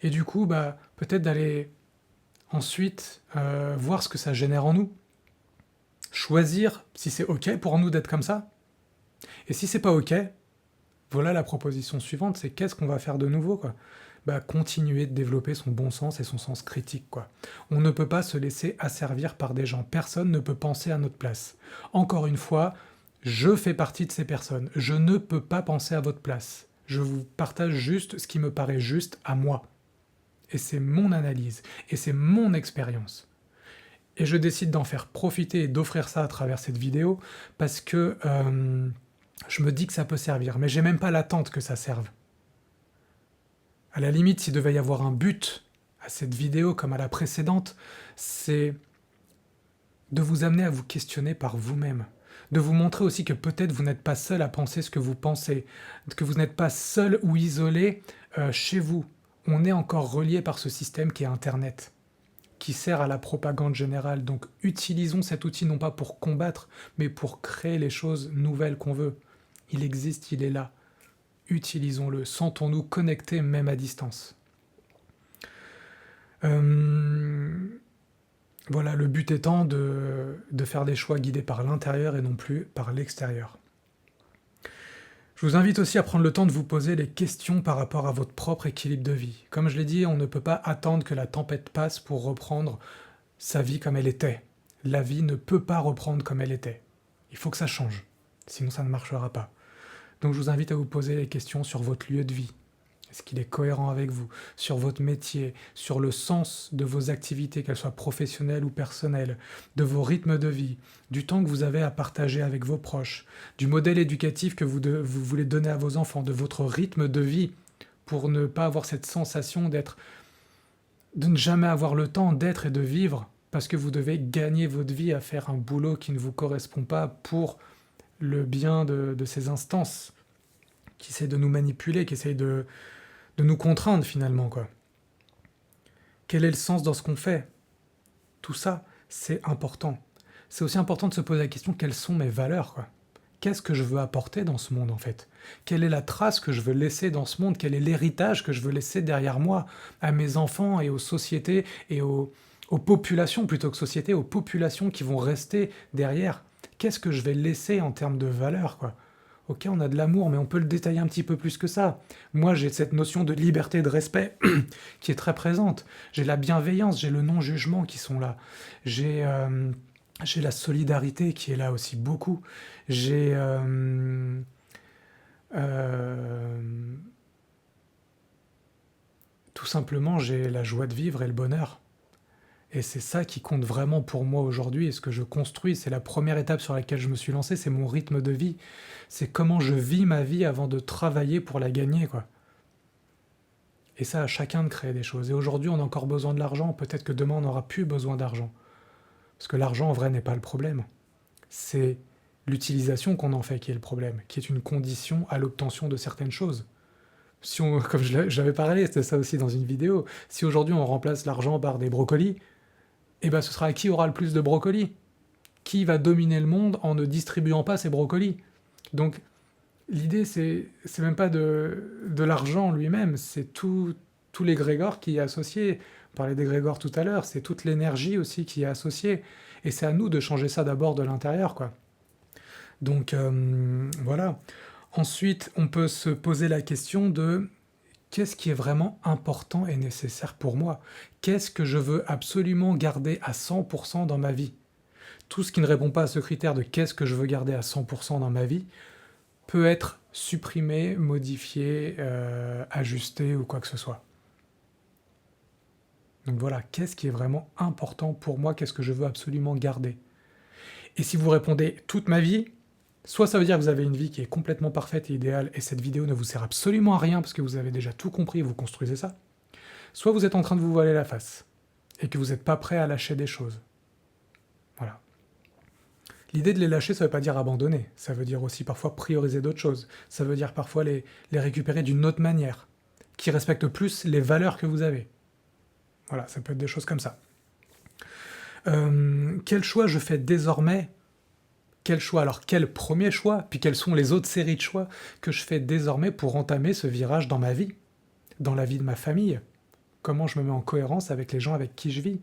Speaker 1: Et du coup, bah, peut-être d'aller ensuite voir ce que ça génère en nous. Choisir si c'est OK pour nous d'être comme ça. Et si c'est pas OK, voilà la proposition suivante, c'est qu'est-ce qu'on va faire de nouveau, quoi? Bah, continuer de développer son bon sens et son sens critique, quoi. On ne peut pas se laisser asservir par des gens. Personne ne peut penser à notre place. Encore une fois, je fais partie de ces personnes. Je ne peux pas penser à votre place. Je vous partage juste ce qui me paraît juste à moi. Et c'est mon analyse. Et c'est mon expérience. Et je décide d'en faire profiter et d'offrir ça à travers cette vidéo parce que je me dis que ça peut servir. Mais j'ai même pas l'attente que ça serve. À la limite, s'il devait y avoir un but à cette vidéo comme à la précédente, c'est de vous amener à vous questionner par vous-même. De vous montrer aussi que peut-être vous n'êtes pas seul à penser ce que vous pensez, que vous n'êtes pas seul ou isolé chez vous. On est encore relié par ce système qui est Internet, qui sert à la propagande générale. Donc utilisons cet outil non pas pour combattre, mais pour créer les choses nouvelles qu'on veut. Il existe, il est là. Utilisons-le, sentons-nous connectés même à distance. Voilà, le but étant de faire des choix guidés par l'intérieur et non plus par l'extérieur. Je vous invite aussi à prendre le temps de vous poser les questions par rapport à votre propre équilibre de vie. Comme je l'ai dit, on ne peut pas attendre que la tempête passe pour reprendre sa vie comme elle était. La vie ne peut pas reprendre comme elle était. Il faut que ça change, sinon ça ne marchera pas. Donc je vous invite à vous poser les questions sur votre lieu de vie. Est-ce qu'il est cohérent avec vous? Sur votre métier, sur le sens de vos activités, qu'elles soient professionnelles ou personnelles, de vos rythmes de vie, du temps que vous avez à partager avec vos proches, du modèle éducatif que vous voulez donner à vos enfants, de votre rythme de vie, pour ne pas avoir cette sensation de ne jamais avoir le temps d'être et de vivre, parce que vous devez gagner votre vie à faire un boulot qui ne vous correspond pas pour le bien de ces instances qui essaient de nous manipuler, qui essayent de nous contraindre finalement, quoi. Quel est le sens dans ce qu'on fait? Tout ça, c'est important. C'est aussi important de se poser la question, quelles sont mes valeurs, quoi? Qu'est-ce que je veux apporter dans ce monde, en fait? Quelle est la trace que je veux laisser dans ce monde? Quel est l'héritage que je veux laisser derrière moi, à mes enfants et aux sociétés et aux populations, plutôt que sociétés, aux populations qui vont rester derrière? Qu'est-ce que je vais laisser en termes de valeurs, quoi? Ok, on a de l'amour, mais on peut le détailler un petit peu plus que ça. Moi, j'ai cette notion de liberté, de respect qui est très présente. J'ai la bienveillance, j'ai le non-jugement qui sont là. J'ai la solidarité qui est là aussi beaucoup. J'ai tout simplement, j'ai la joie de vivre et le bonheur. Et c'est ça qui compte vraiment pour moi aujourd'hui et ce que je construis. C'est la première étape sur laquelle je me suis lancé, c'est mon rythme de vie. C'est comment je vis ma vie avant de travailler pour la gagner, quoi. Et ça, à chacun de créer des choses. Et aujourd'hui, on a encore besoin de l'argent. Peut-être que demain, on n'aura plus besoin d'argent. Parce que l'argent, en vrai, n'est pas le problème. C'est l'utilisation qu'on en fait qui est le problème, qui est une condition à l'obtention de certaines choses. Si on, comme j'avais parlé, c'était ça aussi dans une vidéo, si aujourd'hui on remplace l'argent par des brocolis, eh ben ce sera qui aura le plus de brocolis? Qui va dominer le monde en ne distribuant pas ces brocolis? Donc l'idée, c'est même pas de l'argent lui-même, c'est tout l'égrégore qui est associé. On parlait d'égrégore tout à l'heure, c'est toute l'énergie aussi qui est associée. Et c'est à nous de changer ça d'abord de l'intérieur, quoi. Donc voilà. Ensuite, on peut se poser la question de qu'est-ce qui est vraiment important et nécessaire pour moi? Qu'est-ce que je veux absolument garder à 100% dans ma vie? Tout ce qui ne répond pas à ce critère de qu'est-ce que je veux garder à 100% dans ma vie peut être supprimé, modifié, ajusté ou quoi que ce soit. Donc voilà, qu'est-ce qui est vraiment important pour moi? Qu'est-ce que je veux absolument garder? Et si vous répondez toute ma vie, soit ça veut dire que vous avez une vie qui est complètement parfaite et idéale et cette vidéo ne vous sert absolument à rien parce que vous avez déjà tout compris et vous construisez ça, soit vous êtes en train de vous voiler la face et que vous n'êtes pas prêt à lâcher des choses. Voilà. L'idée de les lâcher, ça ne veut pas dire abandonner, ça veut dire aussi parfois prioriser d'autres choses, ça veut dire parfois les récupérer d'une autre manière, qui respecte plus les valeurs que vous avez. Voilà, ça peut être des choses comme ça. Quel choix je fais désormais? Quel choix? Alors quel premier choix? Puis quelles sont les autres séries de choix que je fais désormais pour entamer ce virage dans ma vie, dans la vie de ma famille, Comment je me mets en cohérence avec les gens avec qui je vis?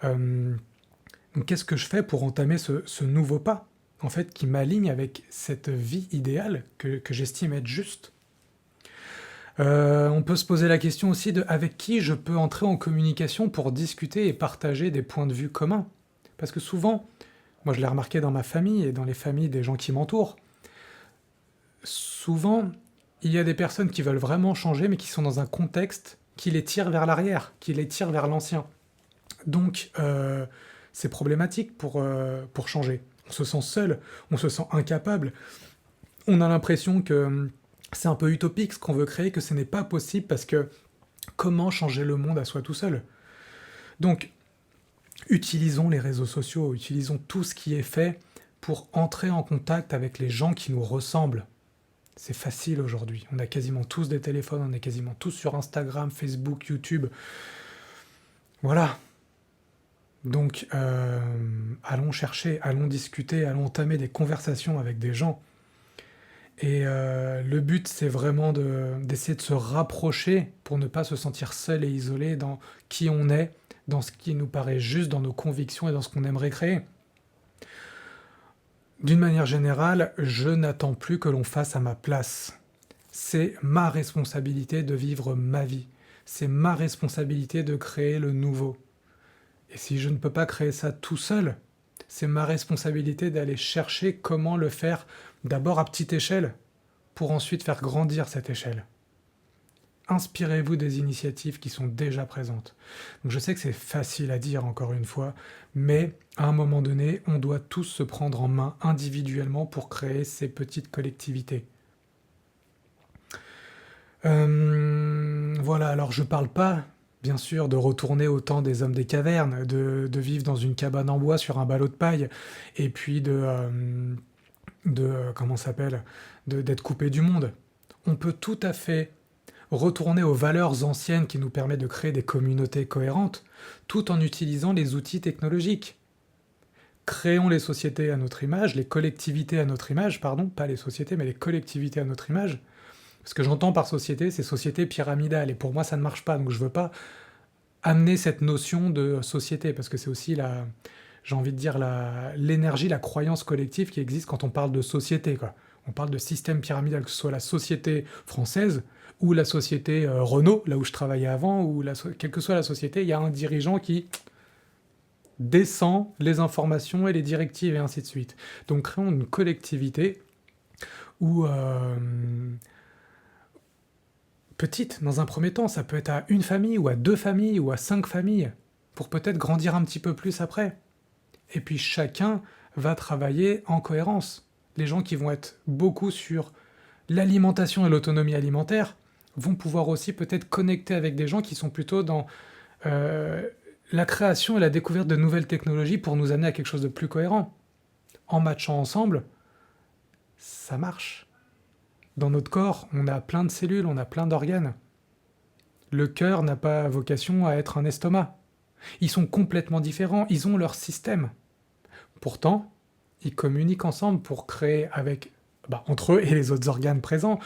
Speaker 1: Hem, donc qu'est-ce que je fais pour entamer ce nouveau pas, en fait, qui m'aligne avec cette vie idéale que j'estime être juste? On peut se poser la question aussi de avec qui je peux entrer en communication pour discuter et partager des points de vue communs? Parce que souvent, moi je l'ai remarqué dans ma famille et dans les familles des gens qui m'entourent, souvent, il y a des personnes qui veulent vraiment changer, mais qui sont dans un contexte qui les tire vers l'arrière, qui les tire vers l'ancien. Donc, c'est problématique pour changer. On se sent seul, on se sent incapable, on a l'impression que c'est un peu utopique ce qu'on veut créer, que ce n'est pas possible parce que comment changer le monde à soi tout seul? Donc, utilisons les réseaux sociaux, utilisons tout ce qui est fait pour entrer en contact avec les gens qui nous ressemblent. C'est facile aujourd'hui. On a quasiment tous des téléphones, on est quasiment tous sur Instagram, Facebook, YouTube. Voilà. Donc, allons chercher, allons discuter, allons entamer des conversations avec des gens. Et le but, c'est vraiment d'essayer de se rapprocher pour ne pas se sentir seul et isolé dans qui on est, dans ce qui nous paraît juste, dans nos convictions et dans ce qu'on aimerait créer. D'une manière générale, je n'attends plus que l'on fasse à ma place. C'est ma responsabilité de vivre ma vie. C'est ma responsabilité de créer le nouveau. Et si je ne peux pas créer ça tout seul, c'est ma responsabilité d'aller chercher comment le faire d'abord à petite échelle, pour ensuite faire grandir cette échelle. Inspirez-vous des initiatives qui sont déjà présentes. Donc je sais que c'est facile à dire encore une fois, mais à un moment donné, on doit tous se prendre en main individuellement pour créer ces petites collectivités. Voilà, alors je parle pas, bien sûr, de retourner au temps des hommes des cavernes, de vivre dans une cabane en bois sur un ballot de paille, et puis comment ça s'appelle, d'être coupé du monde. On peut tout à fait retourner aux valeurs anciennes qui nous permettent de créer des communautés cohérentes, tout en utilisant les outils technologiques. Créons les sociétés à notre image, les collectivités à notre image, pardon, pas les sociétés, mais les collectivités à notre image. Ce que j'entends par société, c'est société pyramidale, et pour moi ça ne marche pas, donc je veux pas amener cette notion de société, parce que c'est aussi j'ai envie de dire l'énergie, la croyance collective qui existe quand on parle de société, quoi. On parle de système pyramidal, que ce soit la société française ou la société Renault, là où je travaillait avant, ou quelle que soit la société, il y a un dirigeant qui descend les informations et les directives et ainsi de suite. Donc créons une collectivité où petite, dans un premier temps, ça peut être à une famille, ou à 2 familles, ou à 5 familles, pour peut-être grandir un petit peu plus après. Et puis chacun va travailler en cohérence. Les gens qui vont être beaucoup sur l'alimentation et l'autonomie alimentaire vont pouvoir aussi peut-être connecter avec des gens qui sont plutôt dans la création et la découverte de nouvelles technologies pour nous amener à quelque chose de plus cohérent. En matchant ensemble, ça marche. Dans notre corps, on a plein de cellules, on a plein d'organes. Le cœur n'a pas vocation à être un estomac. Ils sont complètement différents, ils ont leur système. Pourtant, ils communiquent ensemble pour créer entre eux et les autres organes présents,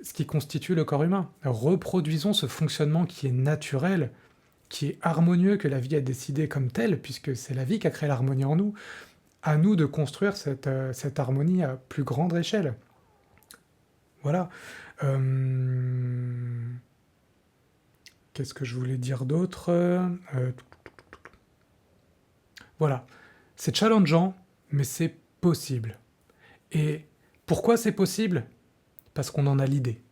Speaker 1: ce qui constitue le corps humain. Reproduisons ce fonctionnement qui est naturel, qui est harmonieux, que la vie a décidé comme tel, puisque c'est la vie qui a créé l'harmonie en nous. À nous de construire cette harmonie à plus grande échelle. Voilà. Qu'est-ce que je voulais dire d'autre? Voilà. C'est challengeant, mais c'est possible. Et pourquoi c'est possible? Parce qu'on en a l'idée.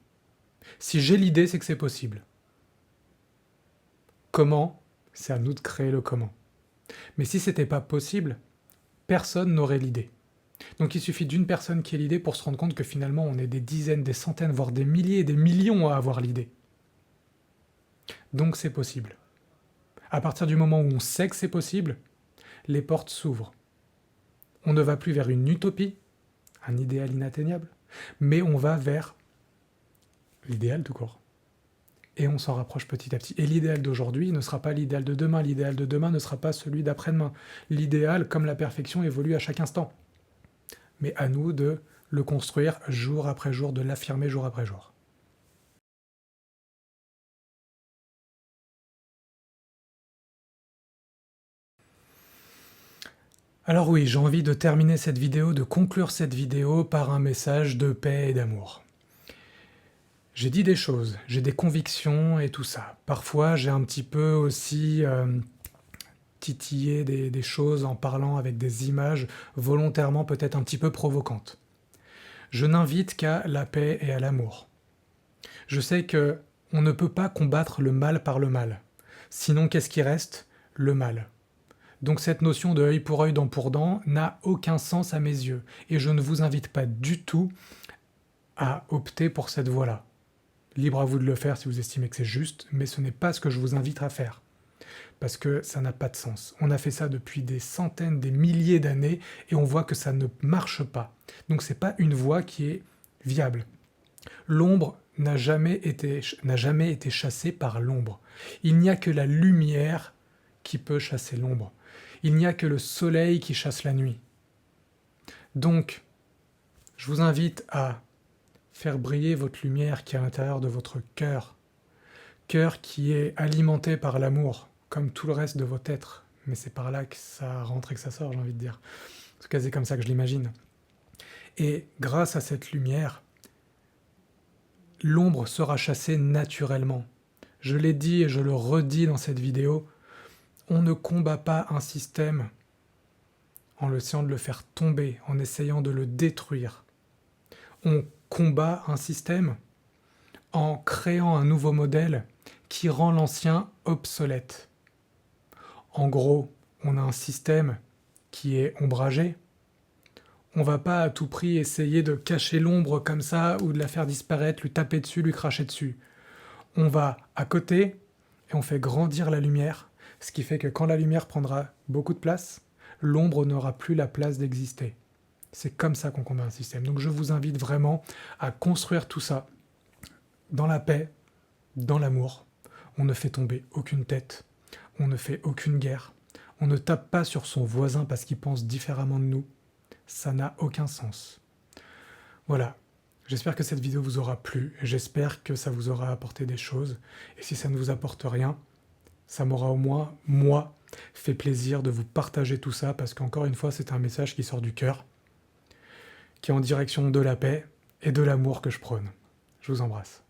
Speaker 1: Si j'ai l'idée, c'est que c'est possible. Comment? C'est à nous de créer le comment. Mais si c'était pas possible, personne n'aurait l'idée. Donc il suffit d'une personne qui ait l'idée pour se rendre compte que finalement on est des dizaines, des centaines, voire des milliers, des millions à avoir l'idée. Donc c'est possible. À partir du moment où on sait que c'est possible, les portes s'ouvrent. On ne va plus vers une utopie, un idéal inatteignable, mais on va vers l'idéal tout court. Et on s'en rapproche petit à petit. Et l'idéal d'aujourd'hui ne sera pas l'idéal de demain. L'idéal de demain ne sera pas celui d'après-demain. L'idéal, comme la perfection, évolue à chaque instant. Mais à nous de le construire jour après jour, de l'affirmer jour après jour. Alors oui, j'ai envie de terminer cette vidéo, de conclure cette vidéo par un message de paix et d'amour. J'ai dit des choses, j'ai des convictions et tout ça. Parfois, j'ai un petit peu aussi titillé des choses en parlant avec des images volontairement peut-être un petit peu provocantes. Je n'invite qu'à la paix et à l'amour. Je sais que on ne peut pas combattre le mal par le mal. Sinon, qu'est-ce qui reste? Le mal. Donc cette notion de œil pour œil, dent pour dent n'a aucun sens à mes yeux. Et je ne vous invite pas du tout à opter pour cette voie-là. Libre à vous de le faire si vous estimez que c'est juste, mais ce n'est pas ce que je vous invite à faire. Parce que ça n'a pas de sens. On a fait ça depuis des centaines, des milliers d'années, et on voit que ça ne marche pas. Donc c'est pas une voie qui est viable. L'ombre n'a jamais été chassée par l'ombre. Il n'y a que la lumière qui peut chasser l'ombre. Il n'y a que le soleil qui chasse la nuit. Donc, je vous invite à faire briller votre lumière qui est à l'intérieur de votre cœur. Cœur qui est alimenté par l'amour, comme tout le reste de votre être. Mais c'est par là que ça rentre et que ça sort, j'ai envie de dire. En tout cas, c'est comme ça que je l'imagine. Et grâce à cette lumière, l'ombre sera chassée naturellement. Je l'ai dit et je le redis dans cette vidéo, on ne combat pas un système en essayant de le faire tomber, en essayant de le détruire. On combat un système en créant un nouveau modèle qui rend l'ancien obsolète. En gros, on a un système qui est ombragé. On va pas à tout prix essayer de cacher l'ombre comme ça ou de la faire disparaître, lui taper dessus, lui cracher dessus. On va à côté et on fait grandir la lumière, ce qui fait que quand la lumière prendra beaucoup de place, l'ombre n'aura plus la place d'exister. C'est comme ça qu'on combat un système. Donc je vous invite vraiment à construire tout ça dans la paix, dans l'amour. On ne fait tomber aucune tête, on ne fait aucune guerre, on ne tape pas sur son voisin parce qu'il pense différemment de nous. Ça n'a aucun sens. Voilà. J'espère que cette vidéo vous aura plu, j'espère que ça vous aura apporté des choses, et si ça ne vous apporte rien, ça m'aura au moins, moi, fait plaisir de vous partager tout ça, parce qu'encore une fois, c'est un message qui sort du cœur, qui est en direction de la paix et de l'amour que je prône. Je vous embrasse.